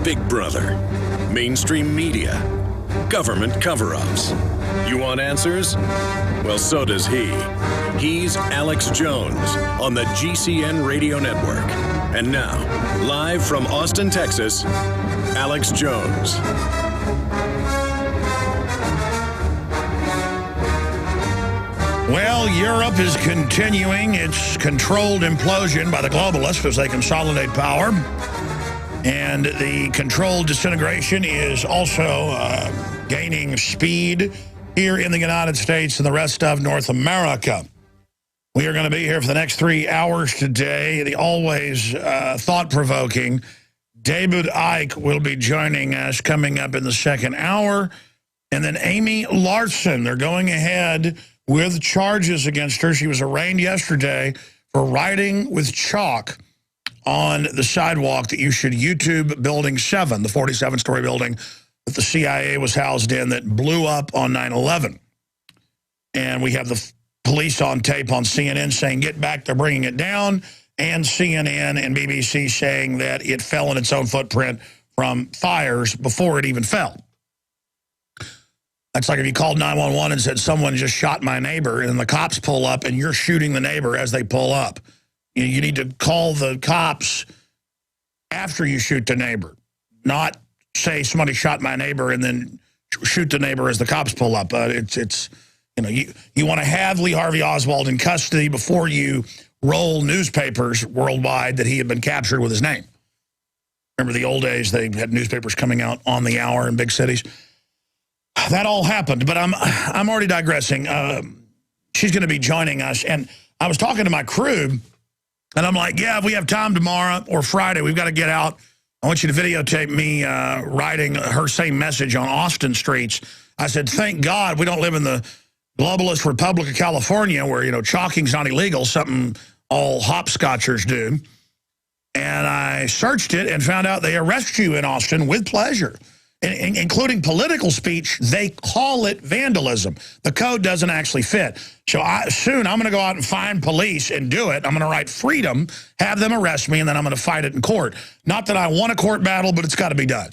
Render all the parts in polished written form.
Big Brother, mainstream media, government cover-ups. You want answers? Well, so does he. He's Alex Jones on the GCN Radio Network. And now, live from Austin, Texas, Alex Jones. Well, Europe is continuing its controlled implosion by the globalists as they consolidate power. And the controlled disintegration is also gaining speed here in the United States and the rest of North America. We are going to be here for the next 3 hours today. The always thought-provoking David Icke will be joining us coming up in the second hour. And then Amy Larson, they're going ahead with charges against her. She was arraigned yesterday for writing with chalk on the sidewalk that you should YouTube Building 7, the 47-story building that the CIA was housed in that blew up on 9/11. And we have the police on tape on CNN saying, get back, they're bringing it down, and CNN and BBC saying that it fell in its own footprint from fires before it even fell. That's like if you called 911 and said, someone just shot my neighbor, and the cops pull up, and you're shooting the neighbor as they pull up. You need to call the cops after you shoot the neighbor, not say somebody shot my neighbor and then shoot the neighbor as the cops pull up. You want to have Lee Harvey Oswald in custody before you roll newspapers worldwide that he had been captured with his name. Remember the old days, they had newspapers coming out on the hour in big cities. That all happened, but I'm already digressing. She's going to be joining us, and I was talking to my crew, and I'm like, yeah, if we have time tomorrow or Friday, we've got to get out. I want you to videotape me writing her same message on Austin streets. I said, thank God we don't live in the globalist Republic of California where, chalking's not illegal, something all hopscotchers do. And I searched it and found out they arrest you in Austin with pleasure, including political speech. They call it vandalism. The code doesn't actually fit. So soon I'm going to go out and find police and do it. I'm going to write freedom, have them arrest me, and then I'm going to fight it in court. Not that I want a court battle, but it's got to be done.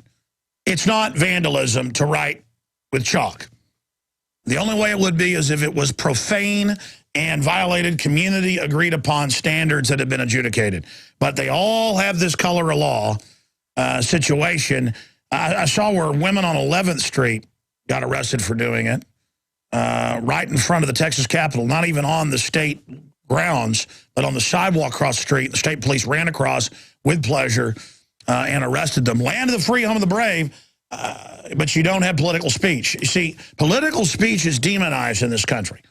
It's not vandalism to write with chalk. The only way it would be is if it was profane and violated community agreed upon standards that have been adjudicated. But they all have this color of law situation. I saw where women on 11th Street got arrested for doing it, right in front of the Texas Capitol, not even on the state grounds, but on the sidewalk across the street. The state police ran across with pleasure and arrested them. Land of the free, home of the brave, but you don't have political speech. You see, political speech is demonized in this country,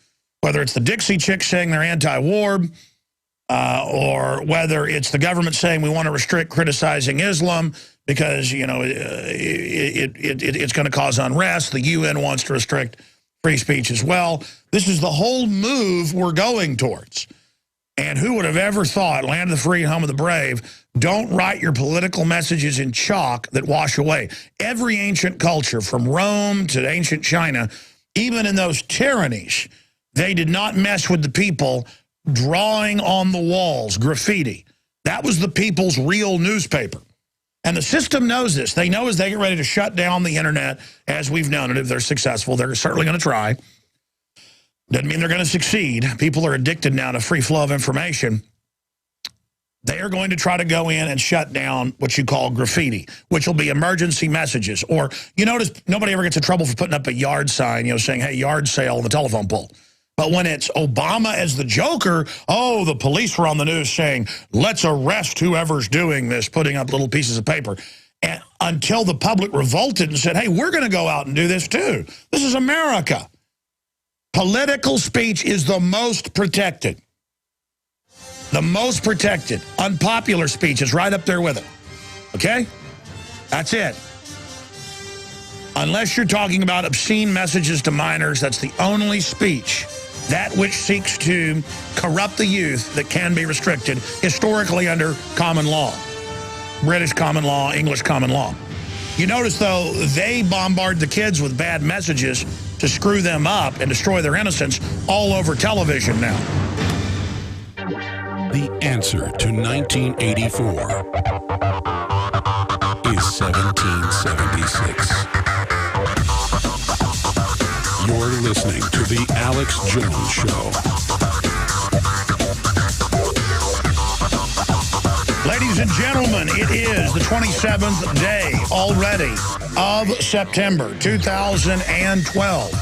whether it's the Dixie Chicks saying they're anti-war, or whether it's the government saying we want to restrict criticizing Islam because, it's going to cause unrest. The UN wants to restrict free speech as well. This is the whole move we're going towards. And who would have ever thought, land of the free, home of the brave, don't write your political messages in chalk that wash away. Every ancient culture, from Rome to ancient China, even in those tyrannies, they did not mess with the people drawing on the walls, graffiti. That was the people's real newspaper. And the system knows this. They know as they get ready to shut down the internet, as we've known it, if they're successful, they're certainly going to try. Doesn't mean they're going to succeed. People are addicted now to free flow of information. They are going to try to go in and shut down what you call graffiti, which will be emergency messages. Or, you notice nobody ever gets in trouble for putting up a yard sign, saying, hey, yard sale on the telephone pole. But when it's Obama as the Joker, oh, the police were on the news saying, let's arrest whoever's doing this, putting up little pieces of paper. And until the public revolted and said, hey, we're going to go out and do this too. This is America. Political speech is the most protected. The most protected. Unpopular speech is right up there with it. Okay? That's it. Unless you're talking about obscene messages to minors, that's the only speech. That which seeks to corrupt the youth that can be restricted historically under common law. British common law, English common law. You notice, though, they bombard the kids with bad messages to screw them up and destroy their innocence all over television now. The answer to 1984. is 1776. You're listening to The Alex Jones Show. Ladies and gentlemen, it is the 27th day already of September 2012.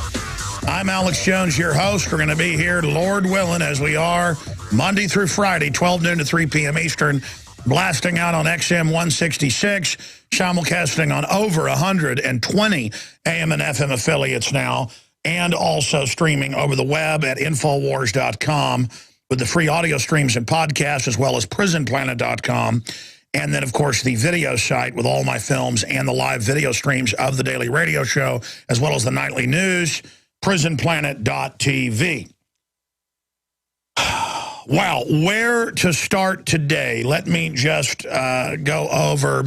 I'm Alex Jones, your host. We're going to be here, Lord willing, as we are Monday through Friday, 12 noon to 3 p.m. Eastern, blasting out on XM 166, simulcasting on over 120 AM and FM affiliates now, and also streaming over the web at Infowars.com with the free audio streams and podcasts, as well as prisonplanet.com. And then, of course, the video site with all my films and the live video streams of the daily radio show, as well as the nightly news, prisonplanet.tv. Wow, where to start today? Let me just go over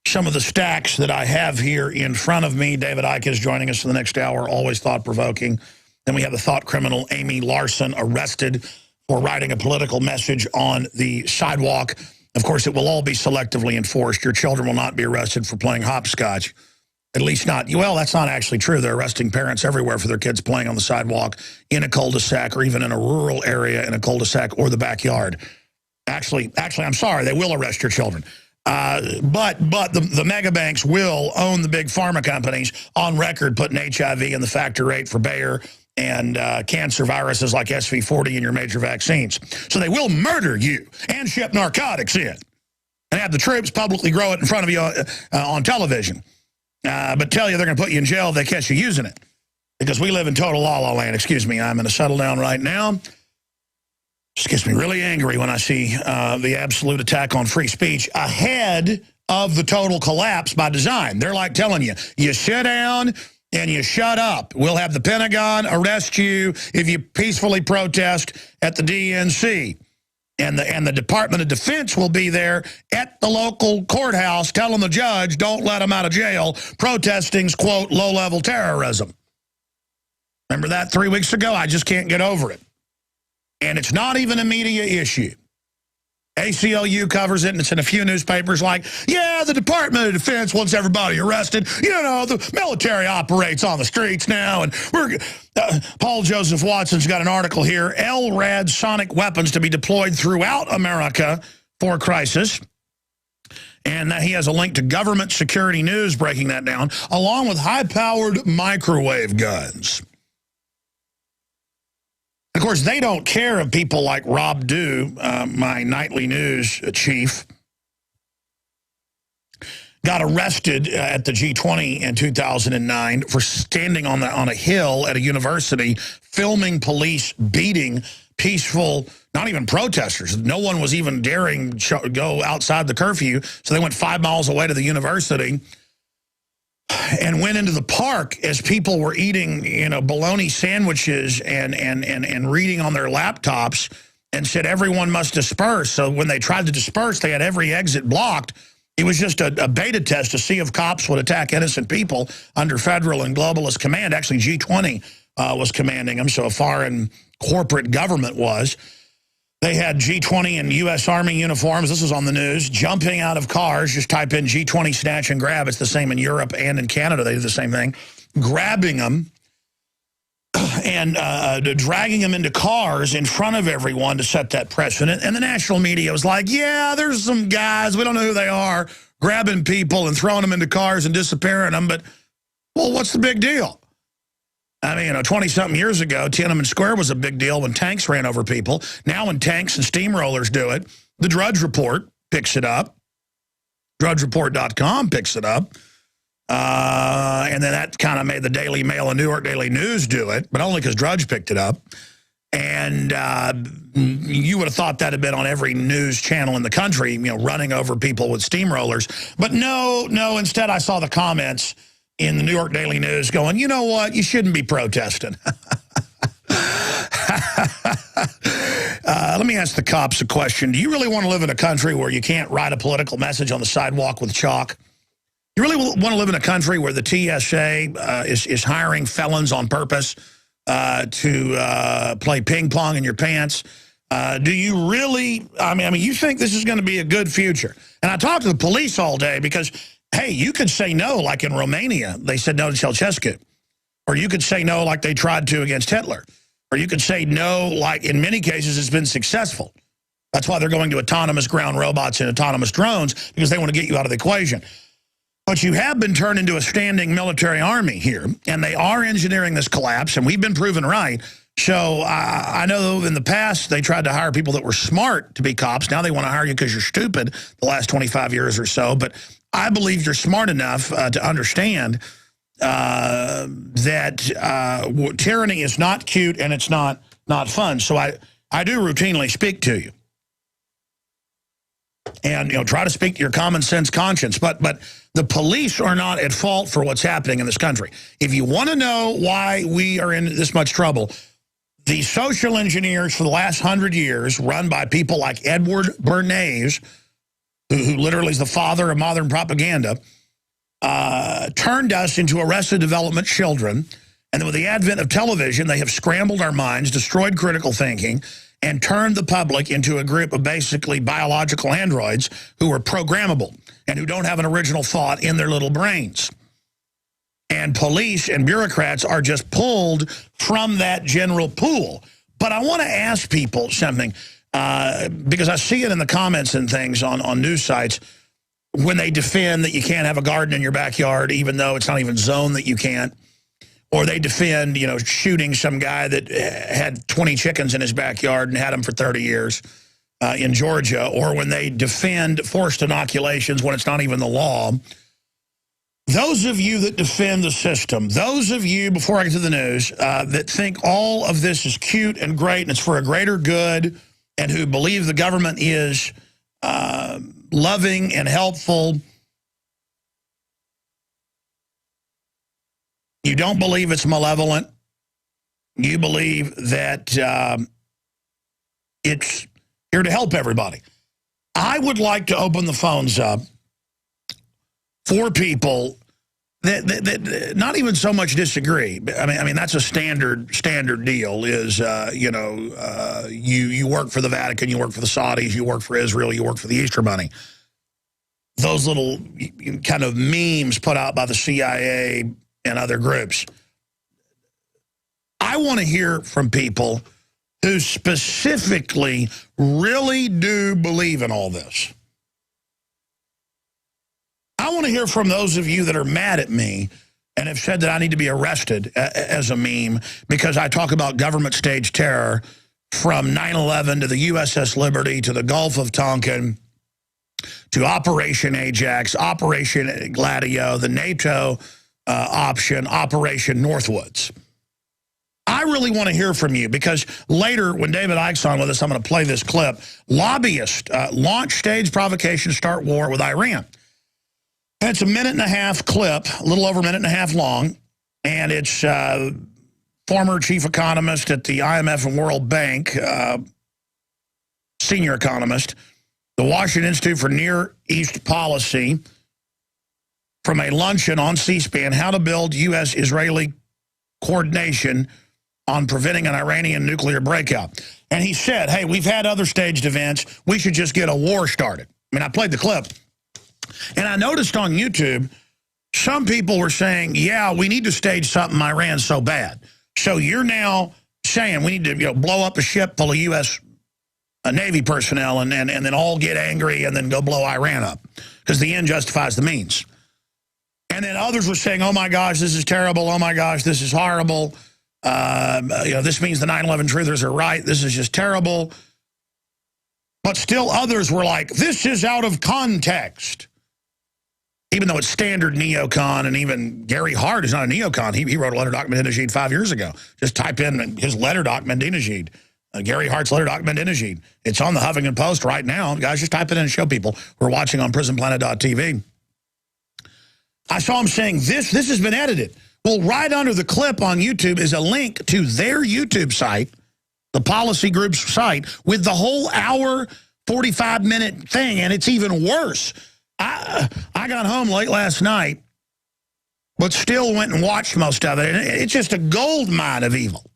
some of the stacks that I have here in front of me. David Icke is joining us for the next hour, always thought-provoking. Then we have the thought criminal Amy Larson arrested for writing a political message on the sidewalk. Of course, it will all be selectively enforced. Your children will not be arrested for playing hopscotch. At least not. Well, that's not actually true. They're arresting parents everywhere for their kids playing on the sidewalk in a cul-de-sac or even in a rural area in a cul-de-sac or the backyard. Actually, I'm sorry. They will arrest your children. But the mega banks will own the big pharma companies on record putting HIV in the factor rate for Bayer and cancer viruses like SV40 in your major vaccines. So they will murder you and ship narcotics in and have the troops publicly grow it in front of you on television. But tell you they're going to put you in jail if they catch you using it. Because we live in total la-la land. Excuse me, I'm going to settle down right now. Just gets me really angry when I see the absolute attack on free speech ahead of the total collapse by design. They're like telling you, you sit down and you shut up. We'll have the Pentagon arrest you if you peacefully protest at the DNC. And the Department of Defense will be there at the local courthouse telling the judge, don't let them out of jail. Protesting's, quote, low-level terrorism. Remember that 3 weeks ago? I just can't get over it. And it's not even a media issue. ACLU covers it, and it's in a few newspapers like, yeah, the Department of Defense wants everybody arrested. You know, the military operates on the streets now. And Paul Joseph Watson's got an article here, LRAD sonic weapons to be deployed throughout America for crisis. And he has a link to Government Security News breaking that down, along with high-powered microwave guns. Of course, they don't care if people like Rob Dew, my nightly news chief, got arrested at the G20 in 2009 for standing on a hill at a university, filming police beating peaceful, not even protesters. No one was even daring go outside the curfew, so they went 5 miles away to the university and went into the park as people were eating, you know, bologna sandwiches and reading on their laptops, and said everyone must disperse. So when they tried to disperse, they had every exit blocked. It was just a beta test to see if cops would attack innocent people under federal and globalist command. Actually, G20 was commanding them, so a foreign corporate government was. They had G20 and U.S. Army uniforms. This was on the news. Jumping out of cars. Just type in G20 snatch and grab. It's the same in Europe and in Canada. They do the same thing. Grabbing them and dragging them into cars in front of everyone to set that precedent. And the national media was like, yeah, there's some guys, we don't know who they are, grabbing people and throwing them into cars and disappearing them. But, well, what's the big deal? I mean, 20-something years ago, Tiananmen Square was a big deal when tanks ran over people. Now when tanks and steamrollers do it, the Drudge Report picks it up. DrudgeReport.com picks it up. And then that kind of made the Daily Mail and New York Daily News do it, but only because Drudge picked it up. And you would have thought that had been on every news channel in the country, you know, running over people with steamrollers. But no, instead I saw the comments in the New York Daily News going, you know what, you shouldn't be protesting. Let me ask the cops a question. Do you really want to live in a country where you can't write a political message on the sidewalk with chalk? You really want to live in a country where the TSA is hiring felons on purpose to play ping pong in your pants, Do you really, I mean, you think this is going to be a good future? And I talked to the police all day because, hey, you could say no, like in Romania, they said no to Ceausescu. Or you could say no like they tried to against Hitler. Or you could say no like in many cases it's been successful. That's why they're going to autonomous ground robots and autonomous drones, because they want to get you out of the equation. But you have been turned into a standing military army here, and they are engineering this collapse, and we've been proven right. So I know in the past they tried to hire people that were smart to be cops. Now they want to hire you because you're stupid the last 25 years or so. But I believe you're smart enough to understand that tyranny is not cute and it's not fun. So I do routinely speak to you. And, try to speak to your common sense conscience. But the police are not at fault for what's happening in this country. If you want to know why we are in this much trouble, the social engineers for the last 100 years, run by people like Edward Bernays, who literally is the father of modern propaganda, turned us into Arrested Development children. And then with the advent of television, they have scrambled our minds, destroyed critical thinking, and turned the public into a group of basically biological androids who are programmable and who don't have an original thought in their little brains. And police and bureaucrats are just pulled from that general pool. But I want to ask people something, because I see it in the comments and things on news sites when they defend that you can't have a garden in your backyard, even though it's not even zoned that you can't. Or they defend, shooting some guy that had 20 chickens in his backyard and had them for 30 years in Georgia. Or when they defend forced inoculations when it's not even the law. Those of you that defend the system, those of you, before I get to the news, that think all of this is cute and great and it's for a greater good, and who believe the government is loving and helpful, you don't believe it's malevolent. You believe that it's here to help everybody. I would like to open the phones up for people that not even so much disagree. I mean that's a standard deal. Is you work for the Vatican, you work for the Saudis, you work for Israel, you work for the Easter Bunny. Those little kind of memes put out by the CIA and other groups. I want to hear from people who specifically really do believe in all this. I want to hear from those of you that are mad at me and have said that I need to be arrested as a meme because I talk about government stage terror from 9/11 to the USS Liberty to the Gulf of Tonkin to Operation Ajax, Operation Gladio, the NATO option, Operation Northwoods. I really want to hear from you because later when David Icke's on with us, I'm going to play this clip. Lobbyists launch stage provocation, start war with Iran. And it's a 1.5-minute clip, a little over a 1.5 minutes long, and it's former chief economist at the IMF and World Bank, senior economist, the Washington Institute for Near East Policy, from a luncheon on C-SPAN, how to build U.S.-Israeli coordination on preventing an Iranian nuclear breakout. And he said, hey, we've had other staged events. We should just get a war started. I mean, I played the clip. And I noticed on YouTube, some people were saying, yeah, we need to stage something Iran's so bad. So you're now saying we need to blow up a ship full of U.S. Navy personnel and then all get angry and then go blow Iran up because the end justifies the means. And then others were saying, oh, my gosh, this is terrible. Oh, my gosh, this is horrible. This means the 9/11 truthers are right. This is just terrible. But still others were like, this is out of context. Even though it's standard neocon, and even Gary Hart is not a neocon. He wrote a letter to Ahmadinejad 5 years ago. Just type in his letter to Ahmadinejad. Gary Hart's letter to Ahmadinejad. It's on the Huffington Post right now. Guys, just type it in and show people who are watching on prisonplanet.tv. I saw him saying, this has been edited. Well, right under the clip on YouTube is a link to their YouTube site, the policy group's site, with the whole hour, 45-minute thing, and it's even worse. I got home late last night, but still went and watched most of it. And it's just a gold mine of evil.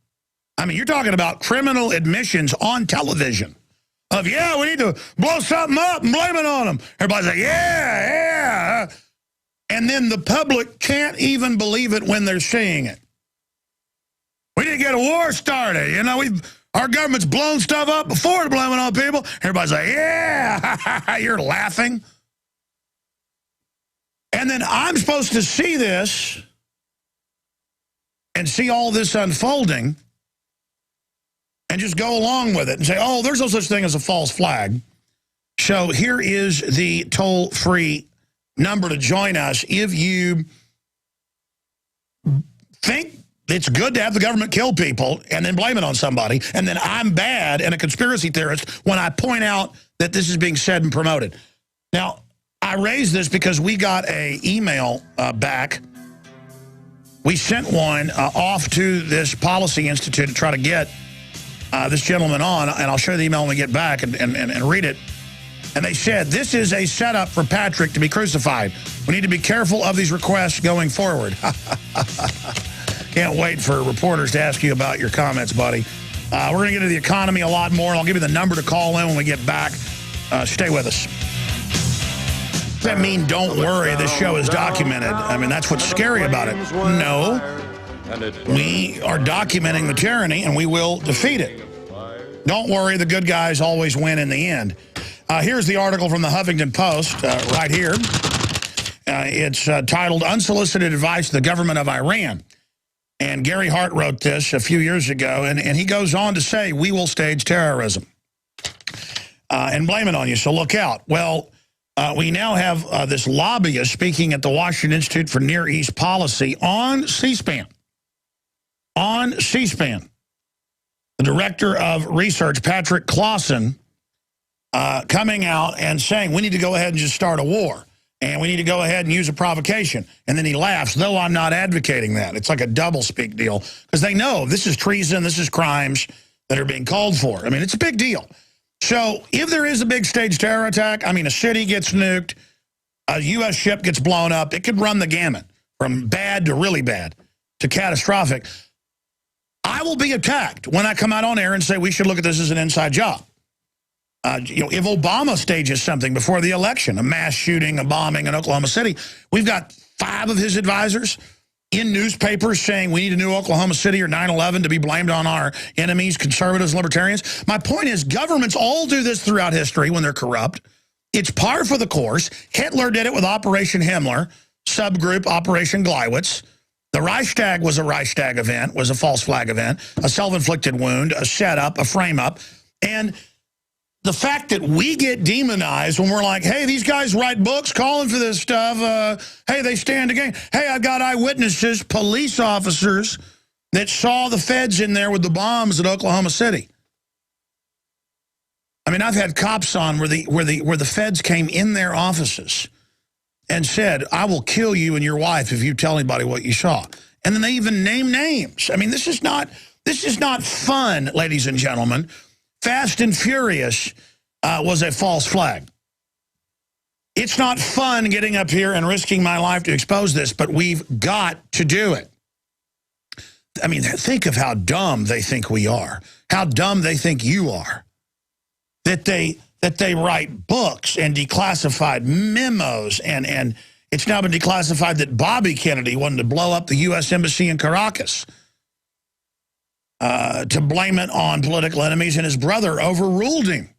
I mean, you're talking about criminal admissions on television of, yeah, we need to blow something up and blame it on them. Everybody's like, yeah. And then the public can't even believe it when they're seeing it. We didn't get a war started. You know, our government's blown stuff up before to blame it on people. Everybody's like, yeah, you're laughing. And then I'm supposed to see this and see all this unfolding and just go along with it and say, oh, there's no such thing as a false flag. So here is the toll-free number to join us if you think it's good to have the government kill people and then blame it on somebody, and then I'm bad and a conspiracy theorist when I point out that this is being said and promoted. Now, I raised this because we got an email back. We sent one off to this policy institute to try to get this gentleman on, and I'll show you the email when we get back and read it. And they said, this is a setup for Patrick to be crucified. We need to be careful of these requests going forward. Can't wait for reporters to ask you about your comments, buddy. We're going to get into the economy a lot more, and I'll give you the number to call in when we get back. Stay with us. Does that mean don't worry, this show is documented? I mean, that's what's scary about it. No. We are documenting the tyranny, and we will defeat it. Don't worry, the good guys always win in the end. Here's the article from the Huffington Post right here. It's titled, Unsolicited Advice to the Government of Iran. And Gary Hart wrote this a few years ago, and he goes on to say, we will stage terrorism and blame it on you, so look out. Well, we now have this lobbyist speaking at the Washington Institute for Near East Policy on C-SPAN. On C-SPAN. The director of research, Patrick Clausen, coming out and saying we need to go ahead and just start a war. And we need to go ahead and use a provocation. And then he laughs, though I'm not advocating that. It's like a double-speak deal. Because they know this is treason, this is crimes that are being called for. I mean, it's a big deal. So if there is a big stage terror attack, I mean, a city gets nuked, a U.S. ship gets blown up, it could run the gamut from bad to really bad to catastrophic. I will be attacked when I come out on air and say we should look at this as an inside job. You know, if Obama stages something before the election, a mass shooting, a bombing in Oklahoma City, we've got 5 of his advisors in newspapers saying we need a new Oklahoma City or 9/11 to be blamed on our enemies, conservatives, libertarians. My point is governments all do this throughout history when they're corrupt. It's par for the course. Hitler did it with Operation Himmler, subgroup Operation Gleiwitz. The Reichstag was a Reichstag event, was a false flag event, a self-inflicted wound, a setup, a frame-up. And the fact that we get demonized when we're like, hey, these guys write books calling for this stuff. Hey, they stand against. Hey, I've got eyewitnesses, police officers that saw the feds in there with the bombs at Oklahoma City. I mean, I've had cops on where the feds came in their offices and said, I will kill you and your wife if you tell anybody what you saw. And then they even name names. I mean, this is not fun, ladies and gentlemen. Fast and Furious was a false flag. It's not fun getting up here and risking my life to expose this, but we've got to do it. I mean, think of how dumb they think we are, how dumb they think you are, that they write books and declassified memos, and it's now been declassified that Bobby Kennedy wanted to blow up the U.S. Embassy in Caracas. To blame it on political enemies, and his brother overruled him.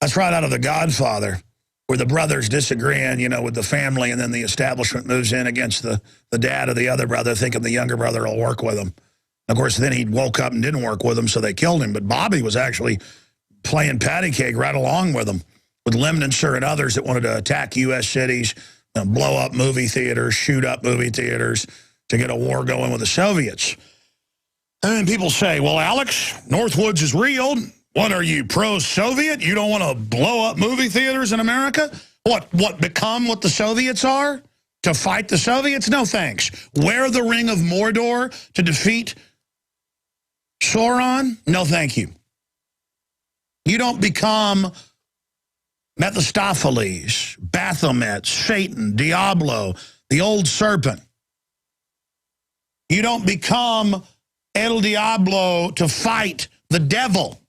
That's right out of The Godfather, where the brothers disagreeing, you know, with the family, and then the establishment moves in against the dad of the other brother, thinking the younger brother will work with him. Of course, then he woke up and didn't work with him, so they killed him. But Bobby was actually playing patty cake right along with them, with Lemnitzer and others that wanted to attack U.S. cities, blow up movie theaters, shoot up movie theaters to get a war going with the Soviets. And then people say, well, Alex, Northwoods is real. What are you, pro-Soviet? You don't want to blow up movie theaters in America? What, become what the Soviets are? To fight the Soviets? No, thanks. Wear the Ring of Mordor to defeat Sauron? No, thank you. You don't become Mephistopheles, Baphomet, Satan, Diablo, the old serpent. You don't become El Diablo to fight the devil.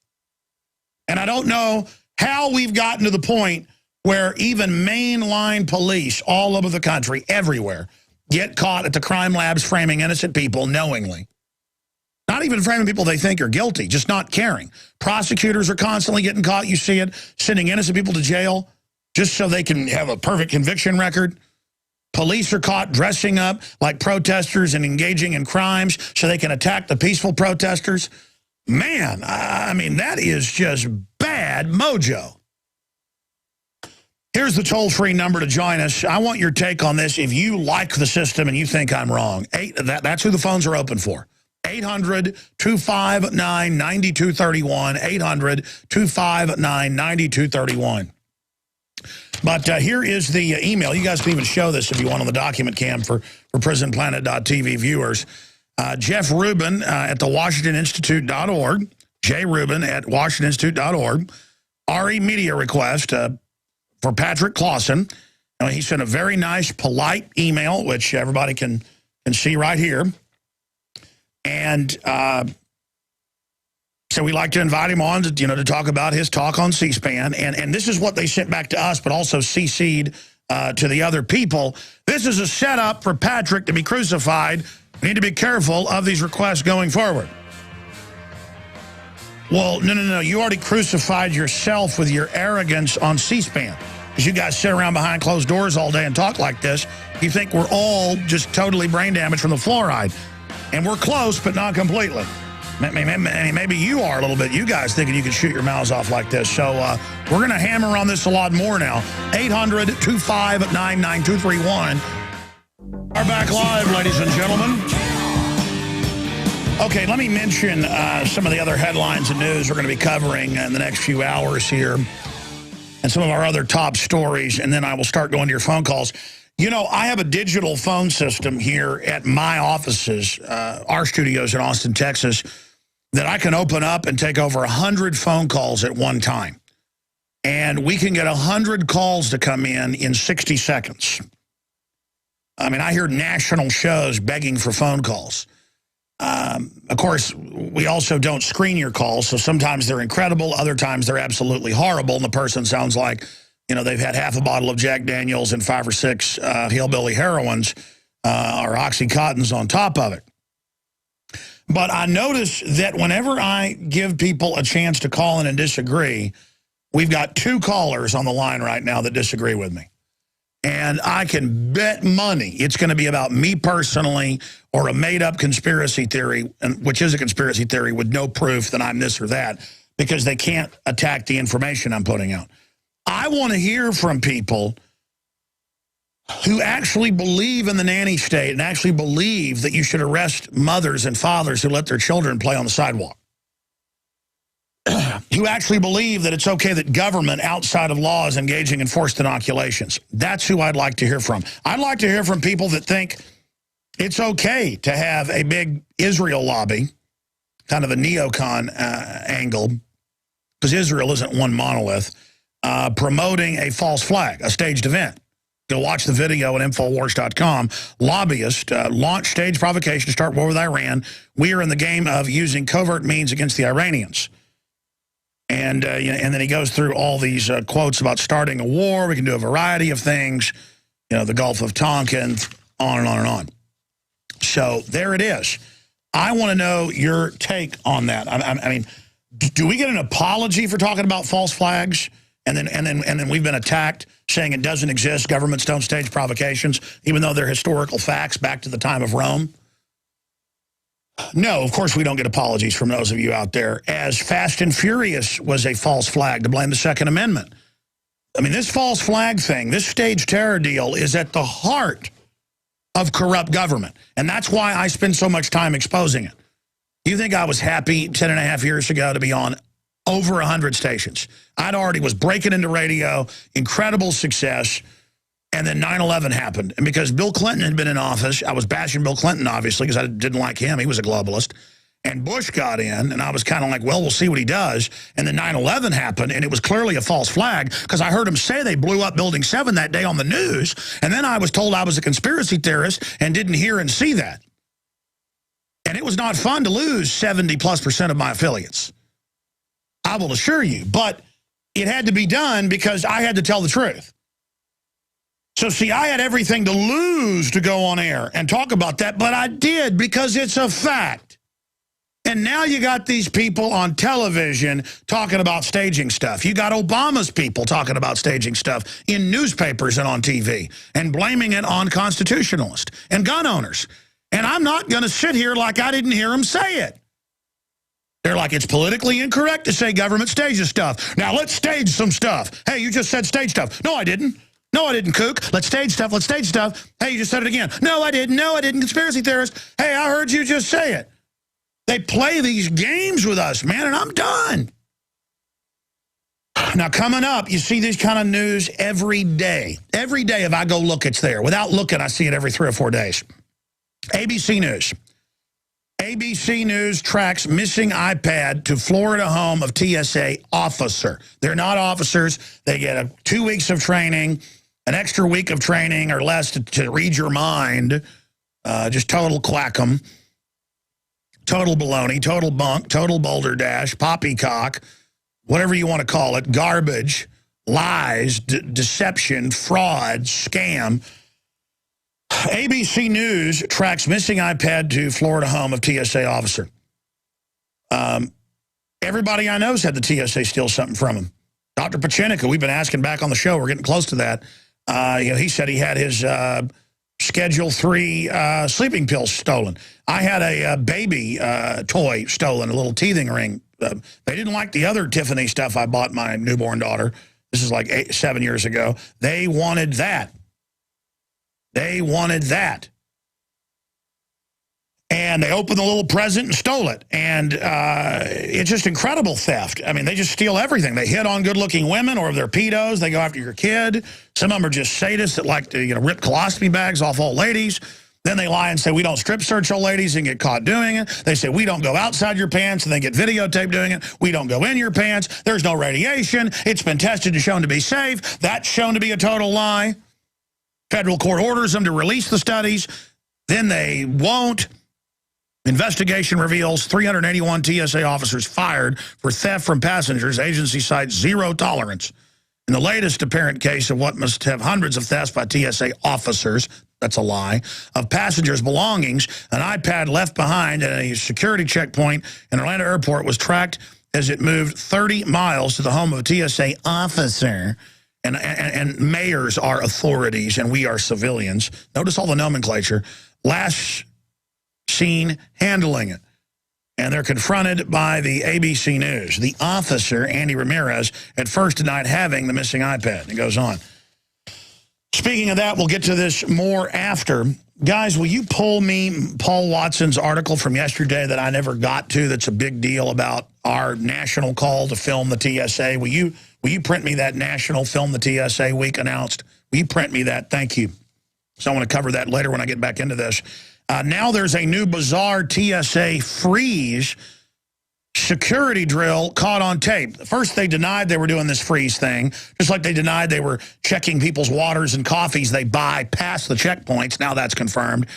And I don't know how we've gotten to the point where even mainline police all over the country, everywhere, get caught at the crime labs framing innocent people knowingly. Not even framing people they think are guilty, just not caring. Prosecutors are constantly getting caught, you see it, sending innocent people to jail just so they can have a perfect conviction record. Police are caught dressing up like protesters and engaging in crimes so they can attack the peaceful protesters. Man, I mean, that is just bad mojo. Here's the toll-free number to join us. I want your take on this. If you like the system and you think I'm wrong, that's who the phones are open for. 800-259-9231, 800-259-9231. But here is the email. You guys can even show this if you want on the document cam for prisonplanet.tv viewers. Jeff Rubin at the WashingtonInstitute.org, J. Rubin at WashingtonInstitute.org, RE media request for Patrick Clausen. He sent a very nice, polite email, which everybody can see right here. And so we like to invite him on to talk about his talk on C-SPAN. And this is what they sent back to us, but also CC'd to the other people. This is a setup for Patrick to be crucified. We need to be careful of these requests going forward. Well, no. You already crucified yourself with your arrogance on C-SPAN. Because you guys sit around behind closed doors all day and talk like this. You think we're all just totally brain damaged from the fluoride. And we're close, but not completely. Maybe you are a little bit. You guys thinking you can shoot your mouths off like this. So we're going to hammer on this a lot more now. 800-259-9231. Are back live, ladies and gentlemen. Okay, let me mention some of the other headlines and news we're going to be covering in the next few hours here. And some of our other top stories. And then I will start going to your phone calls. You know, I have a digital phone system here at my offices, our studios in Austin, Texas, that I can open up and take over 100 phone calls at one time. And we can get 100 calls to come in 60 seconds. I mean, I hear national shows begging for phone calls. Of course, we also don't screen your calls, so sometimes they're incredible, other times they're absolutely horrible, and the person sounds like, they've had half a bottle of Jack Daniels and 5 or 6 hillbilly heroines or Oxycontins on top of it. But I notice that whenever I give people a chance to call in and disagree, we've got 2 callers on the line right now that disagree with me. And I can bet money it's going to be about me personally or a made-up conspiracy theory, which is a conspiracy theory with no proof that I'm this or that, because they can't attack the information I'm putting out. I want to hear from people who actually believe in the nanny state and actually believe that you should arrest mothers and fathers who let their children play on the sidewalk. Who actually believe that it's okay that government outside of law is engaging in forced inoculations. That's who I'd like to hear from. I'd like to hear from people that think it's okay to have a big Israel lobby, kind of a neocon angle, because Israel isn't one monolith, promoting a false flag, a staged event. Go watch the video at Infowars.com. Lobbyists launch staged provocation to start war with Iran. We are in the game of using covert means against the Iranians. And then he goes through all these quotes about starting a war. We can do a variety of things. The Gulf of Tonkin, on and on and on. So there it is. I want to know your take on that. I mean, do we get an apology for talking about false flags? And then we've been attacked saying it doesn't exist. Governments don't stage provocations, even though they're historical facts back to the time of Rome. No, of course we don't get apologies from those of you out there. As Fast and Furious was a false flag to blame the Second Amendment. I mean, this false flag thing, this staged terror deal is at the heart of corrupt government. And that's why I spend so much time exposing it. You think I was happy 10.5 years ago to be on over 100 stations? I'd already was breaking into radio, incredible success. And then 9/11 happened. And because Bill Clinton had been in office, I was bashing Bill Clinton, obviously, because I didn't like him. He was a globalist. And Bush got in, and I was kind of like, well, we'll see what he does. And then 9/11 happened, and it was clearly a false flag, because I heard him say they blew up Building 7 that day on the news. And then I was told I was a conspiracy theorist and didn't hear and see that. And it was not fun to lose 70+% of my affiliates. I will assure you. But it had to be done because I had to tell the truth. So, see, I had everything to lose to go on air and talk about that, but I did because it's a fact. And now you got these people on television talking about staging stuff. You got Obama's people talking about staging stuff in newspapers and on TV and blaming it on constitutionalists and gun owners. And I'm not going to sit here like I didn't hear them say it. They're like, it's politically incorrect to say government stages stuff. Now, let's stage some stuff. Hey, you just said stage stuff. No, I didn't. No, I didn't, kook. Let's stage stuff. Let's stage stuff. Hey, you just said it again. No, I didn't. No, I didn't. Conspiracy theorist. Hey, I heard you just say it. They play these games with us, man, and I'm done. Now, coming up, you see this kind of news every day. Every day, if I go look, it's there. Without looking, I see it every 3 or 4 days. ABC News. ABC News tracks missing iPad to Florida home of TSA officer. They're not officers. They get 2 weeks of training, an extra week of training or less to read your mind. Just total quackum, total baloney, total bunk, total boulder dash, poppycock, whatever you want to call it, garbage, lies, deception, fraud, scam. ABC News tracks missing iPad to Florida home of TSA officer. Everybody I know's had the TSA steal something from him. Dr. Pachenica, we've been asking back on the show. We're getting close to that. He said he had his Schedule 3 sleeping pills stolen. I had a baby toy stolen, a little teething ring. They didn't like the other Tiffany stuff I bought my newborn daughter. This is like 7 years ago. They wanted that. They wanted that. And they opened the little present and stole it. And it's just incredible theft. I mean, they just steal everything. They hit on good-looking women, or if they're pedos, they go after your kid. Some of them are just sadists that like to, rip colostomy bags off old ladies. Then they lie and say, we don't strip search old ladies and get caught doing it. They say, we don't go outside your pants and then get videotaped doing it. We don't go in your pants. There's no radiation. It's been tested and shown to be safe. That's shown to be a total lie. Federal court orders them to release the studies. Then they won't. Investigation reveals 381 TSA officers fired for theft from passengers. Agency cites zero tolerance. In the latest apparent case of what must have hundreds of thefts by TSA officers, that's a lie, of passengers' belongings, an iPad left behind at a security checkpoint in Atlanta Airport was tracked as it moved 30 miles to the home of a TSA officer. And mayors are authorities, and we are civilians. Notice all the nomenclature. Last seen handling it. And they're confronted by the ABC News. The officer, Andy Ramirez, at first denied having the missing iPad. It goes on. Speaking of that, we'll get to this more after. Guys, will you pull me Paul Watson's article from yesterday that I never got to that's a big deal about our national call to film the TSA? Will you print me that national Film the TSA week announced? Will you print me that? Thank you. So I want to cover that later when I get back into this. Now there's a new bizarre TSA freeze security drill caught on tape. First, they denied they were doing this freeze thing, just like they denied they were checking people's waters and coffees they buy past the checkpoints. Now that's confirmed.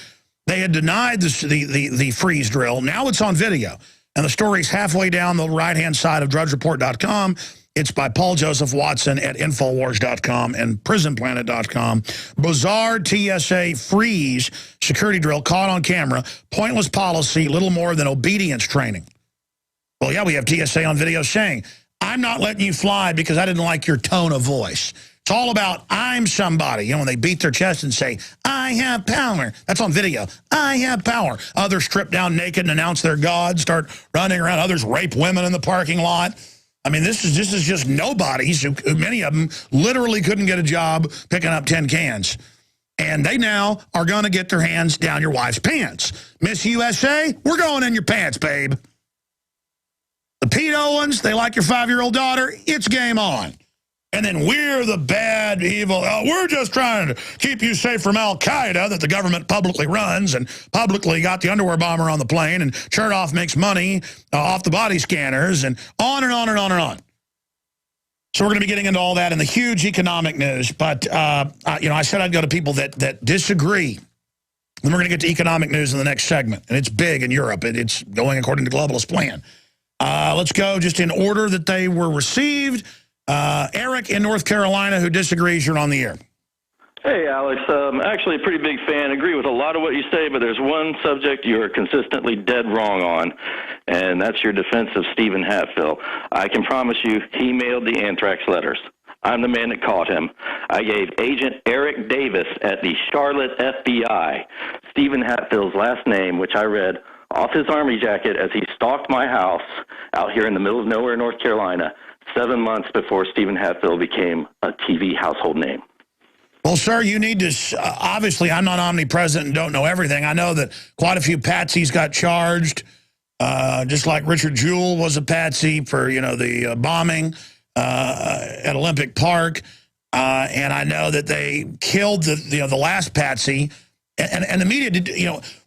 They had denied the freeze drill. Now it's on video. And the story's halfway down the right-hand side of drudgereport.com. It's by Paul Joseph Watson at Infowars.com and PrisonPlanet.com. Bizarre TSA freeze security drill caught on camera. Pointless policy, little more than obedience training. Well, yeah, we have TSA on video saying, I'm not letting you fly because I didn't like your tone of voice. It's all about I'm somebody. When they beat their chest and say, I have power. That's on video. I have power. Others strip down naked and announce their God, start running around. Others rape women in the parking lot. I mean, this is just nobodies who many of them literally couldn't get a job picking up 10 cans. And they now are going to get their hands down your wife's pants. Miss USA, we're going in your pants, babe. The pedo ones, they like your 5-year-old daughter, it's game on. And then we're the bad, evil, we're just trying to keep you safe from Al-Qaeda that the government publicly runs and publicly got the underwear bomber on the plane and Chertoff makes money off the body scanners and on and on and on and on. So we're going to be getting into all that in the huge economic news. But, I said I'd go to people that disagree Then we're going to get to economic news in the next segment. And it's big in Europe. It's going according to globalist plan. Let's go just in order that they were received. Eric in North Carolina, who disagrees, you're on the air. Hey, Alex. Actually, a pretty big fan. Agree with a lot of what you say, but there's one subject you're consistently dead wrong on, and that's your defense of Stephen Hatfield. I can promise you he mailed the anthrax letters. I'm the man that caught him. I gave Agent Eric Davis at the Charlotte FBI Stephen Hatfield's last name, which I read off his army jacket as he stalked my house out here in the middle of nowhere, North Carolina, 7 months before Stephen Hatfield became a TV household name. Well, sir, you need to, obviously, I'm not omnipresent and don't know everything. I know that quite a few patsies got charged, just like Richard Jewell was a patsy for, the bombing at Olympic Park. And I know that they killed the last patsy. And the media did,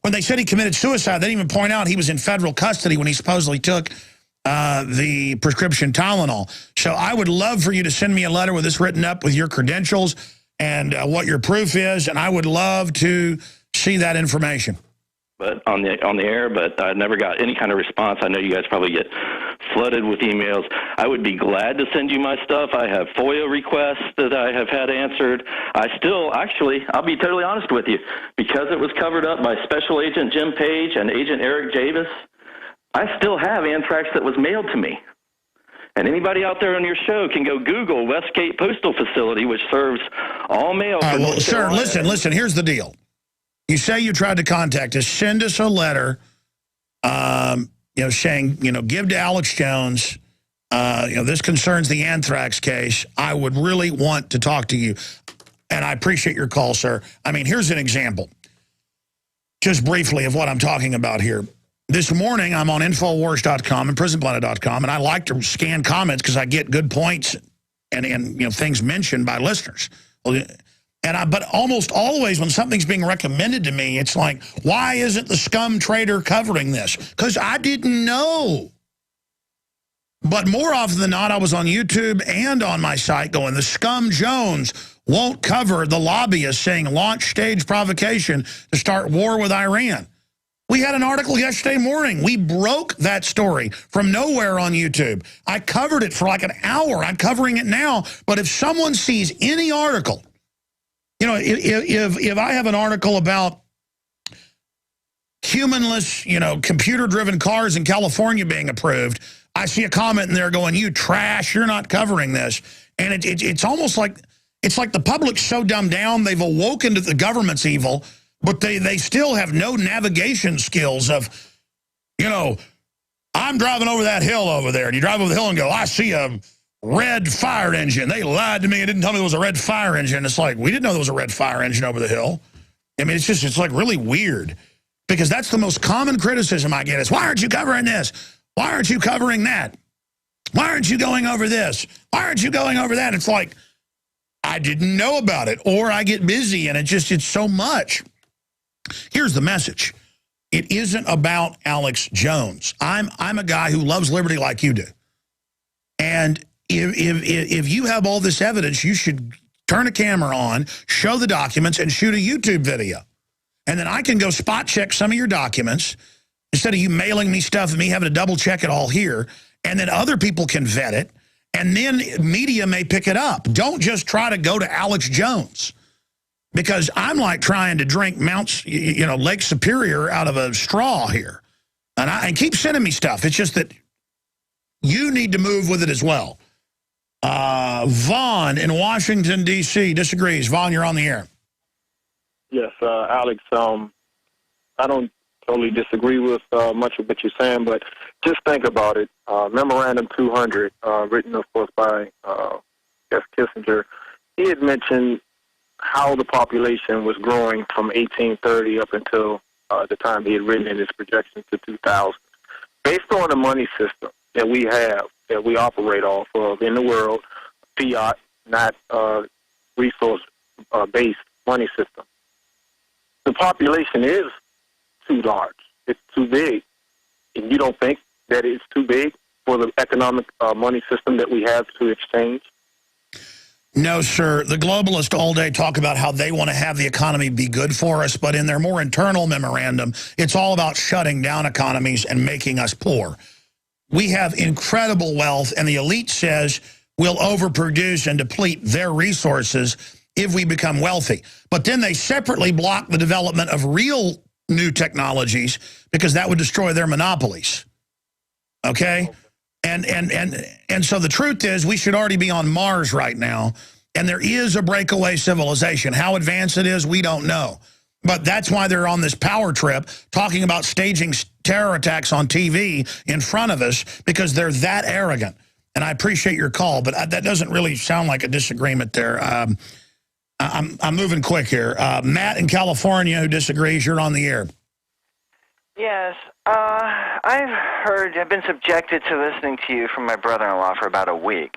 when they said he committed suicide, they didn't even point out he was in federal custody when he supposedly took the prescription Tylenol. So I would love for you to send me a letter with this written up with your credentials and what your proof is, and I would love to see that information. But on the air, but I never got any kind of response. I know you guys probably get flooded with emails. I would be glad to send you my stuff. I have FOIA requests that I have had answered. I still, actually, I'll be totally honest with you, because it was covered up by Special Agent Jim Page and Agent Eric Davis, I still have anthrax that was mailed to me. And anybody out there on your show can go Google Westgate Postal Facility, which serves all mail. Well, sir, listen, here's the deal. You say you tried to contact us. Send us a letter, saying, give to Alex Jones. This concerns the anthrax case. I would really want to talk to you. And I appreciate your call, sir. I mean, here's an example, just briefly, of what I'm talking about here. This morning, I'm on Infowars.com and PrisonPlanet.com, and I like to scan comments because I get good points and things mentioned by listeners. But almost always when something's being recommended to me, it's like, why isn't the scum trader covering this? Because I didn't know. But more often than not, I was on YouTube and on my site going, the scum Jones won't cover the lobbyists saying launch stage provocation to start war with Iran. We had an article yesterday morning. We broke that story from nowhere on YouTube. I covered it for like an hour. I'm covering it now. But if someone sees any article, if I have an article about humanless, computer-driven cars in California being approved, I see a comment in there going, you trash, you're not covering this. And it's almost like, it's like the public's so dumbed down, they've awoken to the government's evil, but they still have no navigation skills of, I'm driving over that hill over there. And you drive over the hill and go, I see a red fire engine. They lied to me and didn't tell me there was a red fire engine. It's like, we didn't know there was a red fire engine over the hill. I mean, it's like really weird. Because that's the most common criticism I get is, why aren't you covering this? Why aren't you covering that? Why aren't you going over this? Why aren't you going over that? It's like, I didn't know about it. Or I get busy and it's so much. Here's the message. It isn't about Alex Jones. I'm a guy who loves liberty like you do. And if you have all this evidence, you should turn a camera on, show the documents, and shoot a YouTube video. And then I can go spot check some of your documents instead of you mailing me stuff and me having to double check it all here. And then other people can vet it. And then media may pick it up. Don't just try to go to Alex Jones. Because I'm like trying to drink Lake Superior out of a straw here. And keep sending me stuff. It's just that you need to move with it as well. Vaughn in Washington, D.C. disagrees. Vaughn, you're on the air. Yes, Alex, I don't totally disagree with much of what you're saying, but just think about it. Memorandum 200, written, of course, by F. Kissinger, he had mentioned how the population was growing from 1830 up until the time he had written in his projections to 2000. Based on the money system that we have, that we operate off of in the world, fiat, not resource-based money system, the population is too large. It's too big. And you don't think that it's too big for the economic money system that we have to exchange? No, sir. The globalists all day talk about how they want to have the economy be good for us, but in their more internal memorandum, it's all about shutting down economies and making us poor. We have incredible wealth, and the elite says we'll overproduce and deplete their resources if we become wealthy. But then they separately block the development of real new technologies because that would destroy their monopolies. Okay? And so the truth is we should already be on Mars right now, and there is a breakaway civilization. How advanced it is, we don't know. But that's why they're on this power trip talking about staging terror attacks on TV in front of us, because they're that arrogant. And I appreciate your call, but that doesn't really sound like a disagreement there. I'm moving quick here. Matt in California who disagrees, you're on the air. Yes, I've been subjected to listening to you from my brother-in-law for about a week.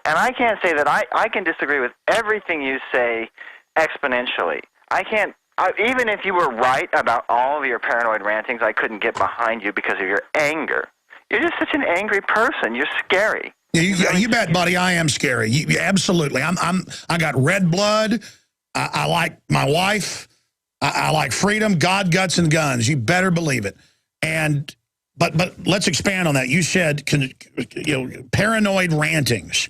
And I can't say that I can disagree with everything you say exponentially. I can't, even if you were right about all of your paranoid rantings, I couldn't get behind you because of your anger. You're just such an angry person. You're scary. Yeah, you bet, buddy. I am scary. Absolutely. I got red blood. I like my wife. I like freedom, God, guts, and guns. You better believe it. But let's expand on that. You said paranoid rantings.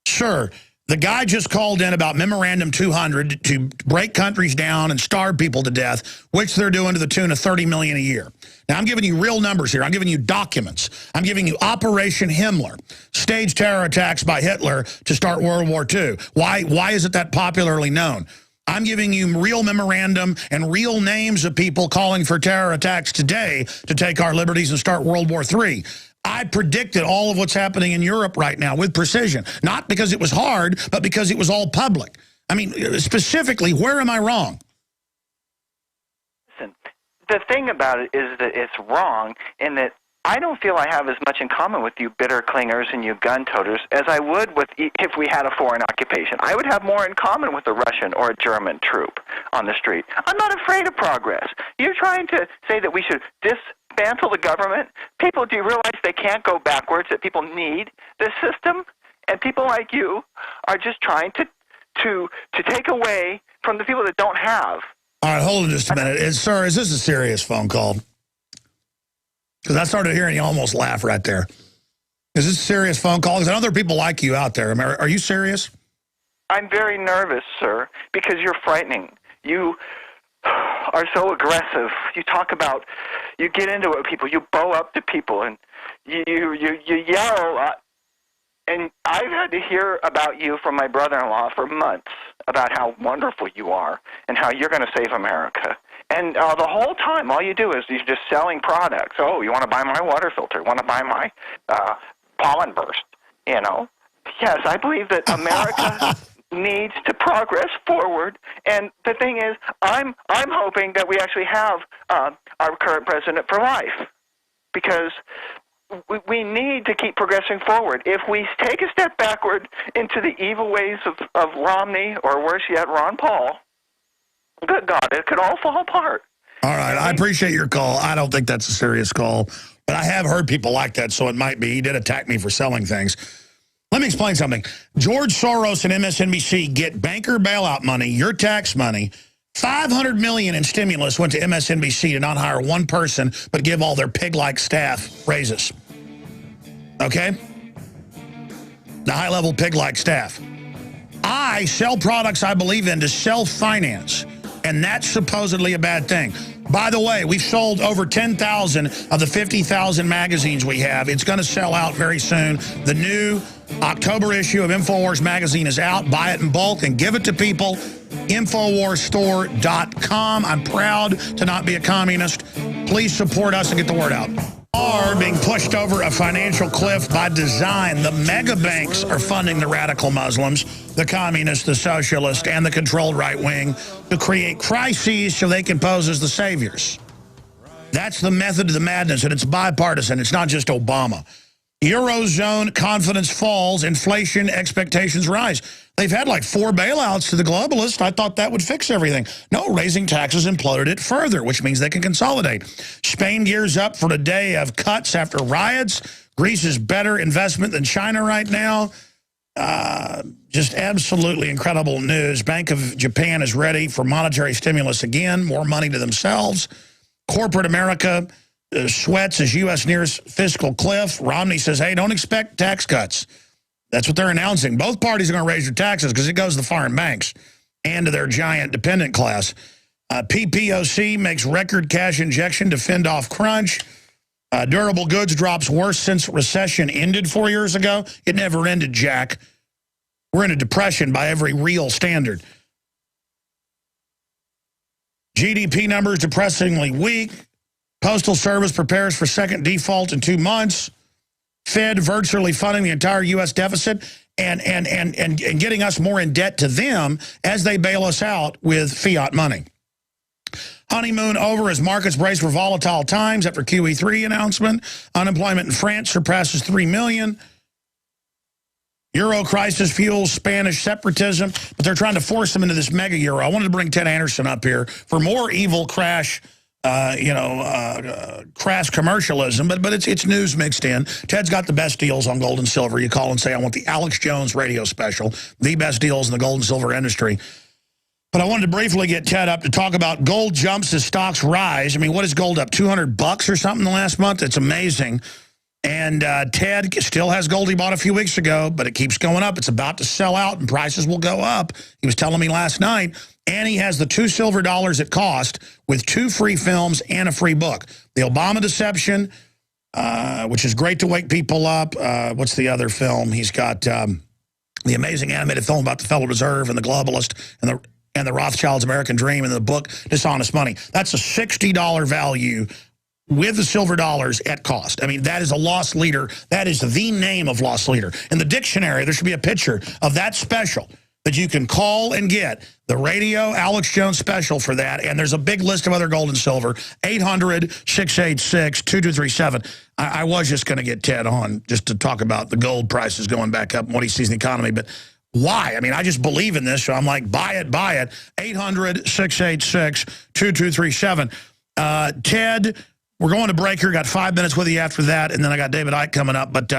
Sure, the guy just called in about Memorandum 200 to break countries down and starve people to death, which they're doing to the tune of $30 million a year. Now, I'm giving you real numbers here. I'm giving you documents. I'm giving you Operation Himmler, staged terror attacks by Hitler to start World War II. Why is it that popularly known? I'm giving you real memorandum and real names of people calling for terror attacks today to take our liberties and start World War III. I predicted all of what's happening in Europe right now with precision, not because it was hard, but because it was all public. I mean, specifically, where am I wrong? Listen, the thing about it is that it's wrong in that I don't feel I have as much in common with you bitter clingers and you gun toters as I would with if we had a foreign occupation. I would have more in common with a Russian or a German troop on the street. I'm not afraid of progress. You're trying to say that we should dismantle the government? People, do you realize they can't go backwards, that people need this system? And people like you are just trying to take away from the people that don't have. All right, hold on just a minute. Sir, is this a serious phone call? Because I started hearing you almost laugh right there. Is this a serious phone call? Because I know there are people like you out there. Are you serious? I'm very nervous, sir, because you're frightening. You are so aggressive. You talk about, you get into it with people, you bow up to people, and you yell. And I've had to hear about you from my brother-in-law for months, about how wonderful you are and how you're going to save America. And the whole time, all you do is you're just selling products. Oh, you want to buy my water filter? You want to buy my pollen burst? You know? Yes, I believe that America needs to progress forward. And the thing is, I'm hoping that we actually have our current president for life, because we need to keep progressing forward. If we take a step backward into the evil ways of Romney, or worse yet, Ron Paul, good God, it could all fall apart. All right, I appreciate your call. I don't think that's a serious call, but I have heard people like that, so it might be. He did attack me for selling things. Let me explain something. George Soros and MSNBC get banker bailout money, your tax money. $500 million in stimulus went to MSNBC to not hire one person, but give all their pig-like staff raises. Okay? The high-level pig-like staff. I sell products I believe in to self-finance, and that's supposedly a bad thing. By the way, we've sold over 10,000 of the 50,000 magazines we have. It's going to sell out very soon. The new October issue of InfoWars magazine is out. Buy it in bulk and give it to people. InfoWarsStore.com. I'm proud to not be a communist. Please support us and get the word out. Are being pushed over a financial cliff by design. The mega banks are funding the radical Muslims, the communists, the socialists, and the controlled right wing to create crises so they can pose as the saviors. That's the method of the madness, and it's bipartisan. It's not just Obama. Eurozone confidence falls, inflation expectations rise. They've had like 4 bailouts to the globalists. I thought that would fix everything. No, raising taxes imploded it further, which means they can consolidate. Spain gears up for a day of cuts after riots. Greece is better investment than China right now. Just absolutely incredible news. Bank of Japan is ready for monetary stimulus again, more money to themselves. Corporate America sweats as U.S. nears fiscal cliff. Romney says, hey, don't expect tax cuts. That's what they're announcing. Both parties are going to raise their taxes because it goes to the foreign banks and to their giant dependent class. PPOC makes record cash injection to fend off crunch. Durable goods drops worse since recession ended 4 years ago. It never ended, Jack. We're in a depression by every real standard. GDP numbers depressingly weak. Postal Service prepares for second default in 2 months. Fed virtually funding the entire U.S. deficit and getting us more in debt to them as they bail us out with fiat money. Honeymoon over as markets brace for volatile times after QE3 announcement. Unemployment in France surpasses 3 million. Euro crisis fuels Spanish separatism, but they're trying to force them into this mega euro. I wanted to bring Ted Anderson up here for more evil crash, crass commercialism, but it's news mixed in. Ted's got the best deals on gold and silver. You call and say, I want the Alex Jones radio special, the best deals in the gold and silver industry. But I wanted to briefly get Ted up to talk about gold jumps as stocks rise. I mean, what is gold up, $200 or something the last month? It's amazing. And Ted still has gold he bought a few weeks ago, but it keeps going up. It's about to sell out, and prices will go up. He was telling me last night. And he has the $2 silver it cost with 2 free films and a free book. The Obama Deception, which is great to wake people up. What's the other film? He's got the amazing animated film about the Federal Reserve and the globalist and the Rothschilds' American Dream, and the book Dishonest Money. That's a $60 value with the silver dollars at cost. I mean, that is a lost leader. That is the name of lost leader. In the dictionary, there should be a picture of that special that you can call and get. The radio Alex Jones special for that. And there's a big list of other gold and silver. 800-686-2237. I was just going to get Ted on just to talk about the gold prices going back up and what he sees in the economy. But why? I mean, I just believe in this, so I'm like, buy it, buy it. 800-686-2237. Ted, we're going to break here. Got 5 minutes with you after that, and then I got David Icke coming up. But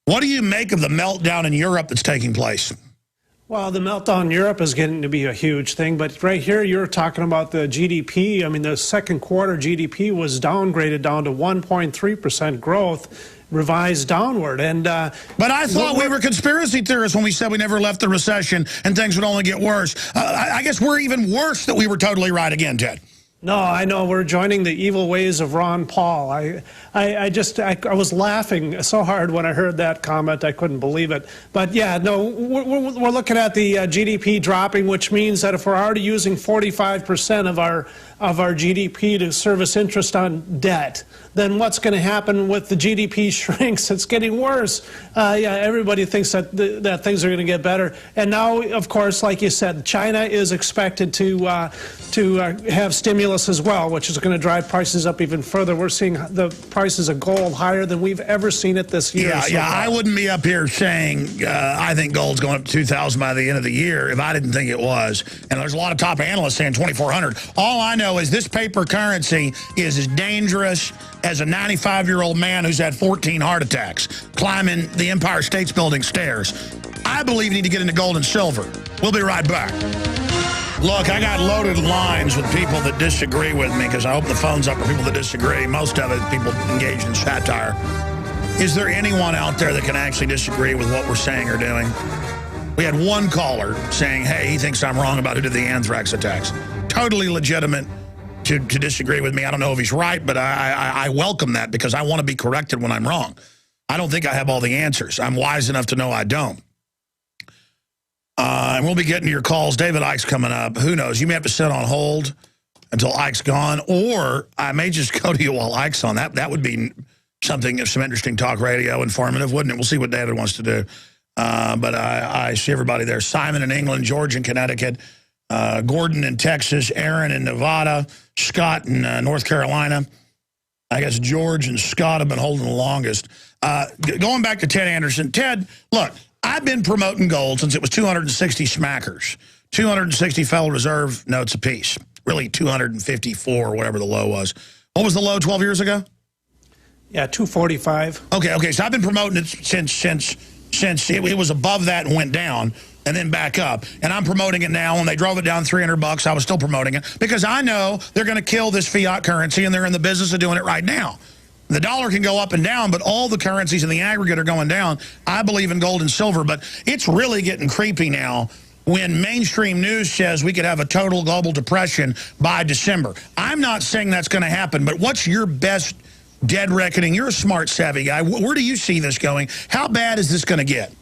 what do you make of the meltdown in Europe that's taking place? Well, the meltdown in Europe is getting to be a huge thing. But right here, you're talking about the GDP. I mean, the second quarter GDP was downgraded down to 1.3% growth, revised downward. And but I thought we were conspiracy theorists when we said we never left the recession and things would only get worse. I guess we're even worse that we were totally right again, Ted. No, I know. We're joining the evil ways of Ron Paul. I was laughing so hard when I heard that comment. I couldn't believe it. But yeah, no, we're looking at the GDP dropping, which means that if we're already using 45% of our GDP to service interest on debt, then what's going to happen with the GDP shrinks? It's getting worse. Yeah, everybody thinks that that things are going to get better. And now, of course, like you said, China is expected to have stimulus as well, which is going to drive prices up even further. We're seeing the prices of gold higher than we've ever seen it this year. Yeah, so I wouldn't be up here saying I think gold's going up to 2,000 by the end of the year if I didn't think it was. And there's a lot of top analysts saying 2,400. All I know is this paper currency is as dangerous as a 95-year-old man who's had 14 heart attacks climbing the Empire State Building stairs. I believe you need to get into gold and silver. We'll be right back. Look, I got loaded lines with people that disagree with me because I open the phones up for people that disagree. Most of it, people engaged in satire. Is there anyone out there that can actually disagree with what we're saying or doing? We had one caller saying, hey, he thinks I'm wrong about who did the anthrax attacks. Totally legitimate to disagree with me. I don't know if he's right, but I welcome that because I want to be corrected when I'm wrong. I don't think I have all the answers. I'm wise enough to know I don't. And we'll be getting to your calls. David Icke's coming up. Who knows? You may have to sit on hold until Icke's gone, or I may just go to you while Icke's on. That would be something of some interesting talk radio, informative, wouldn't it? We'll see what David wants to do. But I see everybody there. Simon in England, George in Connecticut, Gordon in Texas, Aaron in Nevada, Scott in North Carolina. I guess George and Scott have been holding the longest. Going back to Ted Anderson. Ted, look, I've been promoting gold since it was 260 smackers, 260 Federal Reserve notes apiece, really 254 or whatever the low was. What was the low 12 years ago? Yeah, 245. Okay, so I've been promoting it since since it was above that and went down and then back up. And I'm promoting it now. When they drove it down $300, I was still promoting it because I know they're going to kill this fiat currency, and they're in the business of doing it right now. The dollar can go up and down, but all the currencies in the aggregate are going down. I believe in gold and silver, but it's really getting creepy now when mainstream news says we could have a total global depression by December. I'm not saying that's going to happen, but what's your best dead reckoning? You're a smart, savvy guy. Where do you see this going? How bad is this going to get?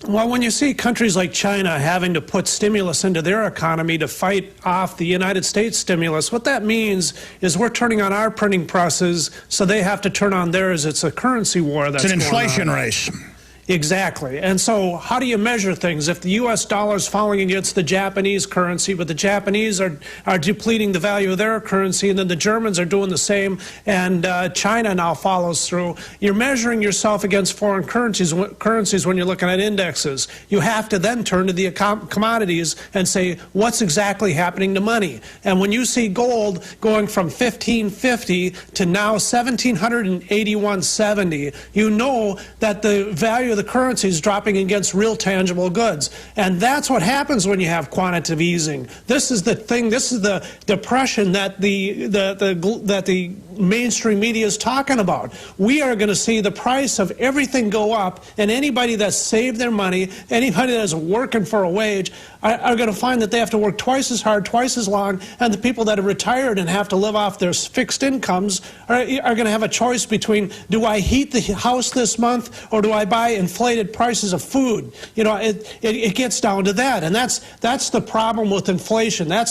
Well, when you see countries like China having to put stimulus into their economy to fight off the United States stimulus, what that means is we're turning on our printing presses, so they have to turn on theirs. It's a currency war that's going on. It's an inflation race. Exactly. And so how do you measure things? If the U.S. dollar is falling against the Japanese currency, but the Japanese are depleting the value of their currency, and then the Germans are doing the same, and China now follows through, you're measuring yourself against foreign currencies when you're looking at indexes. You have to then turn to the commodities and say, what's exactly happening to money? And when you see gold going from $1,550 to now $1,781.70, you know that the value of the currency is dropping against real tangible goods. And that's what happens when you have quantitative easing. This is the thing, this is the depression that the mainstream media is talking about. We are going to see the price of everything go up, and anybody that's saved their money, anybody that's working for a wage, are going to find that they have to work twice as hard, twice as long, and the people that are retired and have to live off their fixed incomes are going to have a choice between, do I heat the house this month, or do I buy inflated prices of food? You know, it gets down to that, and that's the problem with inflation. I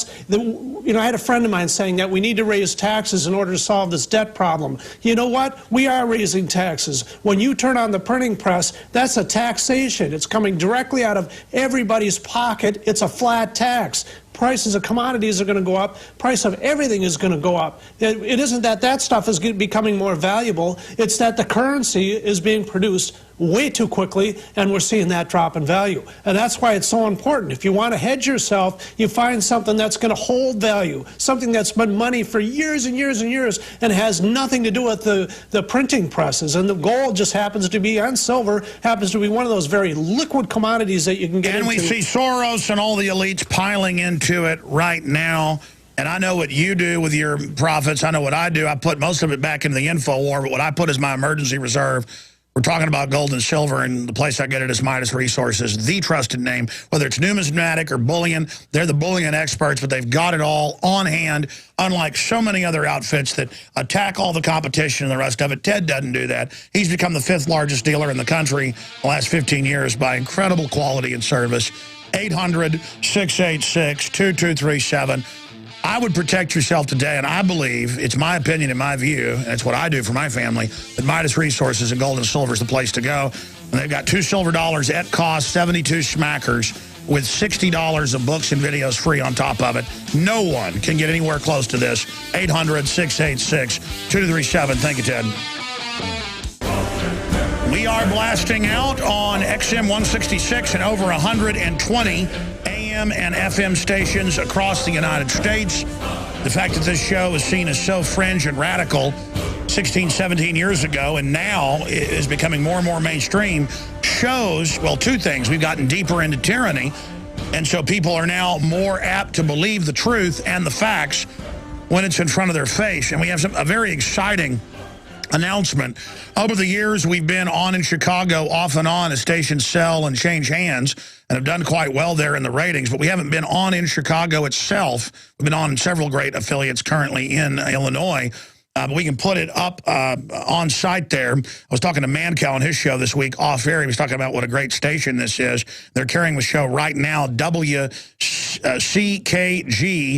had a friend of mine saying that we need to raise taxes in order to solve this debt problem. You know what? We are raising taxes. When you turn on the printing press, that's a taxation. It's coming directly out of everybody's pocket. It's a flat tax. Prices of commodities are going to go up. Price of everything is going to go up. It isn't that stuff is becoming more valuable. It's that the currency is being produced way too quickly, and we're seeing that drop in value. And that's why it's so important. If you want to hedge yourself, you find something that's going to hold value, something that's been money for years and years and years and has nothing to do with the printing presses. And the gold just happens to be, and silver happens to be one of those very liquid commodities that you can get into. And we see Soros and all the elites piling into it right now. And I know what you do with your profits. I know what I do. I put most of it back into the info war, but what I put is my emergency reserve. We're talking about gold and silver, and the place I get it is Midas Resources, the trusted name. Whether it's numismatic or bullion, they're the bullion experts, but they've got it all on hand, unlike so many other outfits that attack all the competition and the rest of it. Ted doesn't do that. He's become the 5th largest dealer in the country the last 15 years by incredible quality and service. 800-686-2237. I would protect yourself today, and I believe, it's my opinion and my view, and it's what I do for my family, that Midas Resources and gold and silver is the place to go. And they've got $2 silver at cost, 72 smackers, with $60 of books and videos free on top of it. No one can get anywhere close to this. 800-686-2237. Thank you, Ted. We are blasting out on XM 166 and over 120 AM and FM stations across the United States. The fact that this show is seen as so fringe and radical 16, 17 years ago and now is becoming more and more mainstream shows, well, two things. We've gotten deeper into tyranny, and so people are now more apt to believe the truth and the facts when it's in front of their face. And we have a very exciting announcement. Over the years, we've been on in Chicago off and on as stations sell and change hands and have done quite well there in the ratings, but we haven't been on in Chicago itself. We've been on in several great affiliates currently in Illinois, but we can put it up on site there. I was talking to Mancow on his show this week off air. He was talking about what a great station this is. They're carrying the show right now, WCKG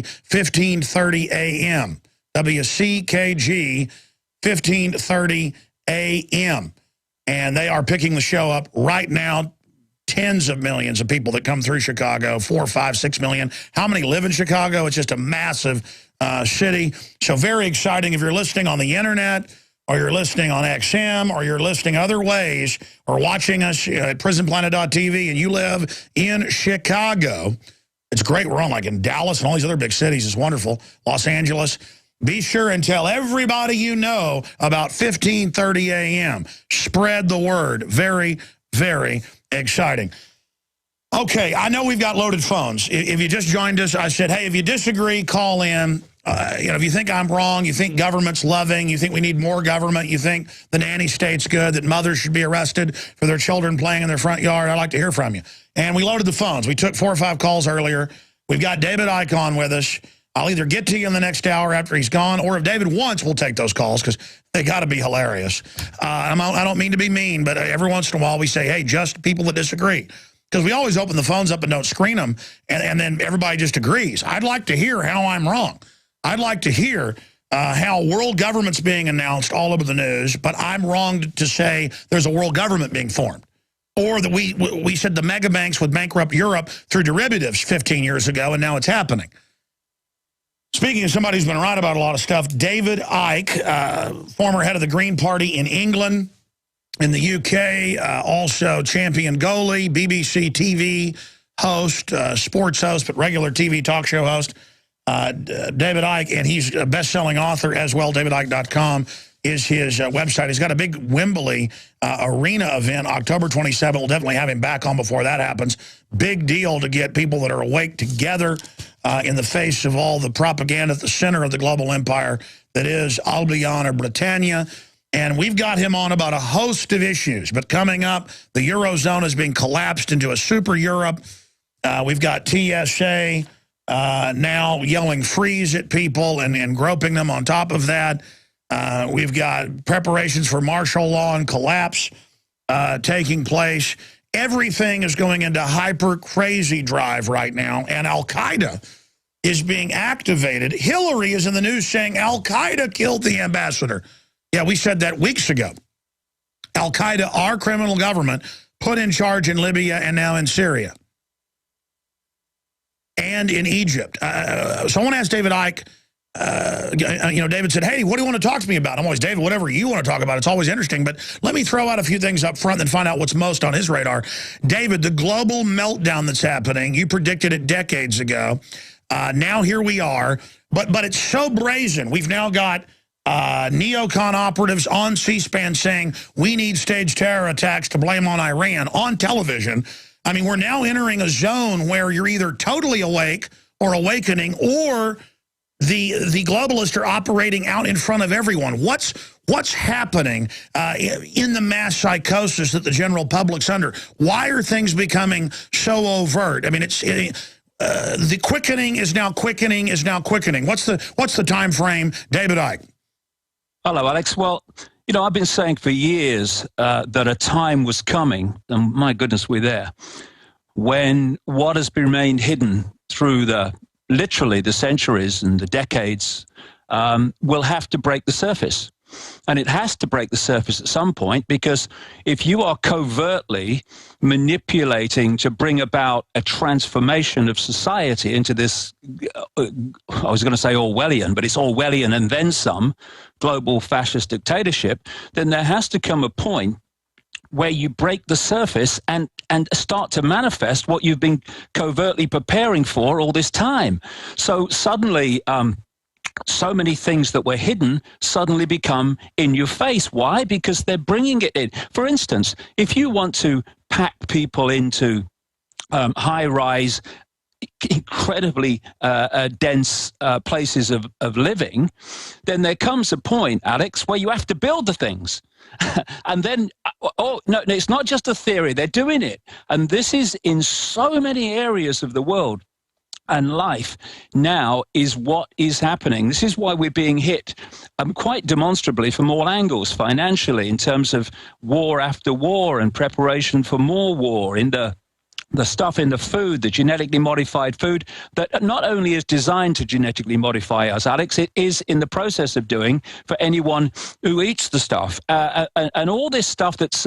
1530 AM. WCKG 1530 AM. And they are picking the show up right now. Tens of millions of people that come through Chicago, 4, 5, 6 million. How many live in Chicago? It's just a massive city. So very exciting. If you're listening on the internet, or you're listening on XM, or you're listening other ways, or watching us at prisonplanet.tv, and you live in Chicago, it's great. We're on like in Dallas and all these other big cities. It's wonderful. Los Angeles. Be sure and tell everybody you know about 1530 AM. Spread the word. Very, very exciting. Okay, I know we've got loaded phones. If you just joined us, I said, hey, if you disagree, call in. If you think I'm wrong, you think government's loving, you think we need more government, you think the nanny state's good, that mothers should be arrested for their children playing in their front yard, I'd like to hear from you. And we loaded the phones. We took 4 or 5 calls earlier. We've got David Icke on with us. I'll either get to you in the next hour after he's gone, or if David wants, we'll take those calls because they got to be hilarious. I don't mean to be mean, but every once in a while we say, hey, just people that disagree. Because we always open the phones up and don't screen them, and then everybody just agrees. I'd like to hear how I'm wrong. I'd like to hear how world government's being announced all over the news, but I'm wrong to say there's a world government being formed. Or that we said the mega banks would bankrupt Europe through derivatives 15 years ago, and now it's happening. Speaking of somebody who's been right about a lot of stuff, David Icke, former head of the Green Party in England, in the UK, also champion goalie, BBC TV host, sports host, but regular TV talk show host, David Icke, and he's a best-selling author as well. DavidIcke.com is his website. He's got a big Wembley arena event, October 27th. We'll definitely have him back on before that happens. Big deal to get people that are awake together in the face of all the propaganda at the center of the global empire that is Albion Britannia. And we've got him on about a host of issues. But coming up, the Eurozone is being collapsed into a super Europe. We've got TSA now yelling freeze at people and groping them on top of that. We've got preparations for martial law and collapse taking place. Everything is going into hyper crazy drive right now. And Al-Qaeda is being activated. Hillary is in the news saying Al-Qaeda killed the ambassador. Yeah, we said that weeks ago. Al-Qaeda, our criminal government, put in charge in Libya and now in Syria. And in Egypt. Someone asked David Icke, David said, hey, what do you want to talk to me about? I'm always, David, whatever you want to talk about. It's always interesting. But let me throw out a few things up front and find out what's most on his radar. David, the global meltdown that's happening, you predicted it decades ago. Now here we are. But it's so brazen. We've now got neocon operatives on C-SPAN saying we need staged terror attacks to blame on Iran on television. I mean, we're now entering a zone where you're either totally awake or awakening, or the globalists are operating out in front of everyone. What's happening in the mass psychosis that the general public's under? Why are things becoming so overt? I mean, the quickening is now quickening is now quickening. What's the time frame, David Icke? Hello, Alex. Well, I've been saying for years that a time was coming, and my goodness, we're there, when what has remained hidden through literally the centuries and the decades will have to break the surface. And it has to break the surface at some point, because if you are covertly manipulating to bring about a transformation of society into this, I was going to say Orwellian, but it's Orwellian and then some, global fascist dictatorship, then there has to come a point where you break the surface and start to manifest what you've been covertly preparing for all this time. So suddenly, so many things that were hidden suddenly become in your face. Why? Because they're bringing it in. For instance, if you want to pack people into high-rise, incredibly dense places of living, then there comes a point, Alex, where you have to build the things. And then, no, it's not just a theory. They're doing it. And this is in so many areas of the world. And life now is what is happening. This is why we're being hit quite demonstrably from all angles, financially, in terms of war after war and preparation for more war, in the stuff in the food, the genetically modified food that not only is designed to genetically modify us, Alex, it is in the process of doing for anyone who eats the stuff. And all this stuff that's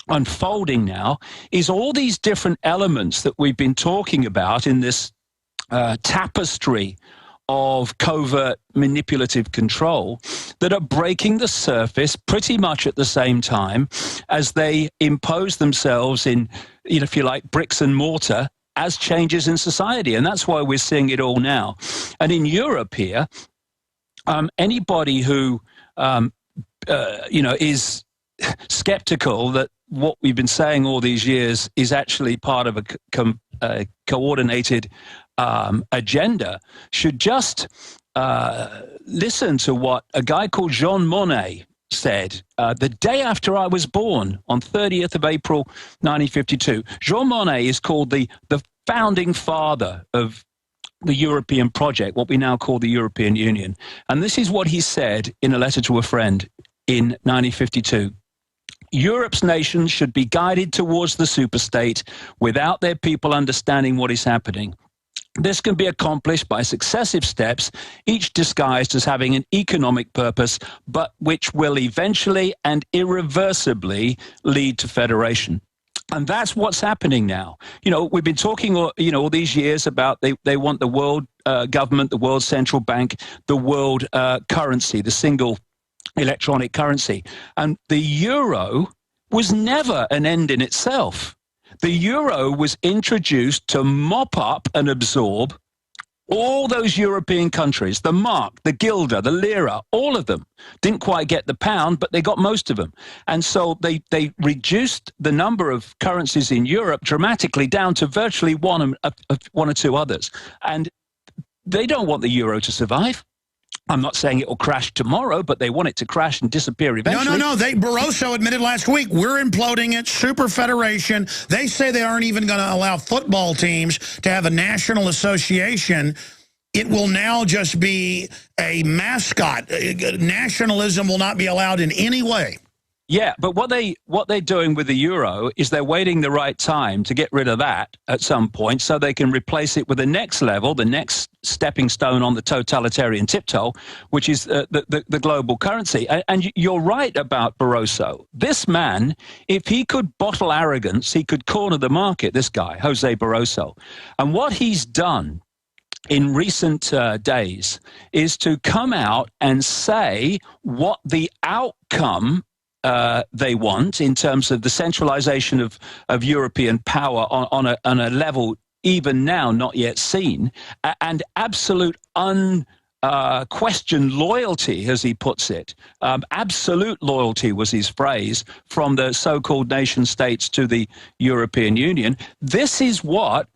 unfolding now is all these different elements that we've been talking about in this tapestry of covert manipulative control that are breaking the surface pretty much at the same time as they impose themselves in, if you like, bricks and mortar as changes in society. And that's why we're seeing it all now. And in Europe here, anybody who, is skeptical that what we've been saying all these years is actually part of a coordinated agenda should just listen to what a guy called Jean Monnet said the day after I was born, on 30th of April 1952. Jean Monnet is called the founding father of the European project, what we now call the European Union. And this is what he said in a letter to a friend in 1952. Europe's nations should be guided towards the superstate without their people understanding what is happening. This can be accomplished by successive steps, each disguised as having an economic purpose, but which will eventually and irreversibly lead to federation. And that's what's happening now. You know, we've been talking, all these years about they want the world government, the world central bank, the world currency, the single electronic currency. And the euro was never an end in itself. The euro was introduced to mop up and absorb all those European countries, the mark, the guilder, the lira, all of them. Didn't quite get the pound, but they got most of them. And so they reduced the number of currencies in Europe dramatically down to virtually one or two others. And they don't want the euro to survive. I'm not saying it will crash tomorrow, but they want it to crash and disappear eventually. No. Barroso admitted last week, we're imploding it, super federation. They say they aren't even going to allow football teams to have a national association. It will now just be a mascot. Nationalism will not be allowed in any way. Yeah, but what they're doing with the euro is they're waiting the right time to get rid of that at some point so they can replace it with the next level, the next stepping stone on the totalitarian tiptoe, which is the global currency. And you're right about Barroso. This man, if he could bottle arrogance, he could corner the market, this guy, Jose Barroso. And what he's done in recent days is to come out and say what the outcome they want in terms of the centralization of European power on a level even now not yet seen, and absolute unquestioned loyalty, as he puts it. Absolute loyalty was his phrase, from the so-called nation states to the European Union. This is what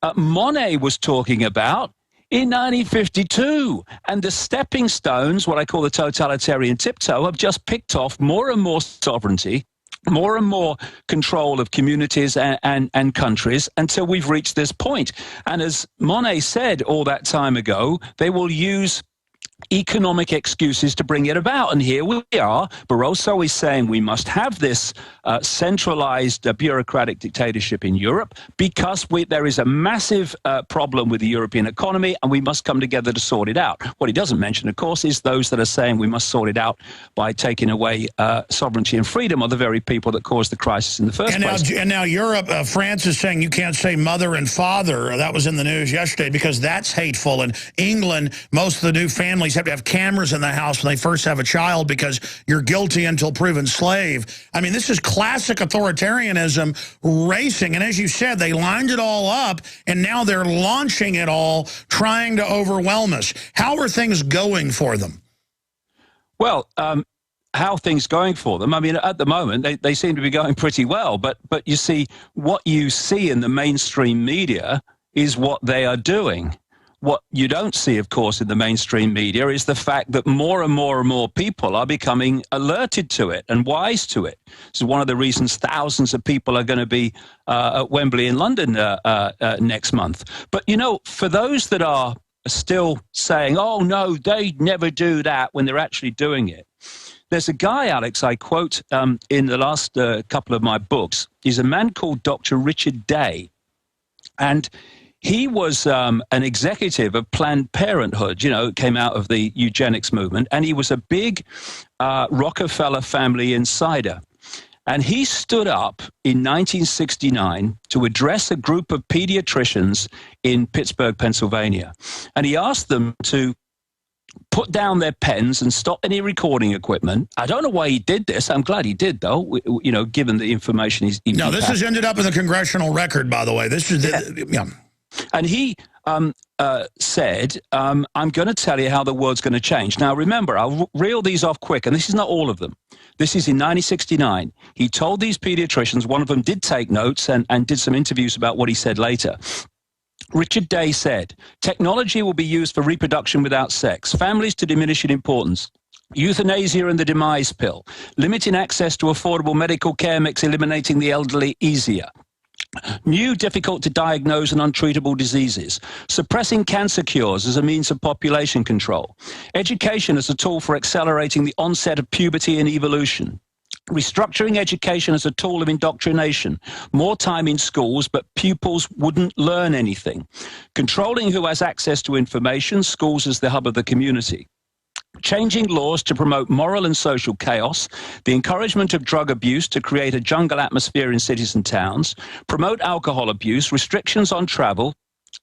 Monnet was talking about in 1952, and the stepping stones, what I call the totalitarian tiptoe, have just picked off more and more sovereignty, more and more control of communities and countries until we've reached this point. And as Monnet said all that time ago, they will use economic excuses to bring it about. And here we are. Barroso is saying we must have this centralized bureaucratic dictatorship in Europe because there is a massive problem with the European economy and we must come together to sort it out. What he doesn't mention, of course, is those that are saying we must sort it out by taking away sovereignty and freedom of the very people that caused the crisis in the first place. And now Europe, France is saying you can't say mother and father. That was in the news yesterday because that's hateful. And England, most of the new families have to have cameras in the house when they first have a child because you're guilty until proven slave. I mean, this is classic authoritarianism racing. And as you said, they lined it all up, and now they're launching it all, trying to overwhelm us. How are things going for them? Well, how are things going for them? I mean, at the moment, they seem to be going pretty well. But you see, what you see in the mainstream media is what they are doing. What you don't see, of course, in the mainstream media is the fact that more and more people are becoming alerted to it and wise to it. This is one of the reasons thousands of people are going to be at Wembley in London next month. But, you know, for those that are still saying, oh, no, they never do that when they're actually doing it, there's a guy, Alex, I quote in the last couple of my books. He's a man called Dr. Richard Day. And he was an executive of Planned Parenthood, you know, came out of the eugenics movement, and he was a big Rockefeller family insider. And he stood up in 1969 to address a group of pediatricians in Pittsburgh, Pennsylvania. And he asked them to put down their pens and stop any recording equipment. I don't know why he did this. I'm glad he did, though, you know, given the information he's... No, this has ended up in the congressional record, by the way. This is... And he said, I'm going to tell you how the world's going to change. Now, remember, I'll reel these off quick, and this is not all of them. This is in 1969. He told these pediatricians, one of them did take notes and did some interviews about what he said later. Richard Day said, technology will be used for reproduction without sex, families to diminish in importance, euthanasia and the demise pill, limiting access to affordable medical care makes eliminating the elderly easier. New, difficult to diagnose and untreatable diseases, suppressing cancer cures as a means of population control, education as a tool for accelerating the onset of puberty and evolution, restructuring education as a tool of indoctrination, more time in schools, but pupils wouldn't learn anything, controlling who has access to information, schools as the hub of the community, changing laws to promote moral and social chaos, the encouragement of drug abuse to create a jungle atmosphere in cities and towns, promote alcohol abuse, restrictions on travel,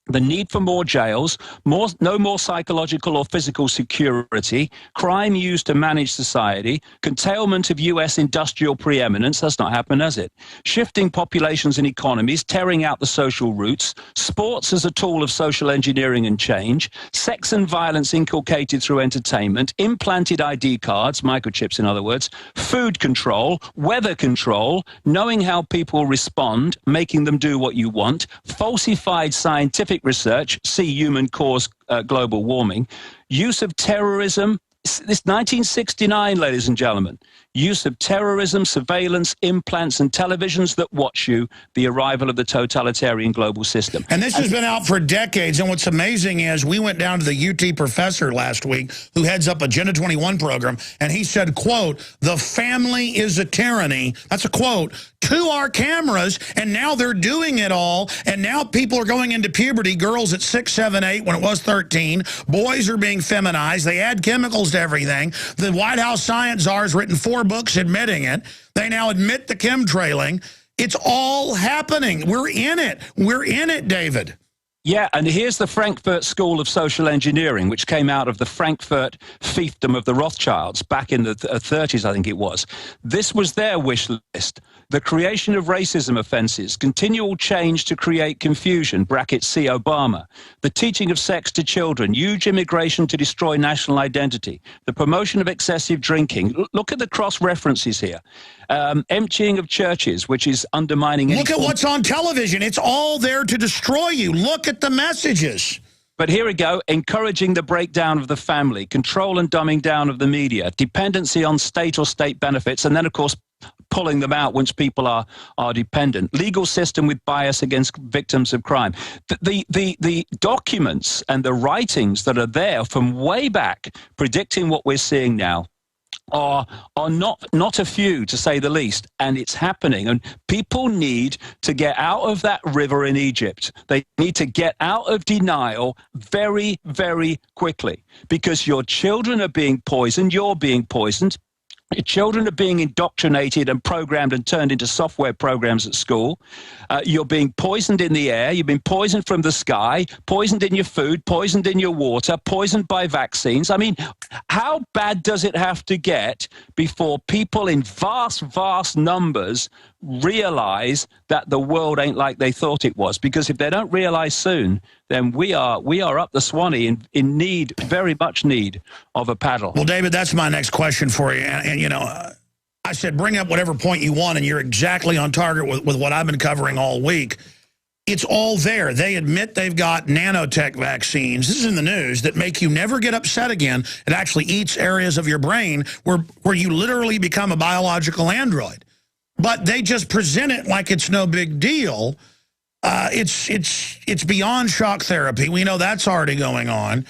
the need for more jails, no more psychological or physical security, crime used to manage society, curtailment of U.S. industrial preeminence, that's not happened, has it? Shifting populations and economies, tearing out the social roots, sports as a tool of social engineering and change, sex and violence inculcated through entertainment, implanted ID cards, microchips in other words, food control, weather control, knowing how people respond, making them do what you want, falsified scientific research, see human cause global warming, use of terrorism, this 1969, ladies and gentlemen, use of terrorism, surveillance, implants, and televisions that watch you, the arrival of the totalitarian global system. And this has been out for decades, and what's amazing is we went down to the UT professor last week who heads up Agenda 21 program, and he said, quote, the family is a tyranny, that's a quote, to our cameras, and now they're doing it all, and now people are going into puberty, girls at 6, 7, 8 when it was 13, boys are being feminized, they add chemicals to everything. The White House science czar has written 4 books admitting it. They now admit the chemtrailing. It's all happening. We're in it. We're in it, David. Yeah, and here's the Frankfurt School of Social Engineering, which came out of the Frankfurt fiefdom of the Rothschilds back in the 30s, I think it was. This was their wish list. The creation of racism offenses, continual change to create confusion, brackets see Obama, the teaching of sex to children, huge immigration to destroy national identity, the promotion of excessive drinking. Look at the cross-references here. Emptying of churches, which is undermining... Look at what's on television. It's all there to destroy you. Look at the messages. But here we go, encouraging the breakdown of the family, control and dumbing down of the media, dependency on state or state benefits, and then, of course, pulling them out once people are dependent. Legal system with bias against victims of crime. The documents and the writings that are there from way back predicting what we're seeing now are not a few, to say the least, and it's happening. And people need to get out of that river in Egypt. They need to get out of denial very, very quickly, because your children are being poisoned, you're being poisoned. Your children are being indoctrinated and programmed and turned into software programs at school. You're being poisoned in the air. You've been poisoned from the sky, poisoned in your food, poisoned in your water, poisoned by vaccines. I mean, how bad does it have to get before people in vast, vast numbers realize that the world ain't like they thought it was? Because if they don't realize soon, then we are up the Swanee in need, very much need of a paddle. Well, David, that's my next question for you. And you know, I said bring up whatever point you want, and you're exactly on target with what I've been covering all week. It's all there. They admit they've got nanotech vaccines. This is in the news that make you never get upset again. It actually eats areas of your brain where you literally become a biological android. But they just present it like it's no big deal. It's beyond shock therapy. We know that's already going on.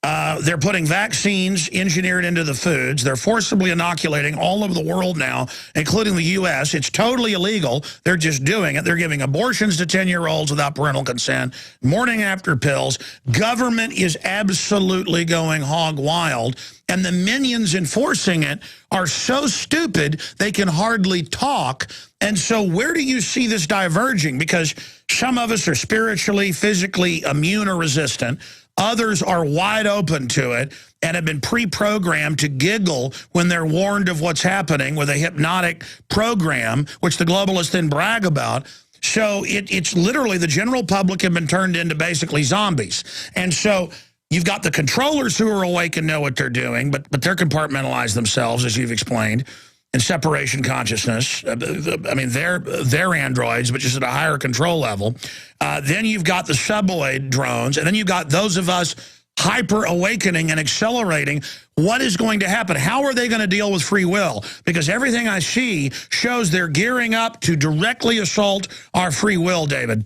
They're putting vaccines engineered into the foods. They're forcibly inoculating all over the world now, including the U.S. It's totally illegal. They're just doing it. They're giving abortions to 10-year-olds without parental consent, morning after pills. Government is absolutely going hog wild, and the minions enforcing it are so stupid they can hardly talk. And so where do you see this diverging? Because some of us are spiritually, physically immune or resistant. Others are wide open to it and have been pre-programmed to giggle when they're warned of what's happening with a hypnotic program, which the globalists then brag about. So it's literally the general public have been turned into basically zombies. And so you've got the controllers who are awake and know what they're doing, but they're compartmentalized themselves, as you've explained, in separation consciousness. I mean, they're androids, but just at a higher control level. Then you've got the suboid drones, and then you've got those of us hyper-awakening and accelerating. What is going to happen? How are they going to deal with free will? Because everything I see shows they're gearing up to directly assault our free will, David.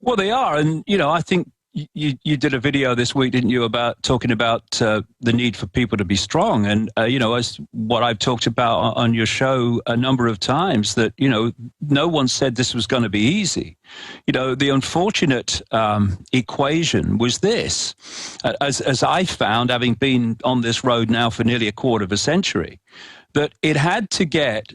Well, they are. And, you know, I think you did a video this week, didn't you, about talking about the need for people to be strong. And, you know, as what I've talked about on your show a number of times, that, you know, no one said this was going to be easy. You know, the unfortunate equation was this, as I found, having been on this road now for nearly a quarter of a century, that it had to get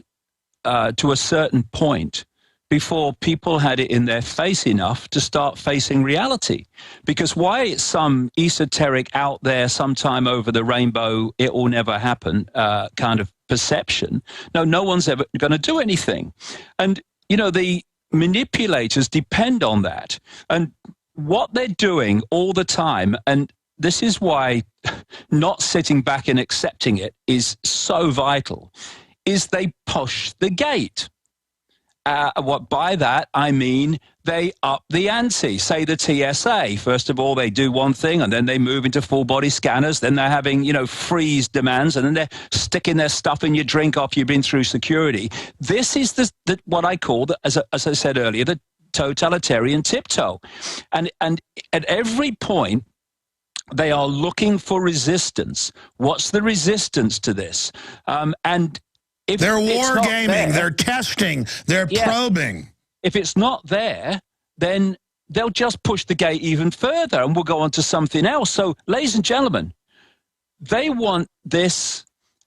to a certain point before people had it in their face enough to start facing reality. Because why it's some esoteric out there sometime over the rainbow, it will never happen kind of perception. No one's ever going to do anything. And, you know, the manipulators depend on that. And what they're doing all the time, and this is why not sitting back and accepting it is so vital, is they push the gate. What by that, I mean they up the ante. Say the TSA. First of all, they do one thing, and then they move into full-body scanners. Then they're having, you know, freeze demands, and then they're sticking their stuff in your drink after you've been through security. This is the what I call, as I said earlier, the totalitarian tiptoe. And at every point, they are looking for resistance. What's the resistance to this? And if they're war gaming, they're testing, they're probing. If it's not there, then they'll just push the gate even further, and we'll go on to something else. So, ladies and gentlemen, they want this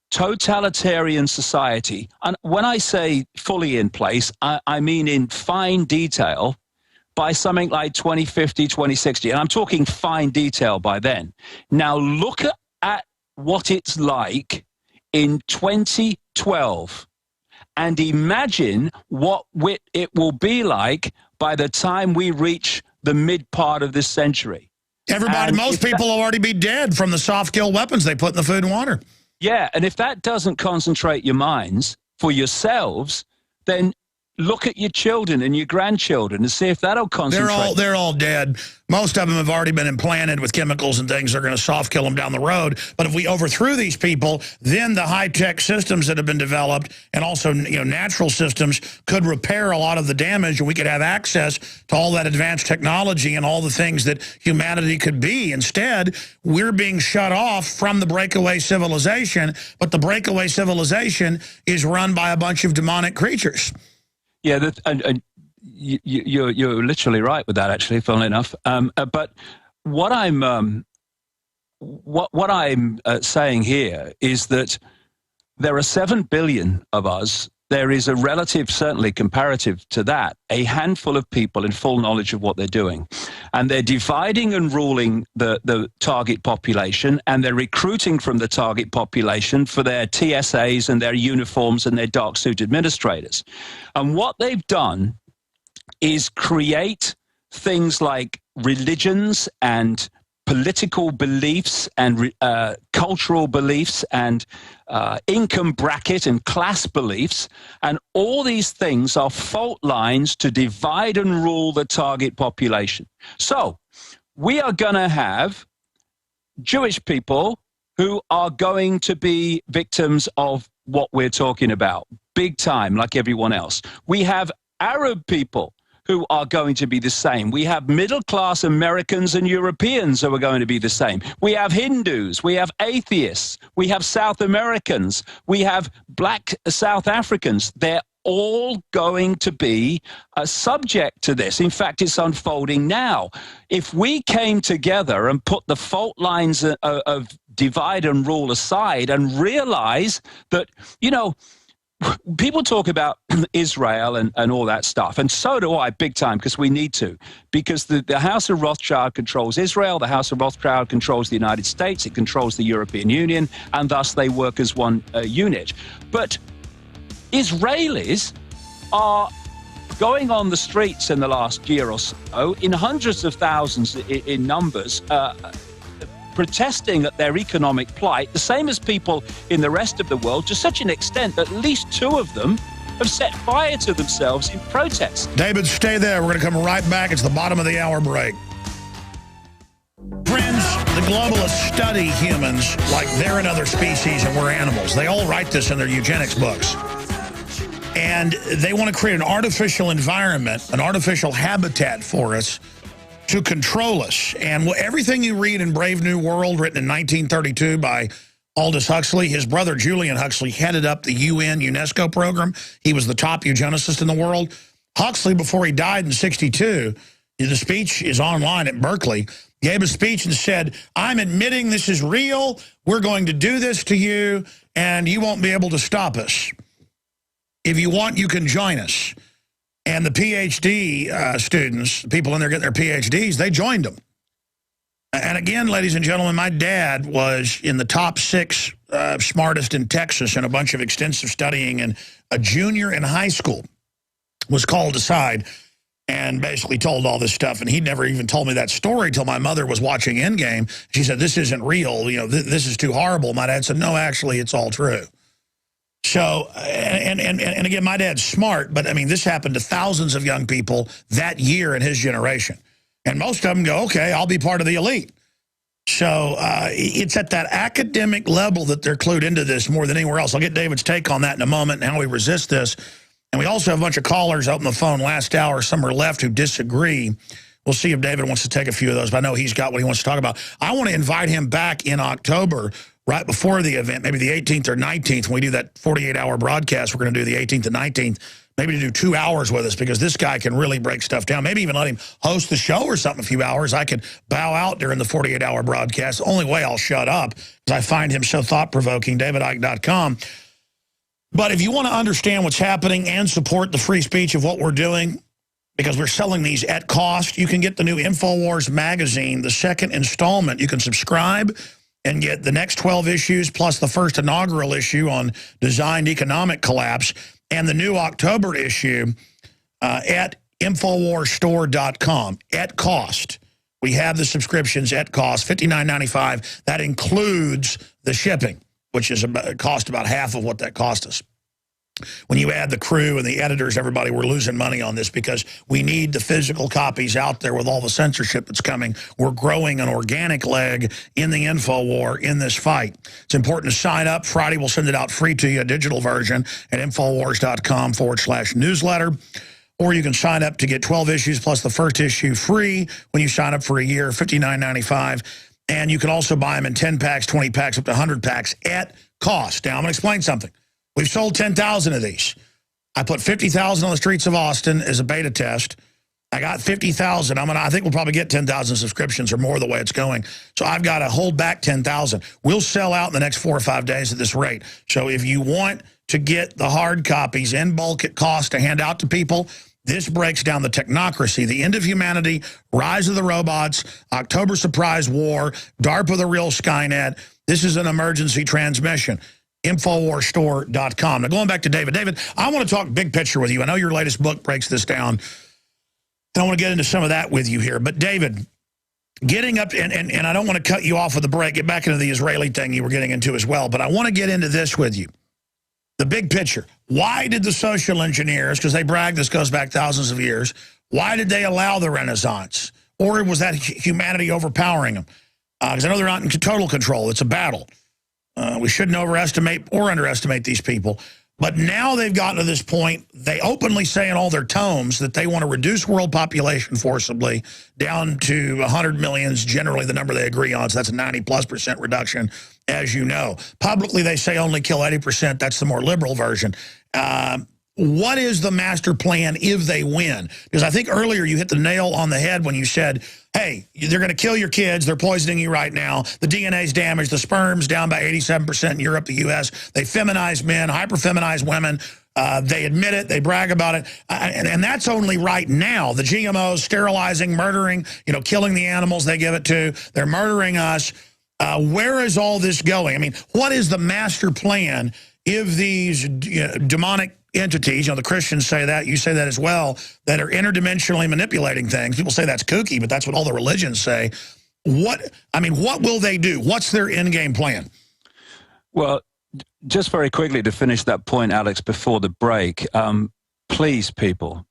totalitarian society. And when I say fully in place, I mean in fine detail by something like 2050, 2060. And I'm talking fine detail by then. Now, look at what it's like in 2012, and imagine what it will be like by the time we reach the mid part of this century. Most people will already be dead from the soft kill weapons they put in the food and water. Yeah, and if that doesn't concentrate your minds for yourselves, then look at your children and your grandchildren and see if that'll concentrate. They're all dead. Most of them have already been implanted with chemicals and things that are going to soft kill them down the road. But if we overthrew these people, then the high-tech systems that have been developed and also, you know, natural systems could repair a lot of the damage, and we could have access to all that advanced technology and all the things that humanity could be. Instead, we're being shut off from the breakaway civilization, but the breakaway civilization is run by a bunch of demonic creatures. Yeah, and you're literally right with that, actually, funnily enough. But what I'm saying here is that there are 7 billion of us. There is a relative, certainly comparative to that, a handful of people in full knowledge of what they're doing. And they're dividing and ruling the target population, and they're recruiting from the target population for their TSAs and their uniforms and their dark suit administrators. And what they've done is create things like religions and political beliefs and cultural beliefs and income bracket and class beliefs. And all these things are fault lines to divide and rule the target population. So we are going to have Jewish people who are going to be victims of what we're talking about, big time, like everyone else. We have Arab people who are going to be the same. We have middle-class Americans and Europeans who are going to be the same. We have Hindus, we have atheists, we have South Americans, we have black South Africans. They're all going to be subject to this. In fact, it's unfolding now. If we came together and put the fault lines of divide and rule aside and realize that, you know, people talk about Israel and all that stuff, and so do I, big time, because we need to. Because the House of Rothschild controls Israel, the House of Rothschild controls the United States, it controls the European Union, and thus they work as one unit. But Israelis are going on the streets in the last year or so, in hundreds of thousands in numbers, protesting at their economic plight, the same as people in the rest of the world, to such an extent that at least 2 of them have set fire to themselves in protest. David, stay there. We're going to come right back. It's the bottom of the hour break. Friends, the globalists study humans like they're another species and we're animals. They all write this in their eugenics books. And they want to create an artificial environment, an artificial habitat for us to control us. And everything you read in Brave New World, written in 1932 by Aldous Huxley, his brother Julian Huxley headed up the UN UNESCO program. He was the top eugenicist in the world. Huxley, before he died in '62, the speech is online at Berkeley, gave a speech and said, I'm admitting this is real. We're going to do this to you, and you won't be able to stop us. If you want, you can join us. And the PhD students, people in there getting their PhDs, they joined them. And again, ladies and gentlemen, my dad was in the top 6 smartest in Texas in a bunch of extensive studying, and a junior in high school was called aside and basically told all this stuff. And he'd never even told me that story till my mother was watching Endgame. She said, this isn't real. You know, this is too horrible. My dad said, no, actually, it's all true. So, and again, my dad's smart, but I mean, this happened to thousands of young people that year in his generation. And most of them go, okay, I'll be part of the elite. So it's at that academic level that they're clued into this more than anywhere else. I'll get David's take on that in a moment and how we resist this. And we also have a bunch of callers out on the phone last hour. Some are left who disagree. We'll see if David wants to take a few of those, but I know he's got what he wants to talk about. I want to invite him back in October, right before the event, maybe the 18th or 19th, when we do that 48-hour broadcast. We're going to do the 18th and 19th, maybe to do 2 hours with us, because this guy can really break stuff down. Maybe even let him host the show or something a few hours. I could bow out during the 48-hour broadcast. The only way I'll shut up is I find him so thought-provoking, davidicke.com. But if you want to understand what's happening and support the free speech of what we're doing, because we're selling these at cost, you can get the new InfoWars magazine, the 2nd installment. You can subscribe and get the next 12 issues plus the first inaugural issue on designed economic collapse, and the new October issue at InfoWarsStore.com at cost. We have the subscriptions at cost, $59.95. That includes the shipping, which is cost about half of what that cost us. When you add the crew and the editors, everybody, we're losing money on this because we need the physical copies out there with all the censorship that's coming. We're growing an organic leg in the info war in this fight. It's important to sign up. Friday, we'll send it out free to you, a digital version at Infowars.com/newsletter. Or you can sign up to get 12 issues plus the first issue free when you sign up for a year, $59.95. And you can also buy them in 10 packs, 20 packs, up to 100 packs at cost. Now, I'm going to explain something. We've sold 10,000 of these. I put 50,000 on the streets of Austin as a beta test. I got 50,000. I think we'll probably get 10,000 subscriptions or more the way it's going. So I've got to hold back 10,000. We'll sell out in the next 4 or 5 days at this rate. So if you want to get the hard copies in bulk at cost to hand out to people, this breaks down the technocracy, the end of humanity, rise of the robots, October surprise war, DARPA the real Skynet. This is an emergency transmission. InfoWarsStore.com. Now, going back to David. David, I want to talk big picture with you. I know your latest book breaks this down. I want to get into some of that with you here. But, David, getting up, and I don't want to cut you off with the break, get back into the Israeli thing you were getting into as well, but I want to get into this with you. The big picture. Why did the social engineers, because they brag this goes back thousands of years, why did they allow the Renaissance? Or was that humanity overpowering them? Because I know they're not in total control. It's a battle. We shouldn't overestimate or underestimate these people. But now they've gotten to this point, they openly say in all their tomes that they want to reduce world population forcibly down to 100 million is generally the number they agree on. So that's a 90+% reduction, as you know. Publicly, they say only kill 80%. That's the more liberal version. What is the master plan if they win? Because I think earlier you hit the nail on the head when you said, hey, they're going to kill your kids. They're poisoning you right now. The DNA's damaged. The sperm's down by 87% in Europe, the U.S. They feminize men, hyper-feminize women. They admit it. They brag about it. And that's only right now. The GMOs sterilizing, murdering, killing the animals they give it to. They're murdering us. Where is all this going? I mean, what is the master plan if these demonic entities, the Christians say that, you say that as well, that are interdimensionally manipulating things. People say that's kooky, but that's what all the religions say. What will they do? What's their end game plan? Well, just very quickly to finish that point, Alex, before the break, please, people,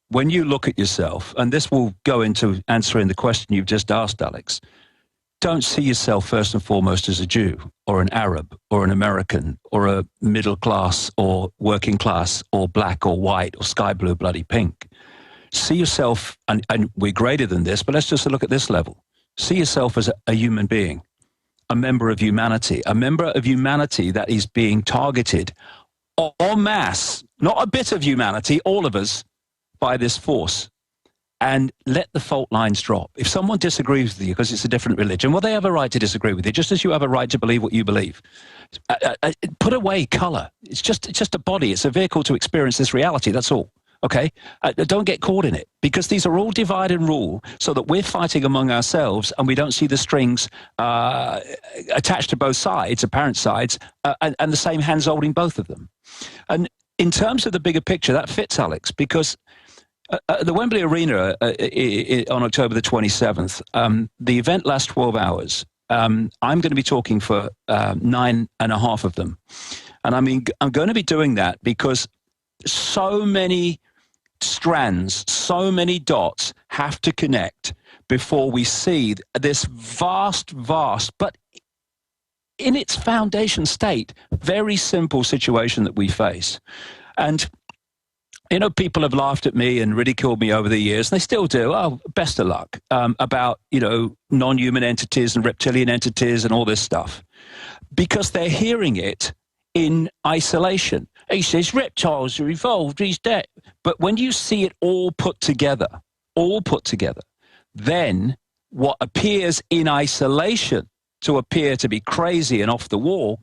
when you look at yourself, and this will go into answering the question you've just asked, Alex, don't see yourself first and foremost as a Jew or an Arab or an American or a middle class or working class or black or white or sky blue, bloody pink. See yourself, and we're greater than this, but let's just look at this level. See yourself as a human being, a member of humanity that is being targeted en masse, not a bit of humanity, all of us, by this force. And let the fault lines drop. If someone disagrees with you because it's a different religion, well, they have a right to disagree with you, just as you have a right to believe what you believe. Put away color. It's just a body. It's a vehicle to experience this reality. That's all. Okay? Don't get caught in it, because these are all divide and rule so that we're fighting among ourselves and we don't see the strings attached to both sides, apparent sides, and the same hands holding both of them. And in terms of the bigger picture, that fits, Alex, because the Wembley Arena on October the 27th, the event lasts 12 hours. I'm going to be talking for 9.5 of them. And I'm going to be doing that because so many strands, so many dots have to connect before we see this vast, but in its foundation state, very simple situation that we face. And people have laughed at me and ridiculed me over the years, and they still do. Oh, best of luck, about, non-human entities and reptilian entities and all this stuff, because they're hearing it in isolation. He says reptiles are evolved, he's dead. But when you see it all put together, then what appears in isolation to appear to be crazy and off the wall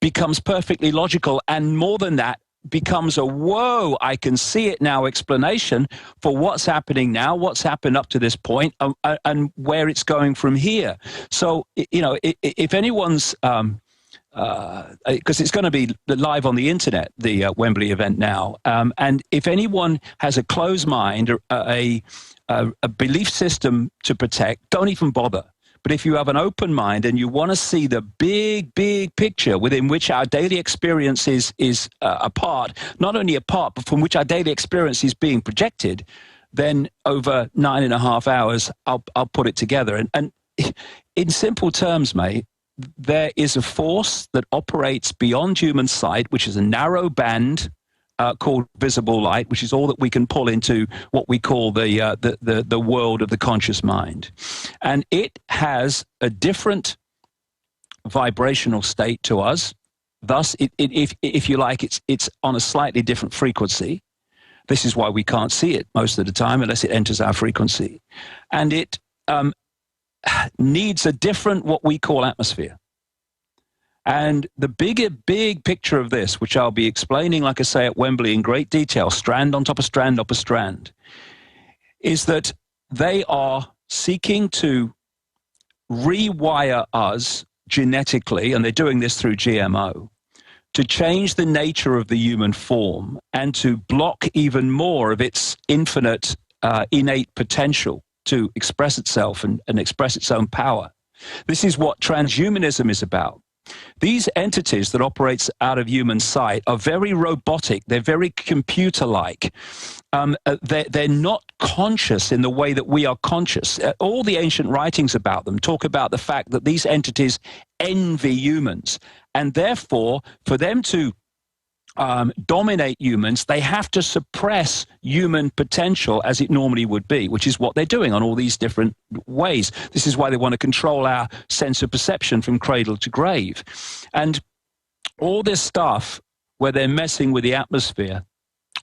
becomes perfectly logical, and more than that, becomes a whoa, I can see it now explanation for what's happening now, what's happened up to this point, and where it's going from here. So, if anyone's, because it's going to be live on the internet, the Wembley event now, and if anyone has a closed mind, a belief system to protect, don't even bother. But if you have an open mind and you want to see the big picture within which our daily experience is a part, not only a part, but from which our daily experience is being projected, then over 9.5 hours, I'll put it together. And in simple terms, mate, there is a force that operates beyond human sight, which is a narrow band called visible light, which is all that we can pull into what we call the world of the conscious mind. And it has a different vibrational state to us. Thus, if you like, it's on a slightly different frequency. This is why we can't see it most of the time unless it enters our frequency. And it needs a different, what we call, atmosphere. And the big picture of this, which I'll be explaining, like I say, at Wembley in great detail, strand on top of strand, up a strand, is that they are seeking to rewire us genetically, and they're doing this through GMO, to change the nature of the human form and to block even more of its infinite, innate potential to express itself and express its own power. This is what transhumanism is about. These entities that operate out of human sight are very robotic. They're very computer-like. They're not conscious in the way that we are conscious. All the ancient writings about them talk about the fact that these entities envy humans. And therefore, for them to dominate humans, they have to suppress human potential as it normally would be, which is what they're doing on all these different ways. This is why they want to control our sense of perception from cradle to grave. And all this stuff where they're messing with the atmosphere,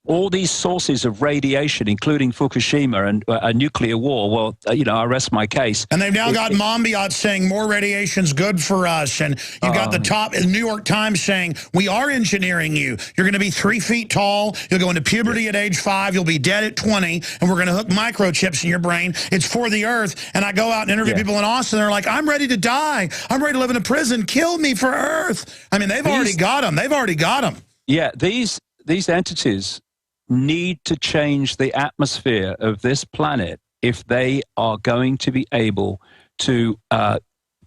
all these sources of radiation, including Fukushima and a nuclear war, well, I rest my case. And they've now got Monbiot saying more radiation's good for us. And you've got the top, New York Times saying, we are engineering you. You're going to be 3 feet tall. You'll go into puberty at age 5. You'll be dead at 20. And we're going to hook microchips in your brain. It's for the earth. And I go out and interview people in Austin. They're like, I'm ready to die. I'm ready to live in a prison. Kill me for Earth. I mean, they've already got them. They've already got them. Yeah, these these entities need to change the atmosphere of this planet if they are going to be able to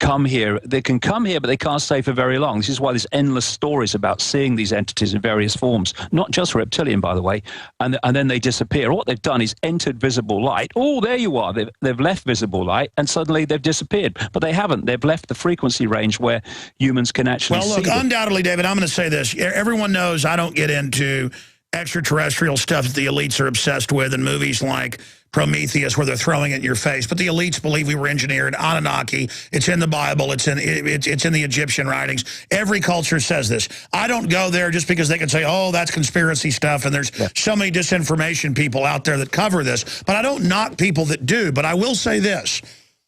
come here. They can come here, but they can't stay for very long. This is why there's endless stories about seeing these entities in various forms, not just reptilian, by the way, and then they disappear. What they've done is entered visible light. Oh, there you are. They've left visible light, and suddenly they've disappeared. But they haven't. They've left the frequency range where humans can actually see them. Undoubtedly, David, I'm going to say this. Everyone knows I don't get into extraterrestrial stuff that the elites are obsessed with in movies like Prometheus, where they're throwing it in your face. But the elites believe we were engineered. Anunnaki, it's in the Bible, it's in the Egyptian writings. Every culture says this. I don't go there just because they can say, oh, that's conspiracy stuff, and there's so many disinformation people out there that cover this. But I don't knock people that do. But I will say this.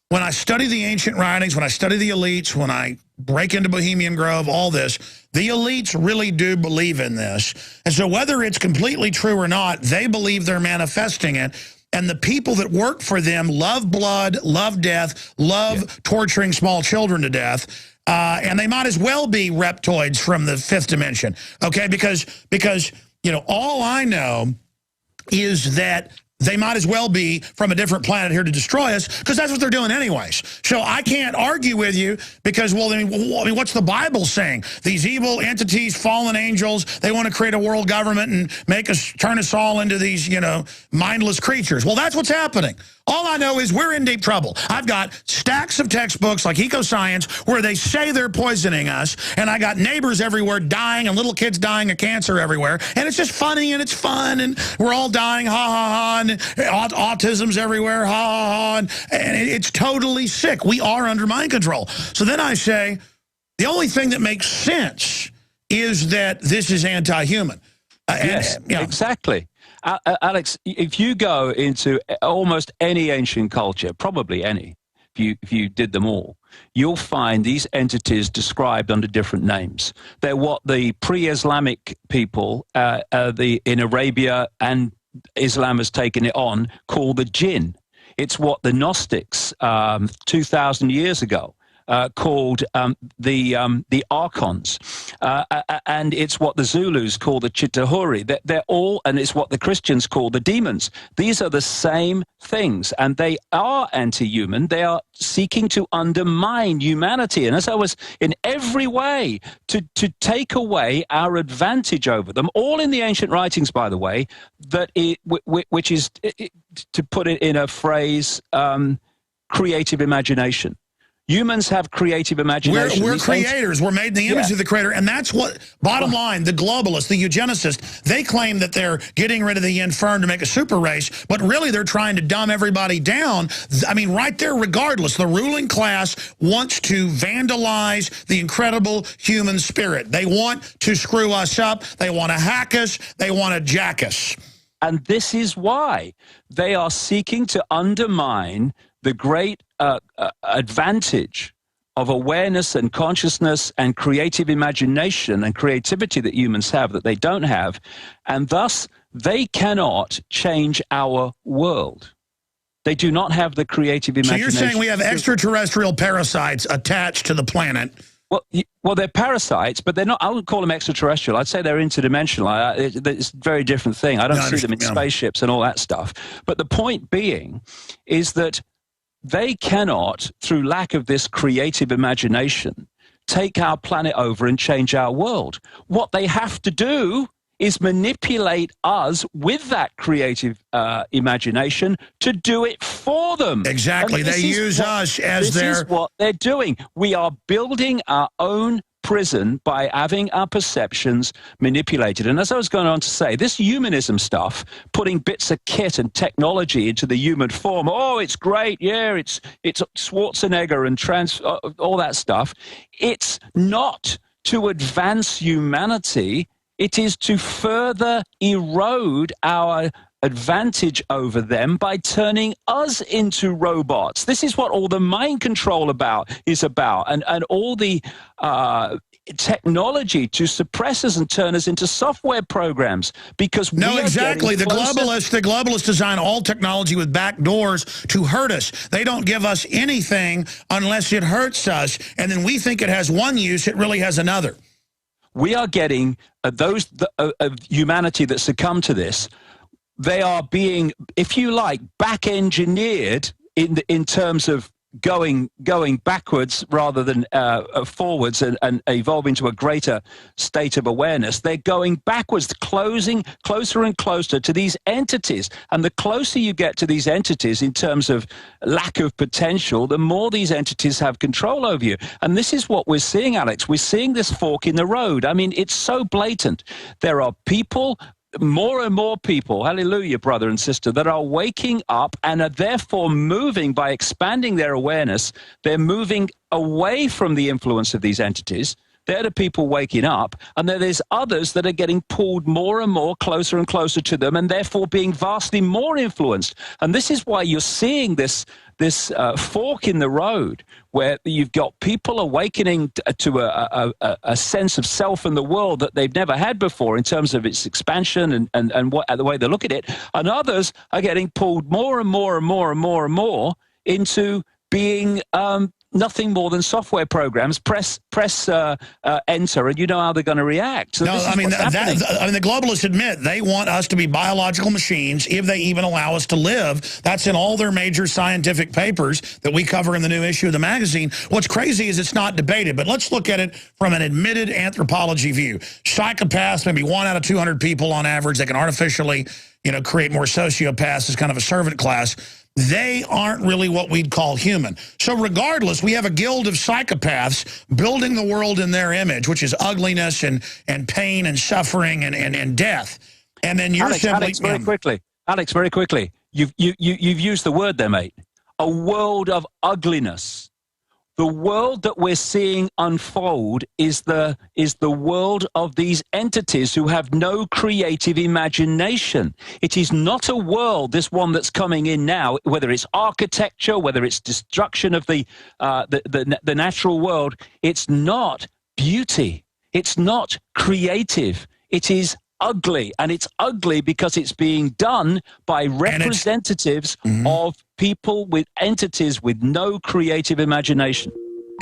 When I study the ancient writings, when I study the elites, when I break into Bohemian Grove, all this, the elites really do believe in this. And so whether it's completely true or not, they believe they're manifesting it. And the people that work for them love blood, love death, love torturing small children to death. And they might as well be reptoids from the fifth dimension. Okay, because you know, all I know is that they might as well be from a different planet here to destroy us, because that's what they're doing anyways. So I can't argue with you because, well, I mean, what's the Bible saying? These evil entities, fallen angels, they want to create a world government and turn us all into these, you know, mindless creatures. Well, that's what's happening. All I know is we're in deep trouble. I've got stacks of textbooks like Ecoscience where they say they're poisoning us, and I got neighbors everywhere dying and little kids dying of cancer everywhere, and it's just funny and it's fun, and we're all dying, ha, ha, ha, and autism's everywhere, ha, ha, ha, and it's totally sick. We are under mind control. So then I say, the only thing that makes sense is that this is anti-human. Yes, exactly. Alex, if you go into almost any ancient culture, probably any, if you did them all, you'll find these entities described under different names. They're what the pre-Islamic people in Arabia, and Islam has taken it on, call the jinn. It's what the Gnostics 2,000 years ago called the archons, and it's what the Zulus call the Chitahuri. They're all, and it's what the Christians call the demons. These are the same things, and they are anti-human. They are seeking to undermine humanity, and as I was in every way to take away our advantage over them. All in the ancient writings, by the way, which is, to put it in a phrase, creative imagination. Humans have creative imagination. We're creators. We're made in the image of the creator. And that's what, bottom line, the globalists, the eugenicists, they claim that they're getting rid of the infirm to make a super race, but really they're trying to dumb everybody down. I mean, right there, regardless, the ruling class wants to vandalize the incredible human spirit. They want to screw us up. They want to hack us. They want to jack us. And this is why they are seeking to undermine the great advantage of awareness and consciousness and creative imagination and creativity that humans have that they don't have, and thus they cannot change our world. They do not have the creative imagination. So you're saying we have extraterrestrial parasites attached to the planet? Well, they're parasites, but they're not. I wouldn't call them extraterrestrial. I'd say they're interdimensional. It's a very different thing. I don't see them in spaceships and all that stuff. But the point being is that they cannot, through lack of this creative imagination, take our planet over and change our world. What they have to do is manipulate us with that creative imagination to do it for them. Exactly. They use us as their... This is what they're doing. We are building our own prison by having our perceptions manipulated. And as I was going on to say, this humanism stuff, putting bits of kit and technology into the human form, oh, it's great, yeah, it's Schwarzenegger and all that stuff. It's not to advance humanity. It is to further erode our advantage over them by turning us into robots. This is what all the mind control is about, and all the technology to suppress us and turn us into software programs. Because no, exactly. The globalists design all technology with back doors to hurt us. They don't give us anything unless it hurts us, and then we think it has one use. It really has another. we are getting those of humanity that succumb to this. They are being, if you like, back-engineered in terms of going backwards rather than forwards and evolving to a greater state of awareness. They're going backwards, closer and closer to these entities. And the closer you get to these entities in terms of lack of potential, the more these entities have control over you. And this is what we're seeing, Alex. We're seeing this fork in the road. I mean, it's so blatant. There are people, more and more people, hallelujah, brother and sister, that are waking up and are therefore moving by expanding their awareness. They're moving away from the influence of these entities. They're the people waking up. And then there's others that are getting pulled more and more closer and closer to them and therefore being vastly more influenced. And this is why you're seeing this fork in the road where you've got people awakening to a sense of self and the world that they've never had before in terms of its expansion and what the way they look at it. And others are getting pulled more and more and more and more and more into being nothing more than software programs. Press enter, and you know how they're going to react. So no, I mean, the globalists admit they want us to be biological machines if they even allow us to live. That's in all their major scientific papers that we cover in the new issue of the magazine. What's crazy is it's not debated, but let's look at it from an admitted anthropology view. Psychopaths, maybe 1 out of 200 people on average, they can artificially, create more sociopaths as kind of a servant class. They aren't really what we'd call human. So regardless, we have a guild of psychopaths building the world in their image, which is ugliness and pain and suffering and death. And then you're Alex, very quickly. You've used the word there, mate. A world of ugliness. The world that we're seeing unfold is the world of these entities who have no creative imagination. It is not a world, this one that's coming in now, whether it's architecture, whether it's destruction of the natural world. It's not beauty. It's not creative. It is ugly, and it's ugly because it's being done by representatives of people with entities with no creative imagination.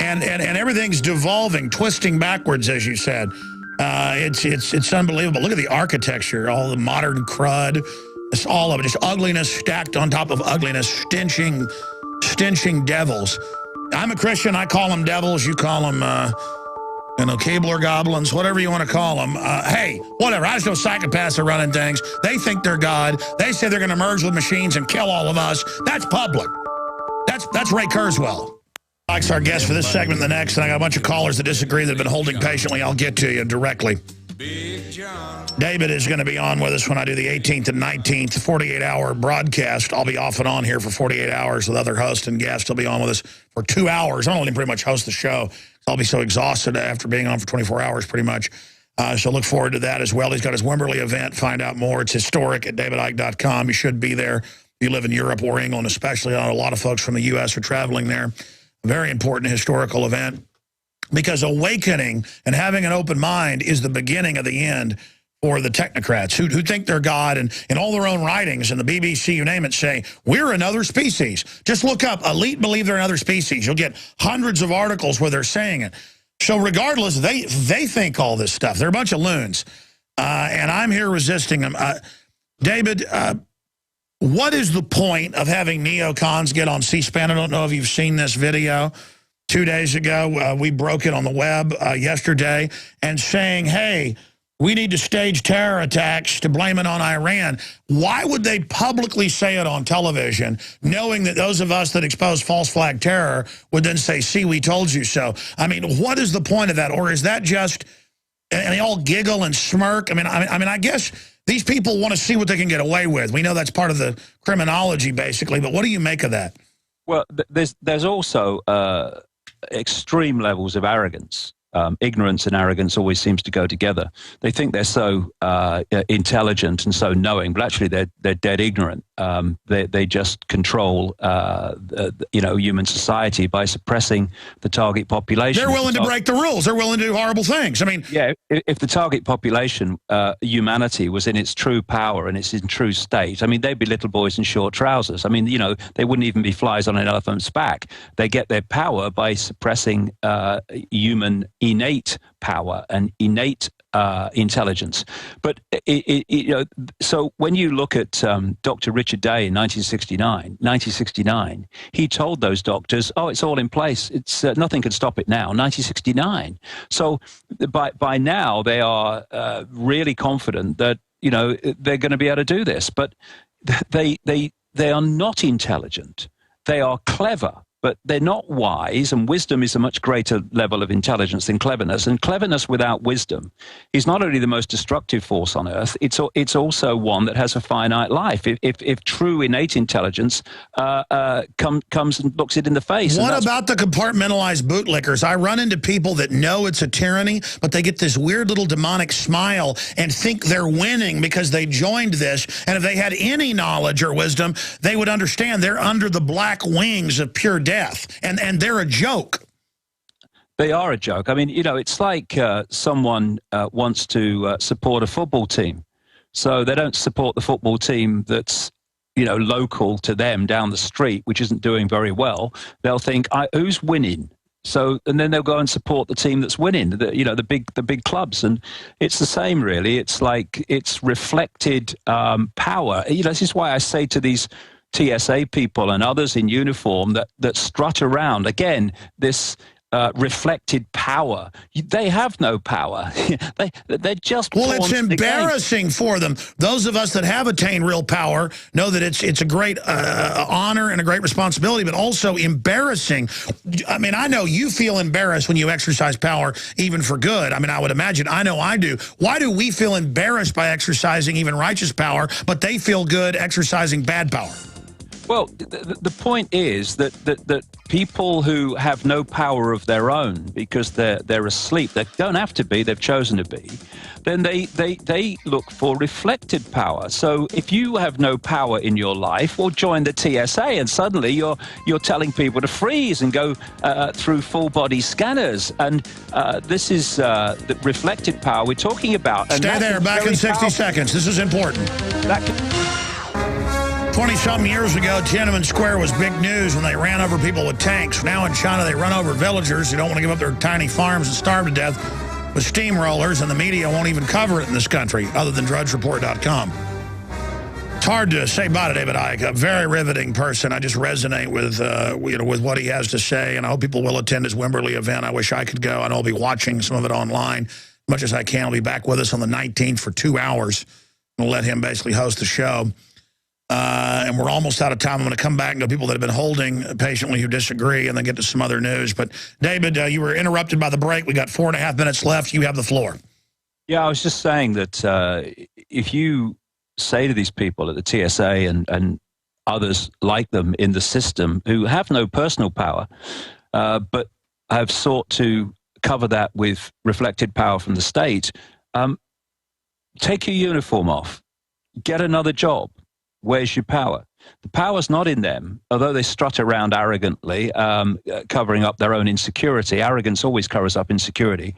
And everything's devolving, twisting backwards, as you said. It's unbelievable. Look at the architecture, all the modern crud. It's all of it, just ugliness stacked on top of ugliness, stenching devils. I'm a Christian. I call them devils. You call them Keebler goblins, whatever you want to call them. Hey, whatever. I just know psychopaths are running things. They think they're God. They say they're going to merge with machines and kill all of us. That's public. That's Ray Kurzweil. Mike's our guest for this segment and the next, and I got a bunch of callers that disagree that have been holding patiently. I'll get to you directly. David is going to be on with us when I do the 18th and 19th 48-hour broadcast. I'll be off and on here for 48 hours with other hosts and guests. He'll be on with us for 2 hours. I only pretty much host the show. I'll be so exhausted after being on for 24 hours pretty much. So look forward to that as well. He's got his Wimberley event. Find out more. It's historic at davidicke.com. You should be there. If you live in Europe or England especially. I know a lot of folks from the U.S. are traveling there. A very important historical event. Because awakening and having an open mind is the beginning of the end for the technocrats who think they're God and in all their own writings and the BBC, you name it, say, we're another species. Just look up, elite believe they're another species. You'll get hundreds of articles where they're saying it. So regardless, they think all this stuff. They're a bunch of loons. And I'm here resisting them. David, what is the point of having neocons get on C-SPAN? I don't know if you've seen this video. 2 days ago, we broke it on the web yesterday and saying, hey, we need to stage terror attacks to blame it on Iran. Why would they publicly say it on television, knowing that those of us that expose false flag terror would then say, see, we told you so? I mean, what is the point of that? Or is that just, and they all giggle and smirk? I mean, I guess these people want to see what they can get away with. We know that's part of the criminology, basically. But what do you make of that? Well, there's also extreme levels of arrogance. Ignorance and arrogance always seems to go together. They think they're so intelligent and so knowing, but actually they're dead ignorant. They just control human society by suppressing the target population. They're willing to break the rules. They're willing to do horrible things. I mean, yeah. If the target population, humanity, was in its true power and it's in true state, I mean, they'd be little boys in short trousers. I mean, they wouldn't even be flies on an elephant's back. They get their power by suppressing human innate power and innate intelligence. But so when you look at Dr. Richard Day in 1969, he told those doctors, "Oh, it's all in place. It's nothing can stop it now." 1969. So by now they are really confident that they're going to be able to do this. But they are not intelligent. They are clever, but they're not wise, and wisdom is a much greater level of intelligence than cleverness. And cleverness without wisdom is not only the most destructive force on earth, it's also one that has a finite life. If true innate intelligence comes and looks it in the face. What about the compartmentalized bootlickers? I run into people that know it's a tyranny, but they get this weird little demonic smile and think they're winning because they joined this. And if they had any knowledge or wisdom, they would understand they're under the black wings of pure death. And they're a joke. They are a joke. I mean, it's like someone wants to support a football team. So they don't support the football team that's, local to them down the street, which isn't doing very well. They'll think, who's winning? So, and then they'll go and support the team that's winning, the big clubs. And it's the same, really. It's like it's reflected power. This is why I say to these TSA people and others in uniform that strut around, again, this reflected power. They have no power. They're just well, it's embarrassing for them. Those of us that have attained real power know that it's a great honor and a great responsibility, but also embarrassing. I mean, I know you feel embarrassed when you exercise power, even for good. I mean, I would imagine. I know I do. Why do we feel embarrassed by exercising even righteous power, but they feel good exercising bad power? Well, the point is that people who have no power of their own because they're asleep, they don't have to be, they've chosen to be, then they look for reflected power. So if you have no power in your life, well, join the TSA, and suddenly you're telling people to freeze and go through full body scanners. And this is the reflected power we're talking about. And stay there, back in 60 seconds. This is important. 20-something years ago, Tiananmen Square was big news when they ran over people with tanks. Now in China, they run over villagers who don't want to give up their tiny farms and starve to death with steamrollers, and the media won't even cover it in this country, other than drudgereport.com. It's hard to say bye to David Icke, a very riveting person. I just resonate with with what he has to say, and I hope people will attend his Wimberley event. I wish I could go. I know I'll be watching some of it online as much as I can. He'll be back with us on the 19th for 2 hours. We'll let him basically host the show. And we're almost out of time. I'm going to come back and go to people that have been holding patiently who disagree, and then get to some other news. But, David, you were interrupted by the break. We got 4.5 minutes left. You have the floor. Yeah, I was just saying that if you say to these people at the TSA and others like them in the system who have no personal power, but have sought to cover that with reflected power from the state, take your uniform off, get another job. Where's your power? The power's not in them, although they strut around arrogantly, covering up their own insecurity. Arrogance always covers up insecurity.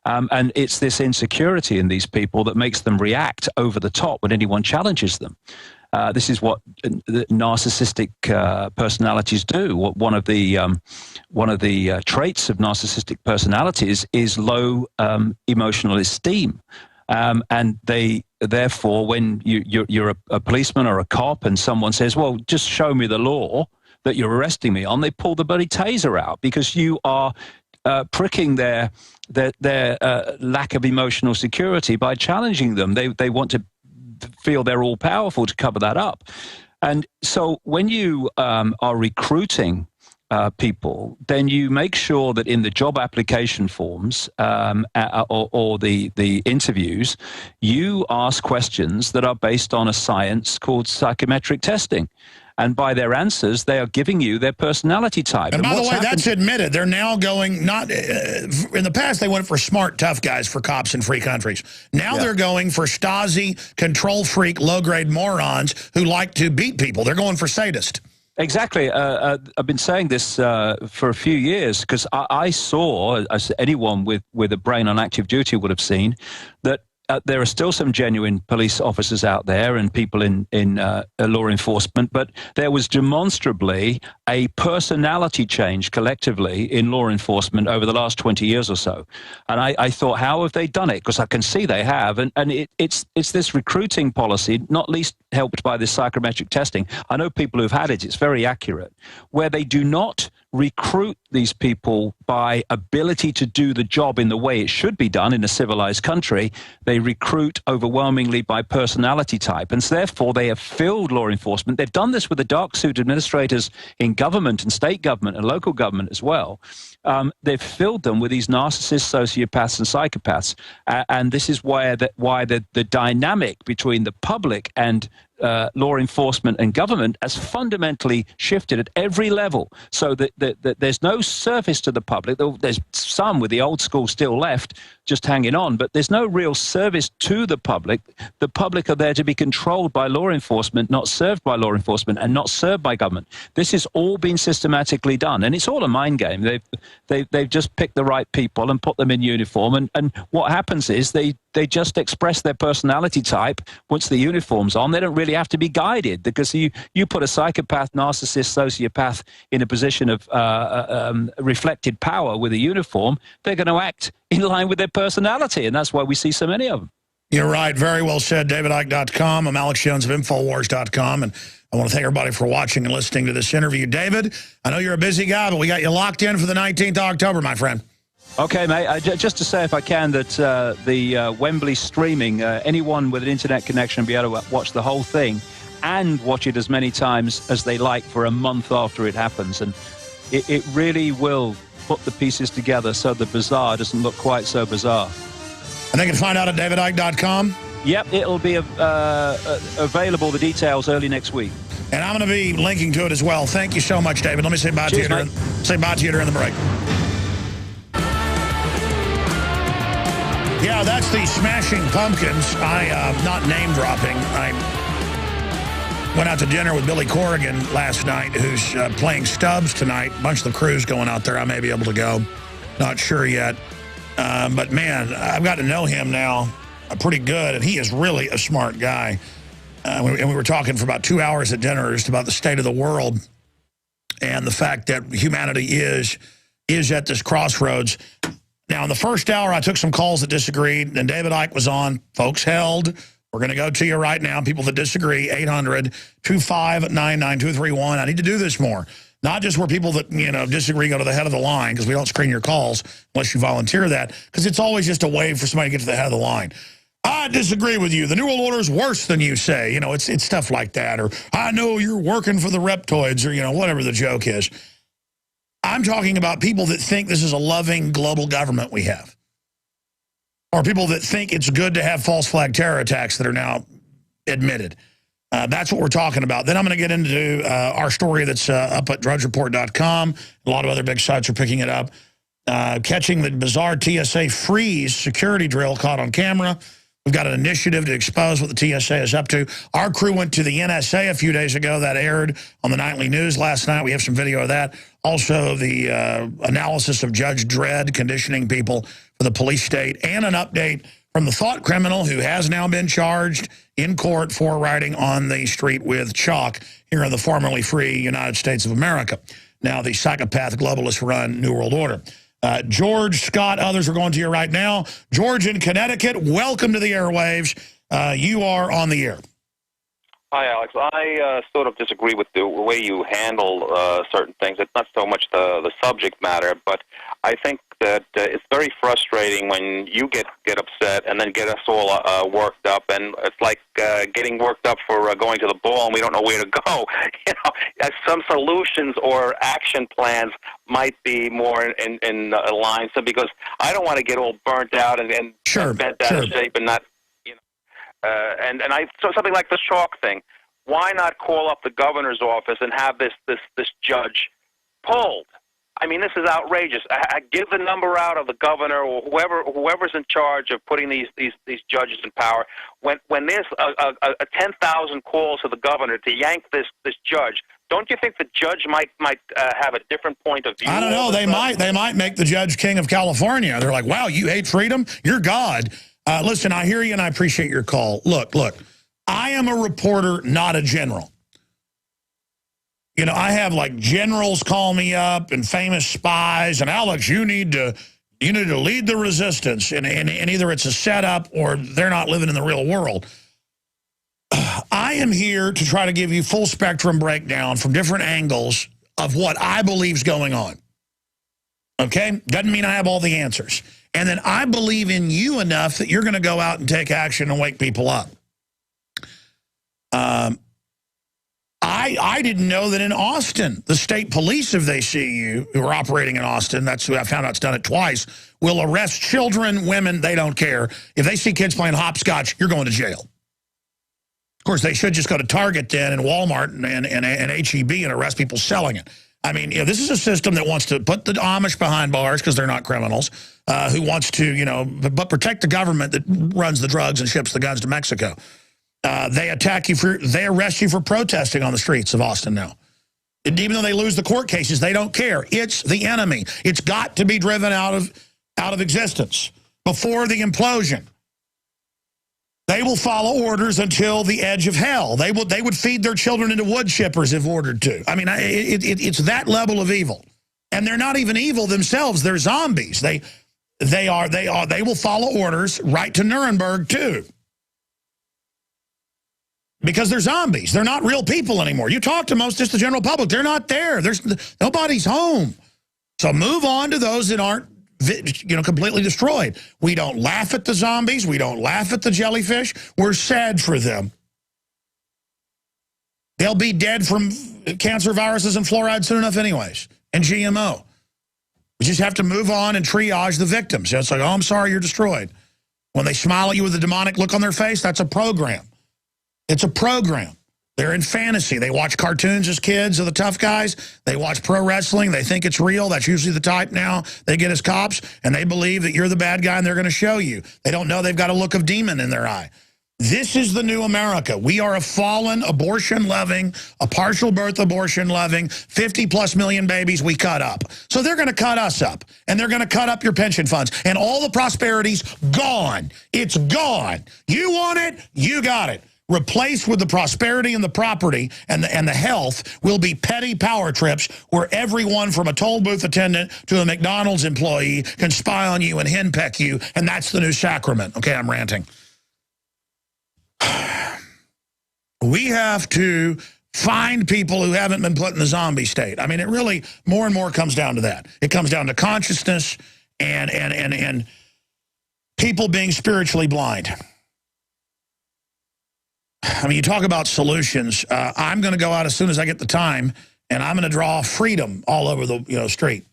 And it's this insecurity in these people that makes them react over the top when anyone challenges them. This is what narcissistic personalities do. One of the traits of narcissistic personalities is low emotional esteem. And therefore, when you're a policeman or a cop and someone says, well, just show me the law that you're arresting me on, they pull the bloody taser out because you are pricking their lack of emotional security by challenging them. They want to feel they're all powerful to cover that up. And so when you are recruiting people, then you make sure that in the job application forms or the interviews, you ask questions that are based on a science called psychometric testing. And by their answers, they are giving you their personality type. And by the way, that's admitted. They're now going, not in the past, they went for smart, tough guys for cops in free countries. Now they're going for Stasi, control freak, low-grade morons who like to beat people. They're going for sadist. Exactly. I've been saying this for a few years because I saw, as anyone with a brain on active duty would have seen, that there are still some genuine police officers out there and people in law enforcement, but there was demonstrably a personality change collectively in law enforcement over the last 20 years or so. And I thought, how have they done it? Because I can see they have. And it's this recruiting policy, not least helped by this psychometric testing. I know people who've had it, it's very accurate, where they do not recruit these people by ability to do the job in the way it should be done in a civilized country. They recruit overwhelmingly by personality type. And so therefore, they have filled law enforcement. They've done this with the dark suit administrators in government and state government and local government as well. They've filled them with these narcissists, sociopaths, and psychopaths. And this is why the dynamic between the public and law enforcement and government has fundamentally shifted at every level, so that there's no service to the public. There's some with the old school still left, just hanging on, but there's no real service to the public. The public are there to be controlled by law enforcement, not served by law enforcement, and not served by government. This has all been systematically done, and it's all a mind game. They've just picked the right people and put them in uniform, and what happens is they just express their personality type once the uniform's on. They don't really have to be guided, because you put a psychopath, narcissist, sociopath in a position of reflected power with a uniform, they're going to act in line with their personality, and that's why we see so many of them. You're right. Very well said. DavidIcke.com. I'm Alex Jones of Infowars.com, and I want to thank everybody for watching and listening to this interview. David, I know you're a busy guy, but we got you locked in for the 19th of October, my friend. Okay, mate. Just to say, if I can, that the Wembley streaming, anyone with an internet connection will be able to watch the whole thing and watch it as many times as they like for a month after it happens. And it really will put the pieces together so the bizarre doesn't look quite so bizarre. And they can find out at DavidIcke.com? Yep, it'll be available, the details, early next week. And I'm going to be linking to it as well. Thank you so much, David. Let me say bye to you during the break. Yeah, that's the Smashing Pumpkins. Not name dropping. I went out to dinner with Billy Corrigan last night, who's playing Stubbs tonight. A bunch of the crew's going out there. I may be able to go. Not sure yet. But, man, I've got to know him now pretty good, and he is really a smart guy. And we were talking for about 2 hours at dinner just about the state of the world and the fact that humanity is at this crossroads. Now, in the first hour, I took some calls that disagreed, and David Icke was on. Folks held. We're going to go to you right now. People that disagree, 800-259-9231. I need to do this more. Not just where people that, disagree go to the head of the line, because we don't screen your calls unless you volunteer that, because it's always just a way for somebody to get to the head of the line. I disagree with you. The New World Order is worse than you say. It's stuff like that. Or, I know you're working for the reptoids, or, whatever the joke is. I'm talking about people that think this is a loving global government we have. Or people that think it's good to have false flag terror attacks that are now admitted. That's what we're talking about. Then I'm going to get into our story that's up at drudgereport.com. A lot of other big sites are picking it up. Catching the bizarre TSA freeze security drill caught on camera. We've got an initiative to expose what the TSA is up to. Our crew went to the NSA a few days ago. That aired on the nightly news last night. We have some video of that. Also, the analysis of Judge Dredd conditioning people for the police state, and an update from the thought criminal who has now been charged in court for riding on the street with chalk here in the formerly free United States of America. Now, the psychopath globalist-run New World Order. George, Scott, others are going to you right now. George in Connecticut, welcome to the airwaves. You are on the air. Hi, Alex. I sort of disagree with the way you handle certain things. It's not so much the subject matter, but I think that it's very frustrating when you get upset and then get us all worked up, and it's like getting worked up for going to the ball and we don't know where to go. Some solutions or action plans might be more in line. So because I don't want to get all burnt out and bent out of shape and not. So something like the chalk thing. Why not call up the governor's office and have this judge pulled? I mean, this is outrageous. I give the number out of the governor or whoever's in charge of putting these judges in power. When there's a 10,000 calls to the governor to yank this judge, don't you think the judge might have a different point of view? I don't know. They might make the judge king of California. They're like, wow, you hate freedom? You're God. Listen, I hear you and I appreciate your call. Look, I am a reporter, not a general. You know, I have like generals call me up and famous spies, and Alex, you need to lead the resistance, and either it's a setup or they're not living in the real world. I am here to try to give you full spectrum breakdown from different angles of what I believe is going on. Okay? Doesn't mean I have all the answers. And then I believe in you enough that you're going to go out and take action and wake people up. I didn't know that in Austin, the state police, if they see you, who are operating in Austin, that's who I found out it's done it twice, will arrest children, women, they don't care. If they see kids playing hopscotch, you're going to jail. Of course, they should just go to Target then and Walmart and H-E-B and arrest people selling it. I mean, you know, this is a system that wants to put the Amish behind bars because they're not criminals, who wants to, you know, but protect the government that runs the drugs and ships the guns to Mexico. They arrest you for protesting on the streets of Austin now. And even though they lose the court cases, they don't care. It's the enemy. It's got to be driven out of existence before the implosion. They will follow orders until the edge of hell. They would feed their children into wood chippers if ordered to. I mean, it's that level of evil, and they're not even evil themselves. They're zombies. They will follow orders right to Nuremberg too, because they're zombies. They're not real people anymore. You talk to just the general public, they're not there. Nobody's home. So move on to those that aren't, you know, completely destroyed. We don't laugh at the zombies. We don't laugh at the jellyfish. We're sad for them. They'll be dead from cancer, viruses, and fluoride soon enough anyways, and GMO. We just have to move on and triage the victims. It's like, oh, I'm sorry, you're destroyed. When they smile at you with a demonic look on their face, that's a program. It's a program. They're in fantasy. They watch cartoons as kids of the tough guys. They watch pro wrestling. They think it's real. That's usually the type now they get as cops, and they believe that you're the bad guy and they're going to show you. They don't know they've got a look of demon in their eye. This is the new America. We are a fallen, abortion-loving, a partial birth abortion-loving, 50-plus million babies we cut up. So they're going to cut us up, and they're going to cut up your pension funds, and all the prosperity's gone. It's gone. You want it, you got it. Replaced with the prosperity and the property and the health will be petty power trips where everyone from a toll booth attendant to a McDonald's employee can spy on you and henpeck you, and that's the new sacrament. Okay, I'm ranting. We have to find people who haven't been put in the zombie state. I mean, it really more and more comes down to that. It comes down to consciousness and people being spiritually blind. I mean, you talk about solutions. I'm going to go out as soon as I get the time, and I'm going to draw freedom all over the street.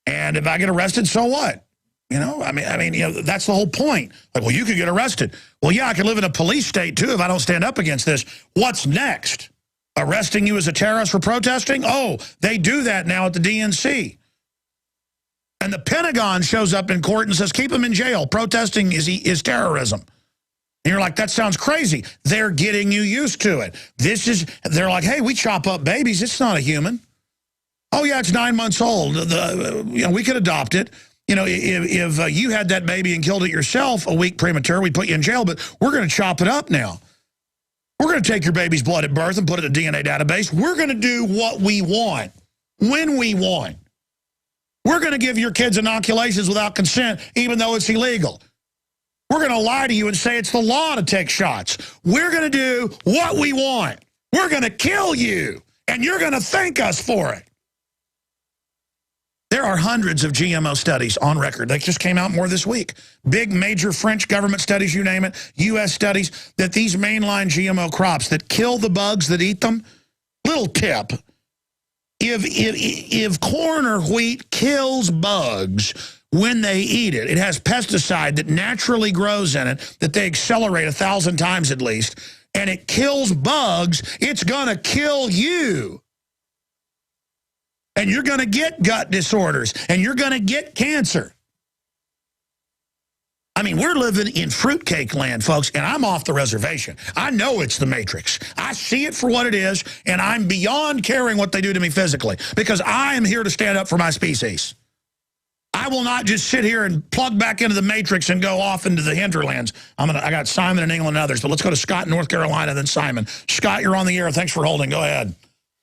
And if I get arrested, so what? You know, I mean, you know, that's the whole point. Like, well, you could get arrested. Well, yeah, I could live in a police state too if I don't stand up against this. What's next? Arresting you as a terrorist for protesting? Oh, they do that now at the DNC. And the Pentagon shows up in court and says, keep him in jail. Protesting is terrorism. And you're like, that sounds crazy. They're getting you used to it. They're like, hey, we chop up babies. It's not a human. Oh, yeah, it's 9 months old. We could adopt it. You know, if you had that baby and killed it yourself a week premature, we'd put you in jail, but we're going to chop it up now. We're going to take your baby's blood at birth and put it in a DNA database. We're going to do what we want, when we want. We're going to give your kids inoculations without consent, even though it's illegal. We're going to lie to you and say it's the law to take shots. We're going to do what we want. We're going to kill you, and you're going to thank us for it. There are hundreds of GMO studies on record. They just came out more this week. Big, major French government studies, you name it, U.S. studies, that these mainline GMO crops that kill the bugs that eat them, little tip, if corn or wheat kills bugs when they eat it, it has pesticide that naturally grows in it that they accelerate 1,000 times at least, and it kills bugs, it's going to kill you. And you're going to get gut disorders, and you're going to get cancer. I mean, we're living in fruitcake land, folks, and I'm off the reservation. I know it's the Matrix. I see it for what it is, and I'm beyond caring what they do to me physically, because I am here to stand up for my species. I will not just sit here and plug back into the matrix and go off into the hinterlands. I got Simon in England and others, but let's go to Scott in North Carolina, then Simon. Scott, you're on the air. Thanks for holding. Go ahead.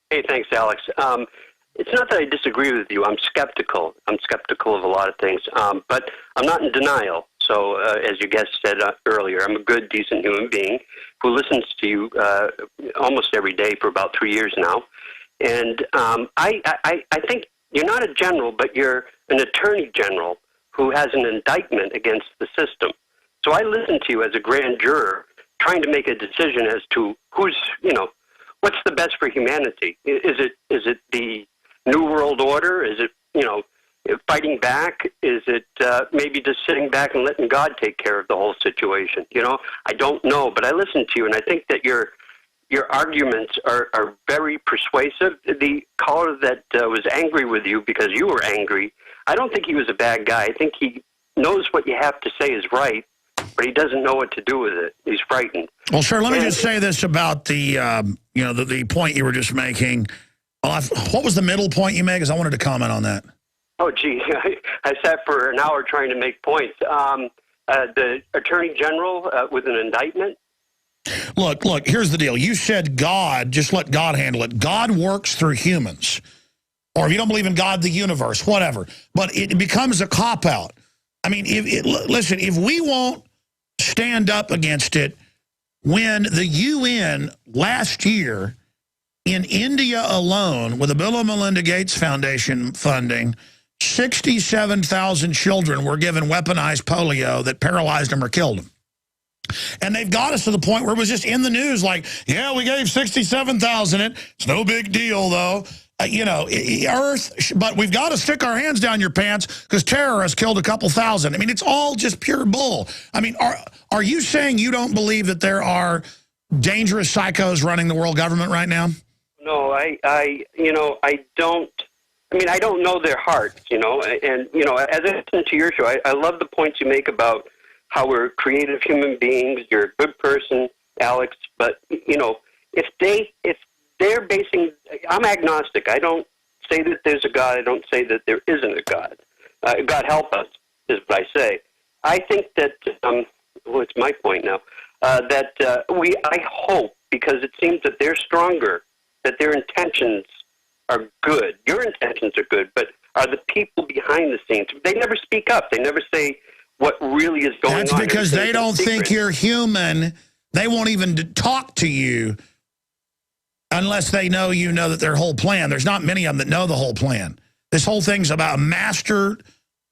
Hey, thanks, Alex. It's not that I disagree with you. I'm skeptical. I'm skeptical of a lot of things, but I'm not in denial. So, as your guest said earlier, I'm a good, decent human being who listens to you almost every day for about 3 years now. And I think you're not a general, but you're an attorney general who has an indictment against the system. So I listen to you as a grand juror trying to make a decision as to who's, what's the best for humanity. Is it the New World Order? Is it, fighting back? Is it maybe just sitting back and letting God take care of the whole situation? I don't know, but I listen to you, and I think that your arguments are very persuasive. The caller that was angry with you because you were angry, I don't think he was a bad guy. I think he knows what you have to say is right, but he doesn't know what to do with it. He's frightened. Well, sir, let me just say this about the, the point you were just making. What was the middle point you made? Because I wanted to comment on that. Oh, gee, I sat for an hour trying to make points. The Attorney General with an indictment. Look, here's the deal. You said God, just let God handle it. God works through humans. Or if you don't believe in God, the universe, whatever. But it becomes a cop-out. I mean, listen, if we won't stand up against it, when the UN last year in India alone, with the Bill and Melinda Gates Foundation funding, 67,000 children were given weaponized polio that paralyzed them or killed them. And they've got us to the point where it was just in the news like, yeah, we gave 67,000 it. It's no big deal, though. Earth, but we've got to stick our hands down your pants because terrorists killed a couple thousand. I mean, it's all just pure bull. I mean, are you saying you don't believe that there are dangerous psychos running the world government right now? No, I don't. I mean, I don't know their hearts, and, as I listen to your show, I love the points you make about how we're creative human beings. You're a good person, Alex, but, if they're basing, I'm agnostic. I don't say that there's a God. I don't say that there isn't a God. God help us, is what I say. I think that, it's my point now, that I hope, because it seems that they're stronger, that their intentions are good. Your intentions are good, but are the people behind the scenes? They never speak up. They never say what really is going on. That's because they don't think you're human. They won't even talk to you unless they know that their whole plan. There's not many of them that know the whole plan. This whole thing's about master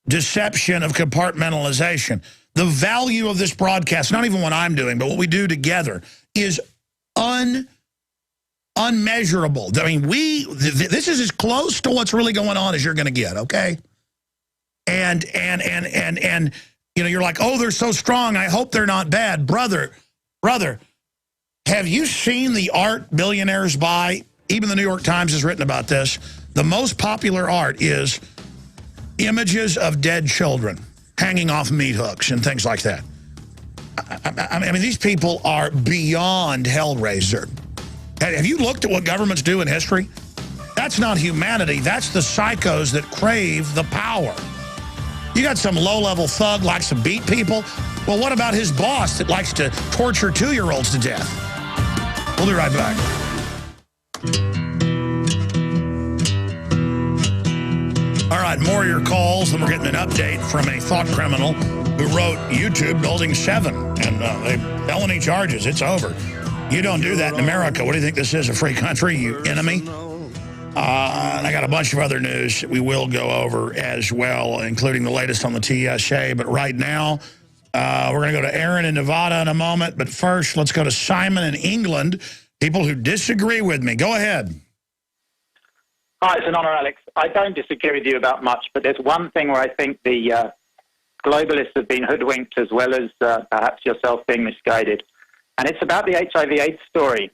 deception of compartmentalization. The value of this broadcast, not even what I'm doing, but what we do together, is unmeasurable. I mean, this is as close to what's really going on as you're going to get, okay? And you're like, oh, they're so strong. I hope they're not bad. Brother, have you seen the art billionaires buy? Even the New York Times has written about this. The most popular art is images of dead children hanging off meat hooks and things like that. I mean, these people are beyond hellraiser. Have you looked at what governments do in history? That's not humanity. That's the psychos that crave the power. You got some low-level thug likes to beat people. Well, what about his boss that likes to torture 2-year-olds to death? We'll be right back. All right, more of your calls, and we're getting an update from a thought criminal who wrote YouTube Building 7, and felony charges. It's over. You don't do that in America. What do you think this is, a free country, you enemy? And I got a bunch of other news we will go over as well, including the latest on the TSA. But right now, we're going to go to Aaron in Nevada in a moment. But first, let's go to Simon in England, people who disagree with me. Go ahead. Hi, it's an honor, Alex. I don't disagree with you about much, but there's one thing where I think the globalists have been hoodwinked as well as perhaps yourself being misguided. And it's about the HIV/AIDS story.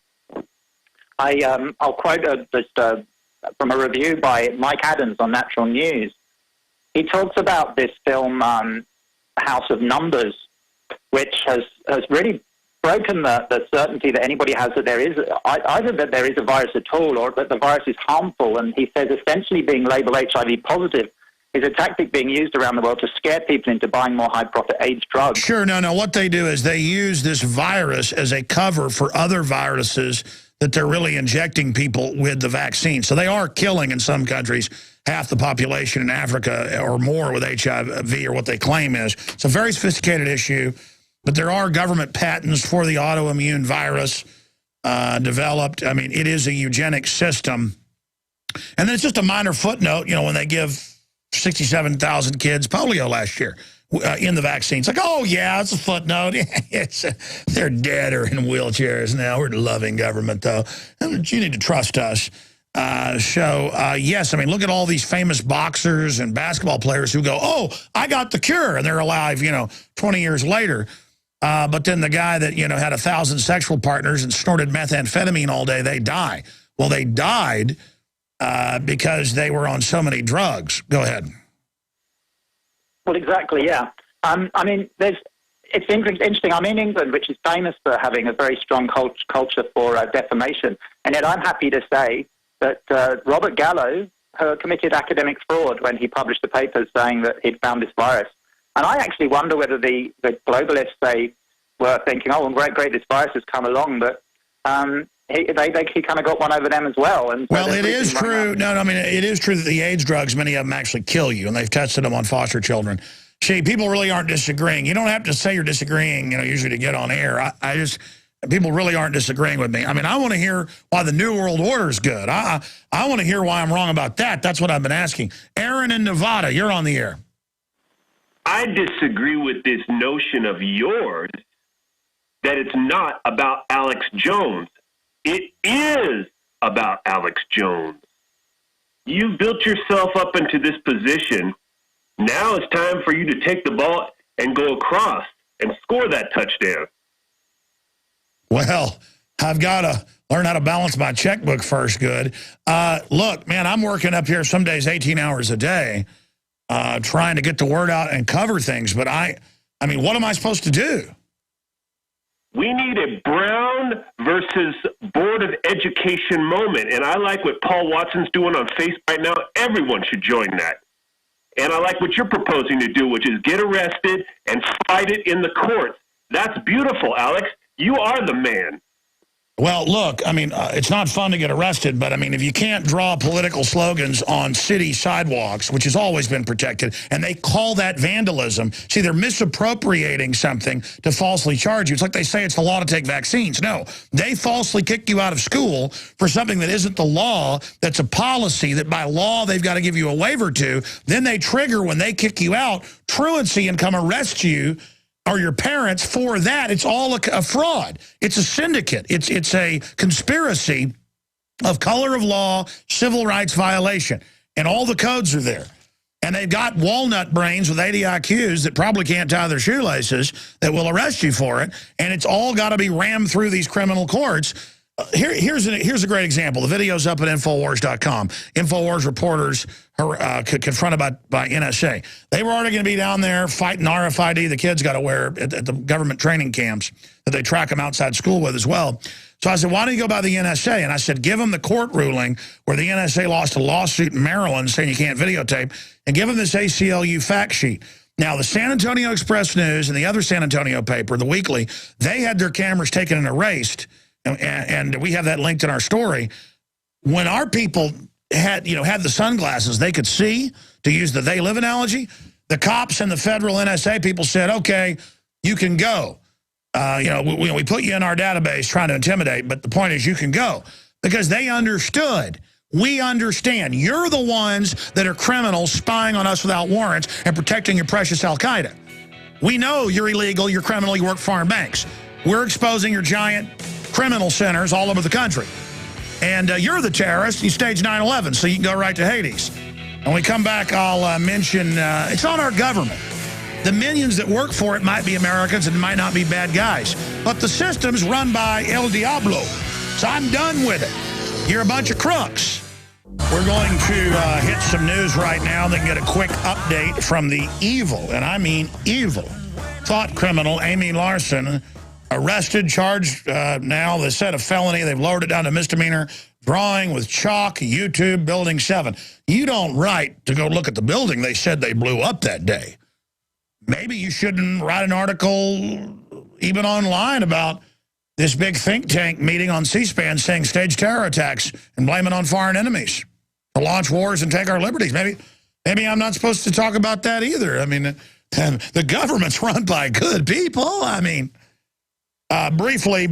I'll quote from a review by Mike Adams on Natural News. He talks about this film, House of Numbers, which has really broken the certainty that anybody has that there is either that there is a virus at all or that the virus is harmful. And he says essentially being labeled HIV positive is a tactic being used around the world to scare people into buying more high-profit AIDS drugs. Sure, no. What they do is they use this virus as a cover for other viruses that they're really injecting people with the vaccine. So they are killing, in some countries, half the population in Africa or more with HIV, or what they claim is. It's a very sophisticated issue, but there are government patents for the autoimmune virus developed. I mean, it is a eugenic system. And then it's just a minor footnote, you know, when they give 67,000 kids polio last year in the vaccine. It's like, oh, yeah, it's a footnote. They're dead or in wheelchairs now. We're loving government, though. And you need to trust us. Yes, I mean, look at all these famous boxers and basketball players who go, oh, I got the cure, and they're alive, 20 years later. But then the guy that, had 1,000 sexual partners and snorted methamphetamine all day, they die. Well, they died because they were on so many drugs. Go ahead. Well, exactly, yeah. I mean, it's interesting. I'm in England, which is famous for having a very strong culture for defamation, and yet I'm happy to say that Robert Gallo committed academic fraud when he published the papers saying that he'd found this virus. And I actually wonder whether the globalists, they were thinking, oh, great, this virus has come along, but he kind of got one over them as well. And so well, it is true. No, I mean, it is true that the AIDS drugs, many of them actually kill you, and they've tested them on foster children. See, people really aren't disagreeing. You don't have to say you're disagreeing, usually to get on air. People really aren't disagreeing with me. I mean, I want to hear why the New World Order is good. I want to hear why I'm wrong about that. That's what I've been asking. Aaron in Nevada, you're on the air. I disagree with this notion of yours that it's not about Alex Jones. It is about Alex Jones. You've built yourself up into this position. Now it's time for you to take the ball and go across and score that touchdown. Well, I've got to learn how to balance my checkbook first, good. Look, man, I'm working up here some days 18 hours a day trying to get the word out and cover things. But I mean, what am I supposed to do? We need a Brown versus Board of Education moment. And I like what Paul Watson's doing on Facebook right now. Everyone should join that. And I like what you're proposing to do, which is get arrested and fight it in the courts. That's beautiful, Alex. You are the man. Well, look, I mean, it's not fun to get arrested, but, I mean, if you can't draw political slogans on city sidewalks, which has always been protected, and they call that vandalism, see, they're misappropriating something to falsely charge you. It's like they say it's the law to take vaccines. No, they falsely kick you out of school for something that isn't the law, that's a policy that by law they've got to give you a waiver to. Then they trigger, when they kick you out, truancy and come arrest you or your parents for that. It's all a fraud. It's a syndicate. It's a conspiracy of color of law, civil rights violation. And all the codes are there. And they've got walnut brains with 80 IQs that probably can't tie their shoelaces that will arrest you for it. And it's all got to be rammed through these criminal courts. Here's a great example. The video's up at Infowars.com. Infowars reporters confronted by NSA. They were already going to be down there fighting RFID the kids got to wear at the government training camps that they track them outside school with as well. So I said, why don't you go by the NSA? And I said, give them the court ruling where the NSA lost a lawsuit in Maryland saying you can't videotape, and give them this ACLU fact sheet. Now, the San Antonio Express News and the other San Antonio paper, the Weekly, they had their cameras taken and erased. And we have that linked in our story. When our people had the sunglasses, they could see, to use the they live analogy, the cops and the federal NSA people said, okay, you can go. We put you in our database trying to intimidate, but the point is you can go. Because they understood. We understand. You're the ones that are criminals spying on us without warrants and protecting your precious Al-Qaeda. We know you're illegal, you're criminal, you work for foreign banks. We're exposing your giant criminal centers all over the country. And you're the terrorist. You staged 9/11, so you can go right to Hades. When we come back, I'll mention it's on our government. The minions that work for it might be Americans and might not be bad guys. But the system's run by El Diablo. So I'm done with it. You're a bunch of crooks. We're going to hit some news right now, then get a quick update from the evil, and I mean evil, thought criminal Amy Larson, arrested, charged now. They said a felony. They've lowered it down to misdemeanor. Drawing with chalk, YouTube, Building 7. You don't write to go look at the building they said they blew up that day. Maybe you shouldn't write an article even online about this big think tank meeting on C-SPAN saying stage terror attacks and blame it on foreign enemies to launch wars and take our liberties. Maybe I'm not supposed to talk about that either. I mean, the government's run by good people. I mean, briefly,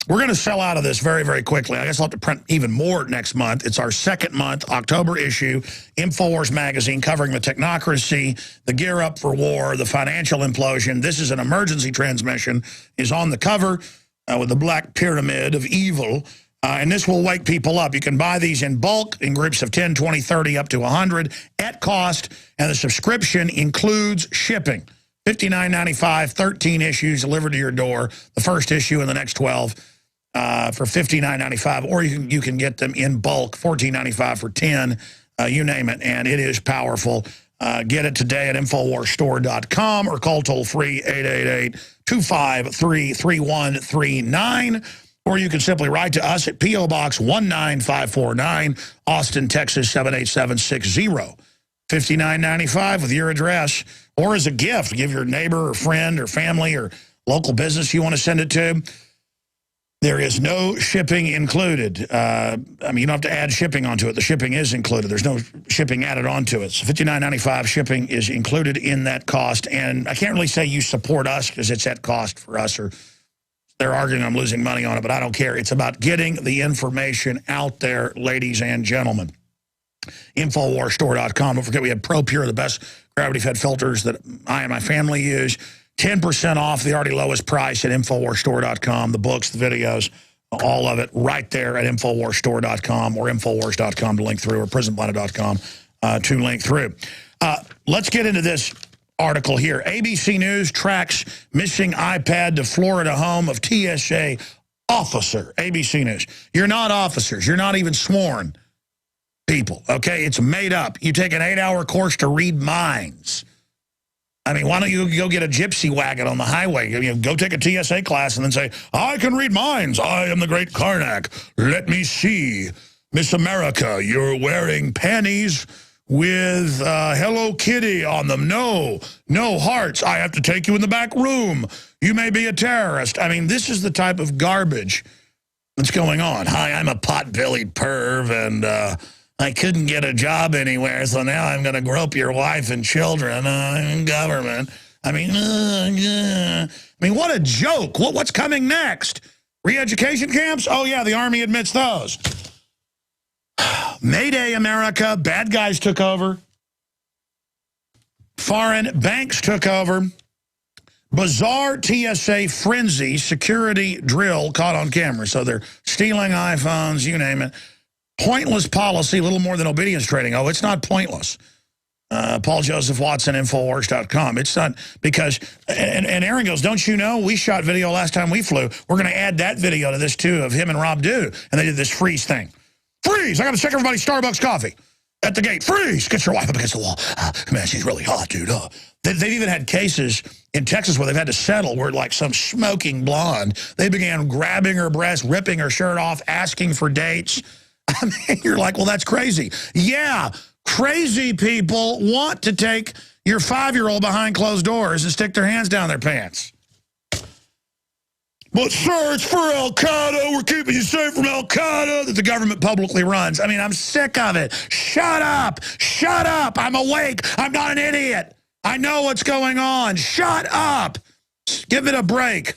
we're going to sell out of this very, very quickly. I guess I'll have to print even more next month. It's our second month, October issue, InfoWars magazine, covering the technocracy, the gear up for war, the financial implosion. This is an emergency transmission, is on the cover with the black pyramid of evil. And this will wake people up. You can buy these in bulk in groups of 10, 20, 30, up to 100 at cost. And the subscription includes shipping. $59.95, 13 issues delivered to your door. The first issue and the next 12 for $59.95. Or you can get them in bulk, $14.95 for 10, you name it. And it is powerful. Get it today at InfoWarsStore.com or call toll-free 888-253-3139. Or you can simply write to us at P.O. Box 19549, Austin, Texas 78760. $59.95 with your address. Or as a gift, give your neighbor or friend or family or local business you want to send it to. There is no shipping included. I mean, you don't have to add shipping onto it. The shipping is included. There's no shipping added onto it. So $59.95 shipping is included in that cost. And I can't really say you support us because it's at cost for us, or they're arguing I'm losing money on it, but I don't care. It's about getting the information out there, ladies and gentlemen. InfoWarsStore.com. Don't forget we have ProPure, the best gravity-fed filters that I and my family use. 10% off the already lowest price at InfoWarsStore.com. The books, the videos, all of it right there at InfoWarsStore.com or Infowars.com to link through, or PrisonPlanet.com to link through. Let's get into this article here. ABC News tracks missing iPad to Florida home of TSA officer. ABC News. You're not officers. You're not even sworn people, okay? It's made up. You take an 8-hour course to read minds. I mean, why don't you go get a gypsy wagon on the highway? Go take a TSA class and then say, I can read minds. I am the great Karnak. Let me see. Miss America, you're wearing panties with Hello Kitty on them. No hearts. I have to take you in the back room. You may be a terrorist. I mean, this is the type of garbage that's going on. Hi, I'm a pot-bellied perv, and I couldn't get a job anywhere, so now I'm going to grope your wife and children in government. I mean, what a joke. What's coming next? Re-education camps? Oh, yeah, the Army admits those. Mayday, America. Bad guys took over. Foreign banks took over. Bizarre TSA frenzy security drill caught on camera. So they're stealing iPhones, you name it. Pointless policy, a little more than obedience training. Oh, it's not pointless. Paul Joseph Watson, Infowars.com. It's not because, and Aaron goes, don't you know, we shot video last time we flew. We're going to add that video to this, too, of him and Rob Dew. And they did this freeze thing. Freeze! I got to check everybody's Starbucks coffee at the gate. Freeze! Get your wife up against the wall. Man, she's really hot, dude. They've even had cases in Texas where they've had to settle where, like, some smoking blonde, they began grabbing her breast, ripping her shirt off, asking for dates. I mean, you're like, well, that's crazy. Yeah, crazy people want to take your 5-year-old behind closed doors and stick their hands down their pants. But, sir, it's for Al-Qaeda. We're keeping you safe from Al-Qaeda that the government publicly runs. I mean, I'm sick of it. Shut up. Shut up. I'm awake. I'm not an idiot. I know what's going on. Shut up. Give it a break.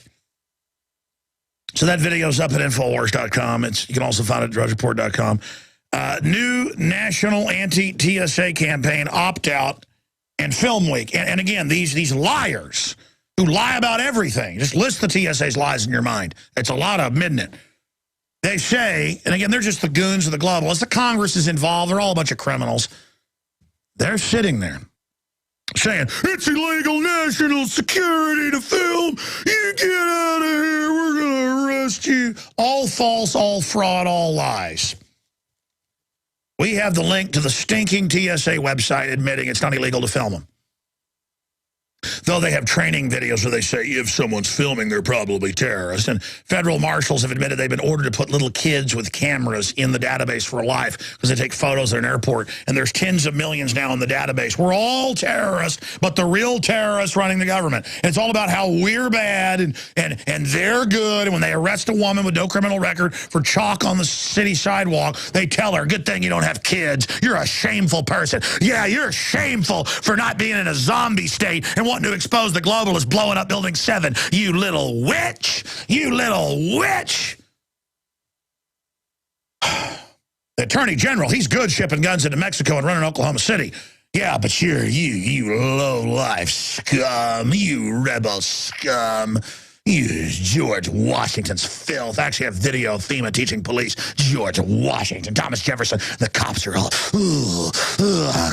So that video's up at Infowars.com. You can also find it at DrudgeReport.com. New national anti-TSA campaign, opt-out, and film leak. And again, these liars who lie about everything. Just list the TSA's lies in your mind. It's a lot of them, isn't it? They say, and again, they're just the goons of the globalists. The Congress is involved. They're all a bunch of criminals. They're sitting there saying, it's illegal national security to film. You get out of here. We're going to arrest you. All false, all fraud, all lies. We have the link to the stinking TSA website admitting it's not illegal to film them. Though they have training videos where they say, if someone's filming, they're probably terrorists. And federal marshals have admitted they've been ordered to put little kids with cameras in the database for life because they take photos at an airport. And there's tens of millions now in the database. We're all terrorists, but the real terrorists running the government. And it's all about how we're bad and they're good. And when they arrest a woman with no criminal record for chalk on the city sidewalk, they tell her, good thing you don't have kids. You're a shameful person. Yeah, you're shameful for not being in a zombie state and wanting to expose the globalists blowing up Building 7. You little witch! You little witch! The Attorney General, he's good shipping guns into Mexico and running Oklahoma City. Yeah, but you low-life scum, you rebel scum. You George Washington's filth. I actually have video of FEMA teaching police. George Washington, Thomas Jefferson. The cops are all,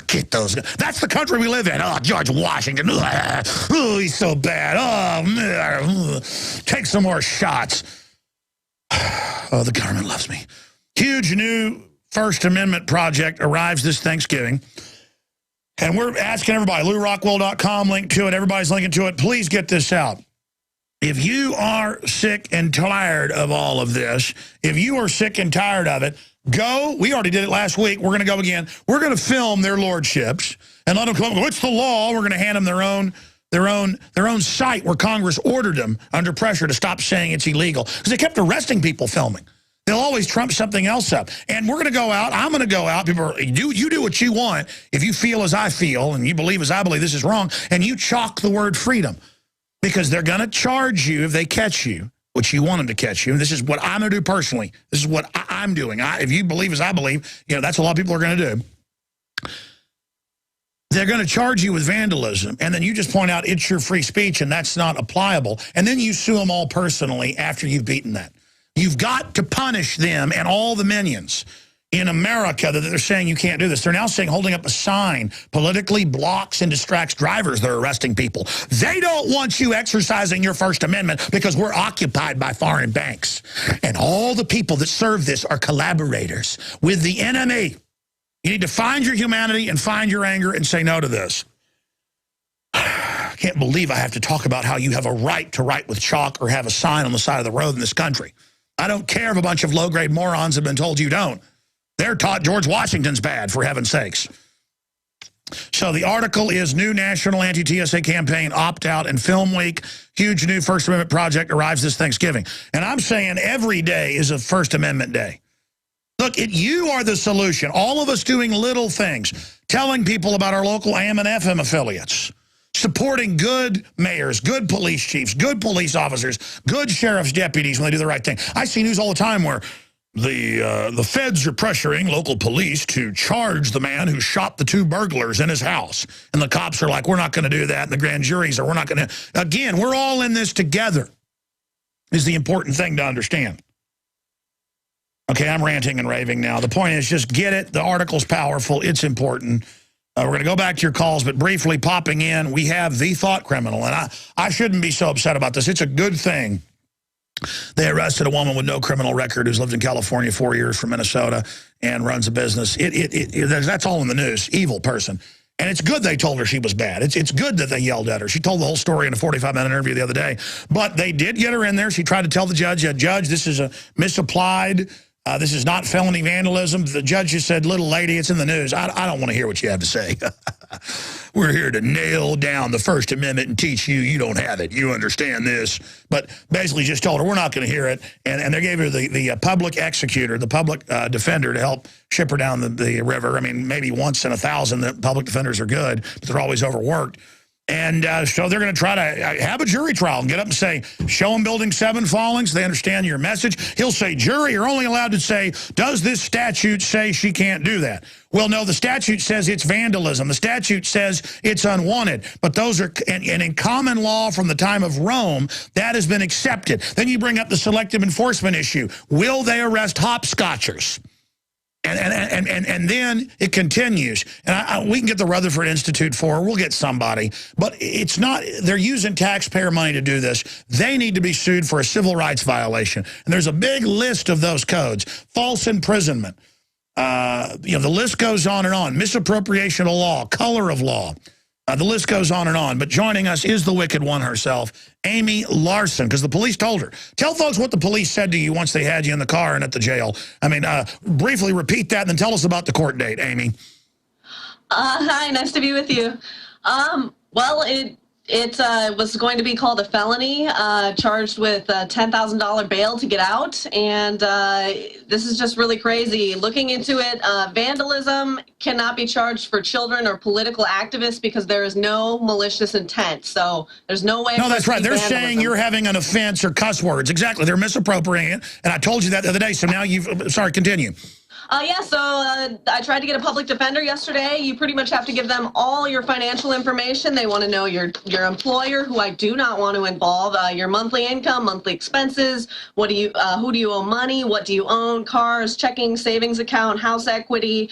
get those. That's the country we live in. Oh, George Washington. Oh, he's so bad. Oh, take some more shots. Oh, the government loves me. Huge new First Amendment project arrives this Thanksgiving. And we're asking everybody, LouRockwell.com, link to it. Everybody's linking to it. Please get this out. If you are sick and tired of all of this, if you are sick and tired of it, go. We already did it last week. We're going to go again. We're going to film their lordships and let them come. It's the law. We're going to hand them their own site where Congress ordered them under pressure to stop saying it's illegal because they kept arresting people filming. They'll always trump something else up. And we're going to go out. I'm going to go out. People, you do what you want. If you feel as I feel and you believe as I believe this is wrong, and you chalk the word freedom. Because they're going to charge you if they catch you, which you want them to catch you. And this is what I'm going to do personally. This is what I'm doing. If you believe as I believe, that's what a lot of people are going to do. They're going to charge you with vandalism, and then you just point out it's your free speech, and that's not applicable. And then you sue them all personally after you've beaten that. You've got to punish them and all the minions in America that they're saying you can't do this. They're now saying holding up a sign politically blocks and distracts drivers that are arresting people. They don't want you exercising your First Amendment because we're occupied by foreign banks. And all the people that serve this are collaborators with the enemy. You need to find your humanity and find your anger and say no to this. I can't believe I have to talk about how you have a right to write with chalk or have a sign on the side of the road in this country. I don't care if a bunch of low-grade morons have been told you don't. They're taught George Washington's bad, for heaven's sakes. So the article is New National Anti-TSA Campaign Opt-Out and Film Week. Huge new First Amendment project arrives this Thanksgiving. And I'm saying every day is a First Amendment day. Look, you are the solution. All of us doing little things, telling people about our local AM and FM affiliates, supporting good mayors, good police chiefs, good police officers, good sheriff's deputies when they do the right thing. I see news all the time where the feds are pressuring local police to charge the man who shot the 2 burglars in his house. And the cops are like, we're not going to do that. And the grand juries are, we're not going to. Again, we're all in this together is the important thing to understand. Okay, I'm ranting and raving now. The point is just get it. The article's powerful. It's important. We're going to go back to your calls, but briefly popping in, we have the thought criminal. And I shouldn't be so upset about this. It's a good thing. They arrested a woman with no criminal record who's lived in California 4 years from Minnesota and runs a business. That's all in the news. Evil person. And it's good they told her she was bad. It's good that they yelled at her. She told the whole story in a 45-minute interview the other day. But they did get her in there. She tried to tell the judge, Judge, this is a misapplied. This is not felony vandalism. The judge just said, little lady, it's in the news. I don't want to hear what you have to say. We're here to nail down the First Amendment and teach you. You don't have it. You understand this. But basically just told her, we're not going to hear it. And they gave her the public executor, the public defender to help ship her down the river. I mean, maybe once in 1,000 that public defenders are good, but they're always overworked. And so they're going to try to have a jury trial and get up and say, show them Building 7 falling so they understand your message. He'll say, jury, you're only allowed to say, does this statute say she can't do that? Well, no, the statute says it's vandalism. The statute says it's unwanted. But those are, and in common law from the time of Rome, that has been accepted. Then you bring up the selective enforcement issue. Will they arrest hopscotchers? And then it continues. And we can get the Rutherford Institute for her. We'll get somebody. But it's not, they're using taxpayer money to do this. They need to be sued for a civil rights violation. And there's a big list of those codes. False imprisonment. The list goes on and on. Misappropriation of law, color of law. The list goes on and on. But joining us is the wicked one herself, Amy Larson, because the police told her. Tell folks what the police said to you once they had you in the car and at the jail. I mean, briefly repeat that and then tell us about the court date, Amy. Hi, nice to be with you. Well, it was going to be called a felony, charged with a $10,000 bail to get out, and this is just really crazy. Looking into it, vandalism cannot be charged for children or political activists because there is no malicious intent, so there's no way... No, that's right. They're saying you're having an offense or cuss words. Exactly. They're misappropriating it, and I told you that the other day, so now you've... Sorry, continue. Yeah, so I tried to get a public defender yesterday. You pretty much have to give them all your financial information. They want to know your employer, who I do not want to involve, your monthly income, monthly expenses, who do you owe money, what do you own, cars, checking, savings account, house equity,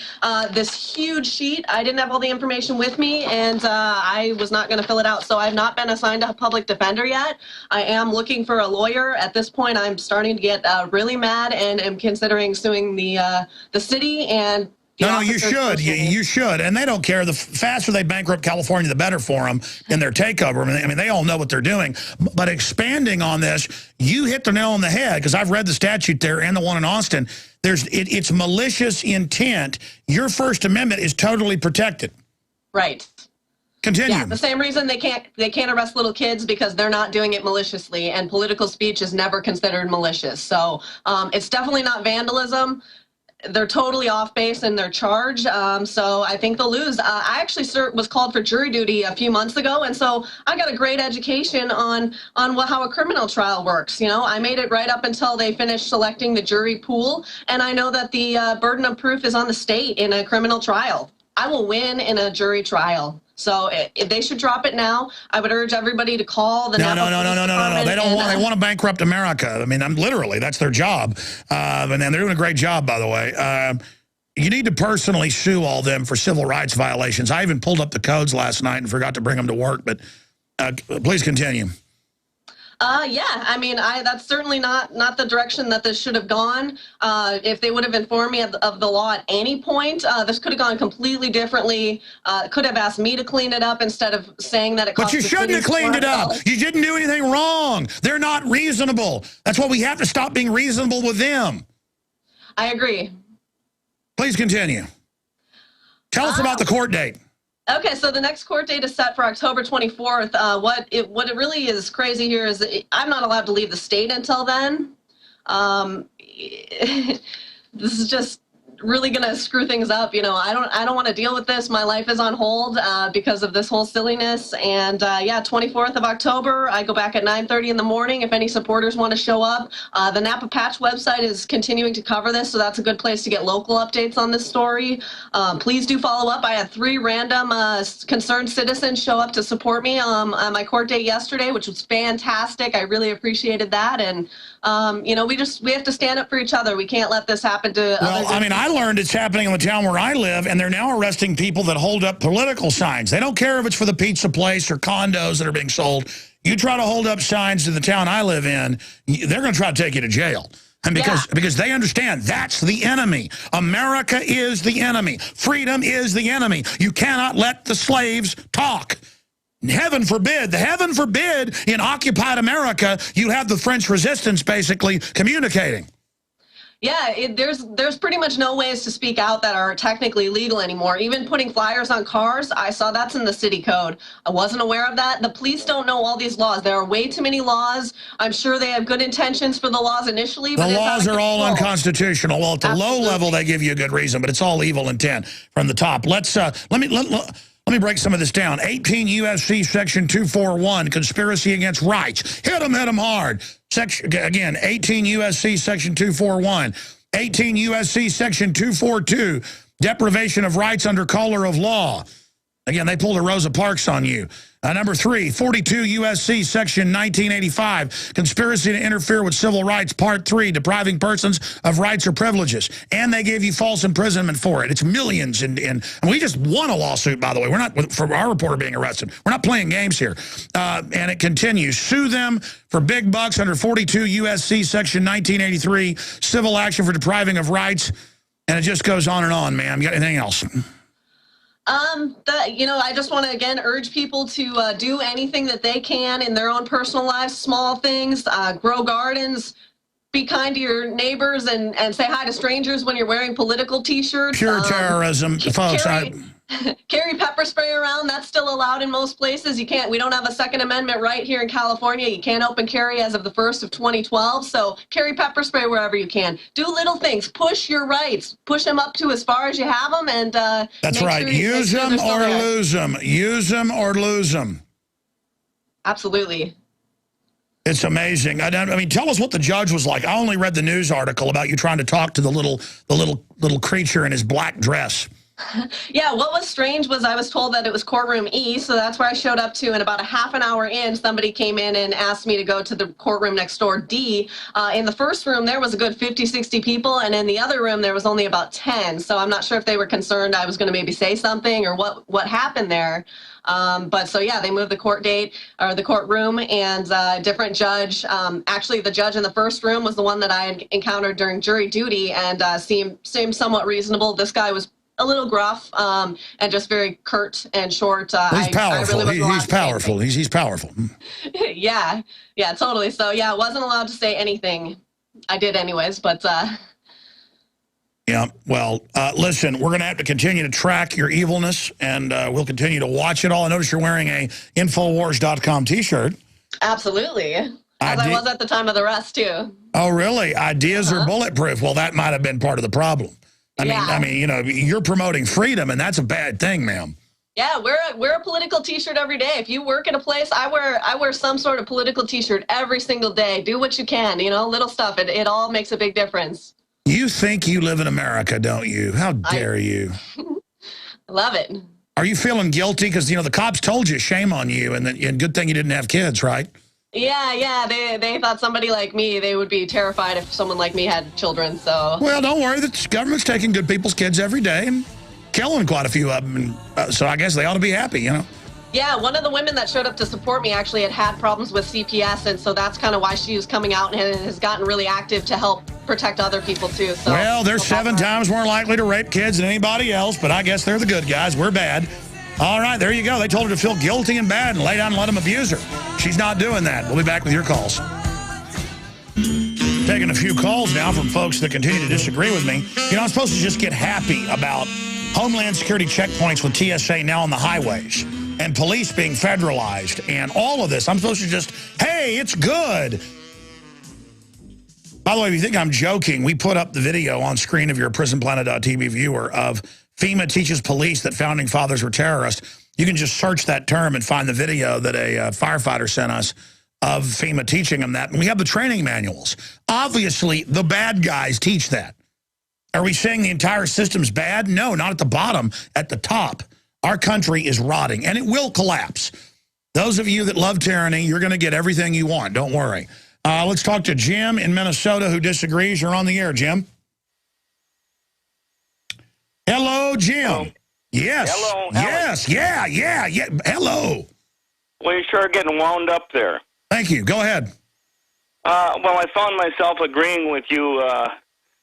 this huge sheet. I didn't have all the information with me, and I was not going to fill it out, so I've not been assigned a public defender yet. I am looking for a lawyer. At this point, I'm starting to get really mad and am considering suing the city and... No, you should. You should. And they don't care. The faster they bankrupt California, the better for them in their takeover. I mean, they all know what they're doing. But expanding on this, you hit the nail on the head, because I've read the statute there and the one in Austin. It's malicious intent. Your First Amendment is totally protected. Right. Continue. Yeah, the same reason they can't arrest little kids, because they're not doing it maliciously, and political speech is never considered malicious. So it's definitely not vandalism. They're totally off base in their charge, so I think they'll lose. I actually was called for jury duty a few months ago, and so I got a great education on how a criminal trial works. You know, I made it right up until they finished selecting the jury pool, and I know that the burden of proof is on the state in a criminal trial. I will win in a jury trial. So if they should drop it now. I would urge everybody to call the... No. They don't want. They want to bankrupt America. I mean, literally, that's their job. And they're doing a great job, by the way. You need to personally sue all them for civil rights violations. I even pulled up the codes last night and forgot to bring them to work. But please continue. Yeah, I mean, that's certainly not the direction that this should have gone. If they would have informed me of the law at any point, this could have gone completely differently. Could have asked me to clean it up instead of saying that it cost... But you shouldn't have cleaned it up. You didn't do anything wrong. They're not reasonable. That's why we have to stop being reasonable with them. I agree. Please continue. Tell us about the court date. Okay, so the next court date is set for October 24th. What it really is crazy here is I'm not allowed to leave the state until then. This is just really going to screw things up. You know, I don't want to deal with this. My life is on hold because of this whole silliness. And yeah, 24th of October, I go back at 9:30 in the morning. If any supporters want to show up, the Napa Patch website is continuing to cover this, so that's a good place to get local updates on this story. Please do follow up. I had 3 random concerned citizens show up to support me on my court date yesterday, which was fantastic. I really appreciated that. And you know, we have to stand up for each other. We can't let this happen to others. I mean, I learned it's happening in the town where I live, and they're now arresting people that hold up political signs. They don't care if it's for the pizza place or condos that are being sold. You try to hold up signs in the town I live in, they're going to try to take you to jail. And because they understand that's the enemy. America is the enemy. Freedom is the enemy. You cannot let the slaves talk. Heaven forbid in occupied America, you have the French resistance basically communicating. Yeah, there's pretty much no ways to speak out that are technically legal anymore. Even putting flyers on cars, I saw that's in the city code. I wasn't aware of that. The police don't know all these laws. There are way too many laws. I'm sure they have good intentions for the laws initially. But the laws are all unconstitutional. Well, at the low level, they give you a good reason, but it's all evil intent from the top. Let's let me break some of this down. 18 U.S.C. Section 241, conspiracy against rights. Hit them hard. Again, 18 U.S.C. Section 241. 18 U.S.C. Section 242, deprivation of rights under color of law. Again, they pulled a Rosa Parks on you. Number 3, 42 U.S.C. Section 1985, conspiracy to interfere with civil rights, Part 3, depriving persons of rights or privileges. And they gave you false imprisonment for it. It's millions. And we just won a lawsuit, by the way. We're not, for our reporter being arrested. We're not playing games here. And it continues. Sue them for big bucks under 42 U.S.C. Section 1983, civil action for depriving of rights. And it just goes on and on, ma'am. You got anything else? I just want to again urge people to do anything that they can in their own personal lives, small things, grow gardens, be kind to your neighbors, and say hi to strangers when you're wearing political T-shirts. Pure terrorism, folks. Carry pepper spray around. That's still allowed in most places. We don't have a Second Amendment right here in California. You can't open carry as of the 1st of 2012. So carry pepper spray wherever you can. Do little things. Push your rights. Push them up to as far as you have them. And that's right. Use them or lose them. Use them or lose them. Absolutely. It's amazing. I mean, tell us what the judge was like. I only read the news article about you trying to talk to the little creature in his black dress. Yeah, what was strange was I was told that it was courtroom E, so that's where I showed up to, and about a half an hour in, somebody came in and asked me to go to the courtroom next door, D. In the first room, there was a good 50, 60 people, and in the other room, there was only about 10, so I'm not sure if they were concerned I was going to maybe say something or what happened there. But so, yeah, they moved the court date or the courtroom, and a different judge. Actually, the judge in the first room was the one that I had encountered during jury duty, and seemed somewhat reasonable. This guy was a little gruff and just very curt and short. He's powerful. He's powerful. He's powerful. Yeah, totally. So, yeah, I wasn't allowed to say anything. I did anyways, but... Yeah, well, listen, we're going to have to continue to track your evilness, and we'll continue to watch it all. I notice you're wearing a Infowars.com T-shirt. Absolutely. As I was at the time of the arrest, too. Oh, really? Ideas are bulletproof. Well, that might have been part of the problem. I mean, you're promoting freedom, and that's a bad thing, ma'am. Yeah, wear a political T-shirt every day. If you work at a place, I wear some sort of political T-shirt every single day. Do what you can, little stuff. It all makes a big difference. You think you live in America, don't you? How dare you? I love it. Are you feeling guilty? Because, the cops told you, shame on you, and good thing you didn't have kids, right? Yeah, they thought somebody like me, they would be terrified if someone like me had children, so... Well, don't worry, the government's taking good people's kids every day and killing quite a few of them, so I guess they ought to be happy, Yeah, one of the women that showed up to support me actually had problems with CPS, and so that's kind of why she was coming out and has gotten really active to help protect other people, too. So, well, they're 7 times more likely to rape kids than anybody else, but I guess they're the good guys. We're bad. All right, there you go. They told her to feel guilty and bad and lay down and let them abuse her. She's not doing that. We'll be back with your calls. Taking a few calls now from folks that continue to disagree with me. I'm supposed to just get happy about Homeland Security checkpoints with TSA now on the highways and police being federalized and all of this. I'm supposed to just, hey, it's good. By the way, if you think I'm joking, we put up the video on screen of your prisonplanet.tv viewer of FEMA teaches police that founding fathers were terrorists. You can just search that term and find the video that a firefighter sent us of FEMA teaching them that. And we have the training manuals. Obviously, the bad guys teach that. Are we saying the entire system's bad? No, not at the bottom, at the top. Our country is rotting, and it will collapse. Those of you that love tyranny, you're going to get everything you want. Don't worry. Let's talk to Jim in Minnesota who disagrees. You're on the air, Jim. Hello, Jim. Hello. Yes. Hello. Yes. Yeah. Hello. Well, you're sure getting wound up there. Thank you. Go ahead. Well, I found myself agreeing with you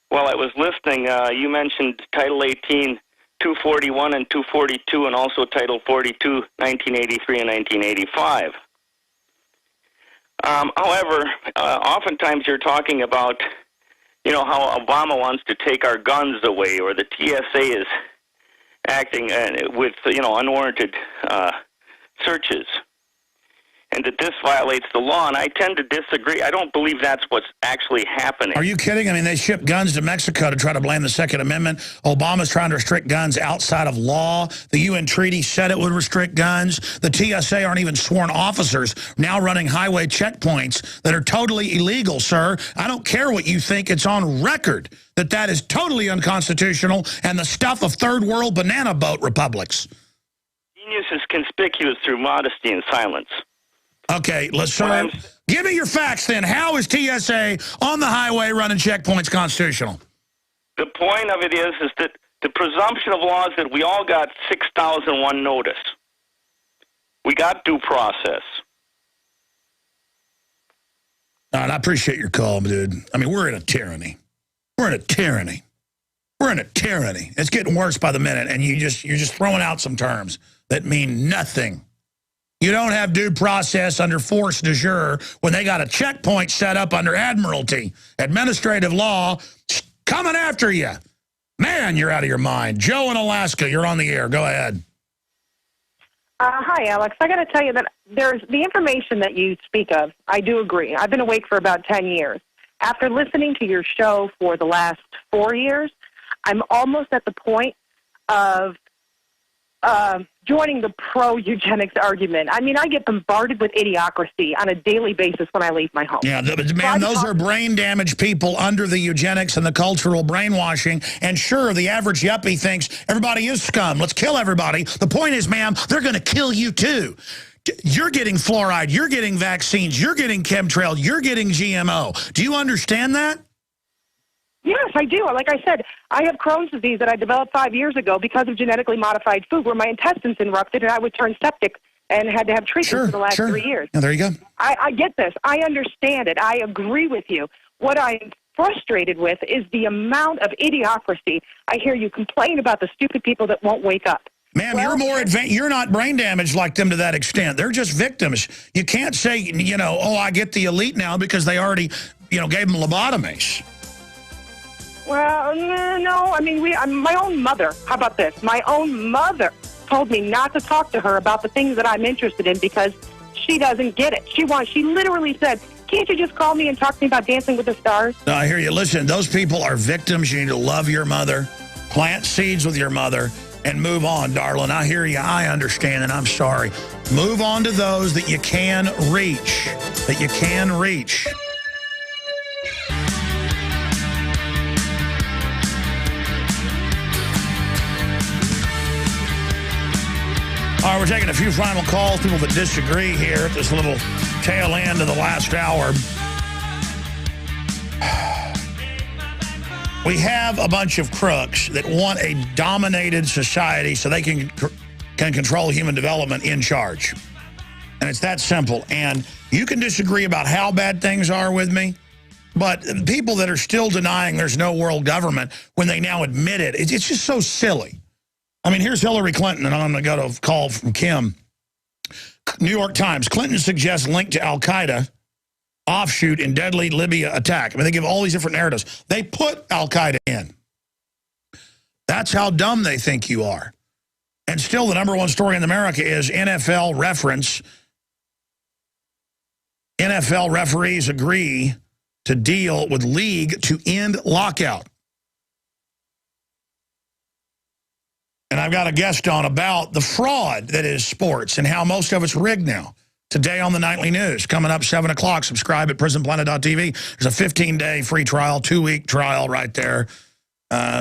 while I was listening. You mentioned Title 18, 241 and 242, and also Title 42, 1983 and 1985. However, oftentimes you're talking about, how Obama wants to take our guns away, or the TSA is acting with, unwarranted searches, and that this violates the law, and I tend to disagree. I don't believe that's what's actually happening. Are you kidding? I mean, they ship guns to Mexico to try to blame the Second Amendment. Obama's trying to restrict guns outside of law. The UN treaty said it would restrict guns. The TSA aren't even sworn officers now running highway checkpoints that are totally illegal, sir. I don't care what you think. It's on record that is totally unconstitutional and the stuff of third world banana boat republics. Genius is conspicuous through modesty and silence. Okay, give me your facts then. How is TSA on the highway running checkpoints constitutional? The point of it is that the presumption of law is that we all got 6001 notice. We got due process. And I appreciate your call, dude. I mean, we're in a tyranny. We're in a tyranny. We're We're in a tyranny. It's getting worse by the minute, and you're just throwing out some terms that mean nothing. You don't have due process under force de jure when they got a checkpoint set up under admiralty. Administrative law coming after you. Man, you're out of your mind. Joe in Alaska, you're on the air. Go ahead. Hi, Alex. I got to tell you that there's the information that you speak of. I do agree. I've been awake for about 10 years. After listening to your show for the last 4 years, I'm almost at the point of joining the pro-eugenics argument. I mean, I get bombarded with idiocracy on a daily basis when I leave my home. Yeah, man, those are brain-damaged people under the eugenics and the cultural brainwashing. And sure, the average yuppie thinks everybody is scum. Let's kill everybody. The point is, ma'am, they're going to kill you too. You're getting fluoride. You're getting vaccines. You're getting chemtrail. You're getting GMO. Do you understand that? Yes, I do. Like I said, I have Crohn's disease that I developed 5 years ago because of genetically modified food where my intestines erupted and I would turn septic and had to have treatment for the last 3 years. Yeah, there you go. I get this. I understand it. I agree with you. What I'm frustrated with is the amount of idiocracy. I hear you complain about the stupid people that won't wake up. Ma'am, you're more advanced. You're not brain damaged like them to that extent. They're just victims. You can't say, you know, oh, I get the elite now because they already, you know, gave them lobotomies. Well, no. I mean, my own mother. How about this? My own mother told me not to talk to her about the things that I'm interested in because she doesn't get it. She literally said, can't you just call me and talk to me about Dancing with the Stars? No, I hear you. Listen, those people are victims. You need to love your mother, plant seeds with your mother, and move on, darling. I hear you. I understand, and I'm sorry. Move on to those that you can reach. That you can reach. All right, we're taking a few final calls, people that disagree here at this little tail end of the last hour. We have a bunch of crooks that want a dominated society so they can control human development in charge. And it's that simple. And you can disagree about how bad things are with me, but people that are still denying there's no world government when they now admit it, it's just so silly. I mean, here's Hillary Clinton, and I'm going to go to a call from Kim. New York Times, Clinton suggests link to al-Qaeda offshoot in deadly Libya attack. I mean, they give all these different narratives. They put al-Qaeda in. That's how dumb they think you are. And still the #1 story in America is NFL reference. NFL referees agree to deal with league to end lockout. And I've got a guest on about the fraud that is sports and how most of it's rigged now. Today on the Nightly News, coming up 7 o'clock. Subscribe at prisonplanet.tv. There's a 15-day free trial, 2-week trial right there.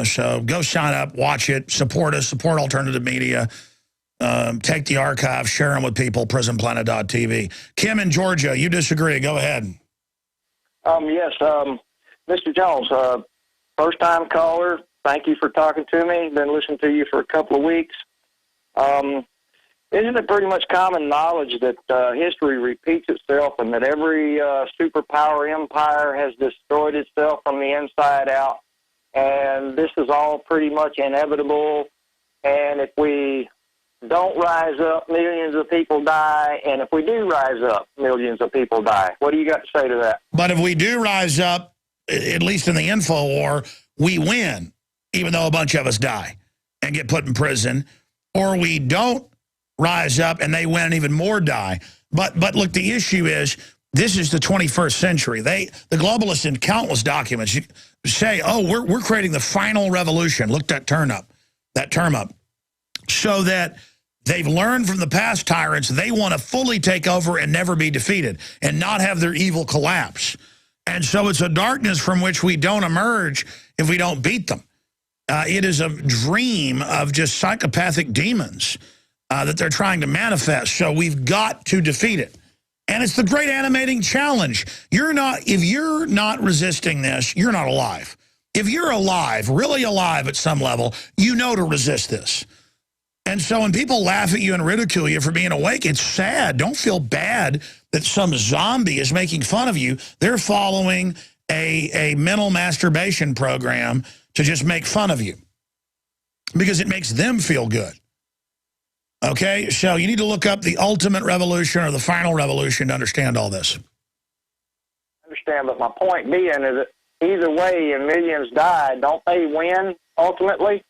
So go sign up, watch it, support us, support alternative media. Take the archive, share them with people, prisonplanet.tv. Kim in Georgia, you disagree. Go ahead. Yes, Mr. Jones, first-time caller. Thank you for talking to me. Been listening to you for a couple of weeks. Isn't it pretty much common knowledge that history repeats itself and that every superpower empire has destroyed itself from the inside out? And this is all pretty much inevitable. And if we don't rise up, millions of people die. And if we do rise up, millions of people die. What do you got to say to that? But if we do rise up, at least in the info war, we win, even though a bunch of us die and get put in prison. Or we don't rise up and they win and even more die. But look, the issue is this is the 21st century. The globalists in countless documents say, oh, we're creating the final revolution. Look that term up. So that they've learned from the past tyrants, they want to fully take over and never be defeated and not have their evil collapse. And so it's a darkness from which we don't emerge if we don't beat them. It is a dream of just psychopathic demons that they're trying to manifest. So we've got to defeat it. And it's the great animating challenge. If you're not resisting this, you're not alive. If you're alive, really alive at some level, you know to resist this. And so when people laugh at you and ridicule you for being awake, it's sad. Don't feel bad that some zombie is making fun of you. They're following a mental masturbation program to just make fun of you because it makes them feel good. Okay, so you need to look up the ultimate revolution or the final revolution to understand all this. I understand, but my point being is that either way, and millions die, don't they win ultimately?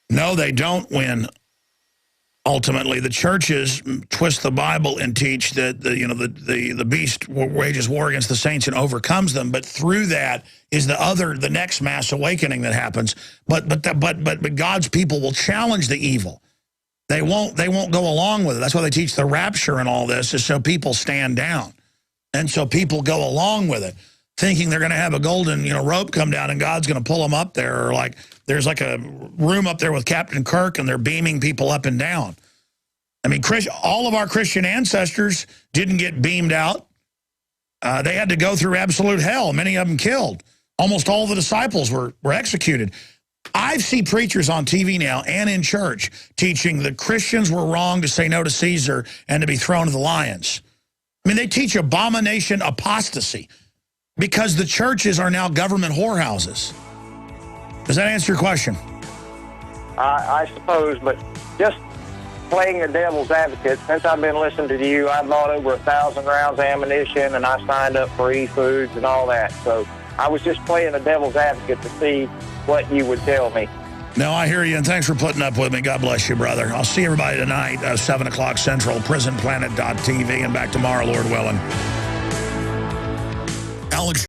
No, they don't win. Ultimately, the churches twist the Bible and teach that the beast wages war against the saints and overcomes them. But through that is the next mass awakening that happens. But God's people will challenge the evil. They won't go along with it. That's why they teach the rapture and all this, is so people stand down, and so people go along with it, thinking they're going to have a golden rope come down and God's going to pull them up there, or like there's like a room up there with Captain Kirk and they're beaming people up and down. I mean, all of our Christian ancestors didn't get beamed out. They had to go through absolute hell, many of them killed. Almost all the disciples were executed. I see preachers on TV now and in church teaching that Christians were wrong to say no to Caesar and to be thrown to the lions. I mean, they teach abomination apostasy because the churches are now government whorehouses. Does that answer your question? I suppose, but just playing the devil's advocate, since I've been listening to you, I bought over 1,000 rounds of ammunition, and I signed up for e-foods and all that. So I was just playing the devil's advocate to see what you would tell me. No, I hear you, and thanks for putting up with me. God bless you, brother. I'll see everybody tonight, 7 o'clock Central, prisonplanet.tv, and back tomorrow, Lord willing.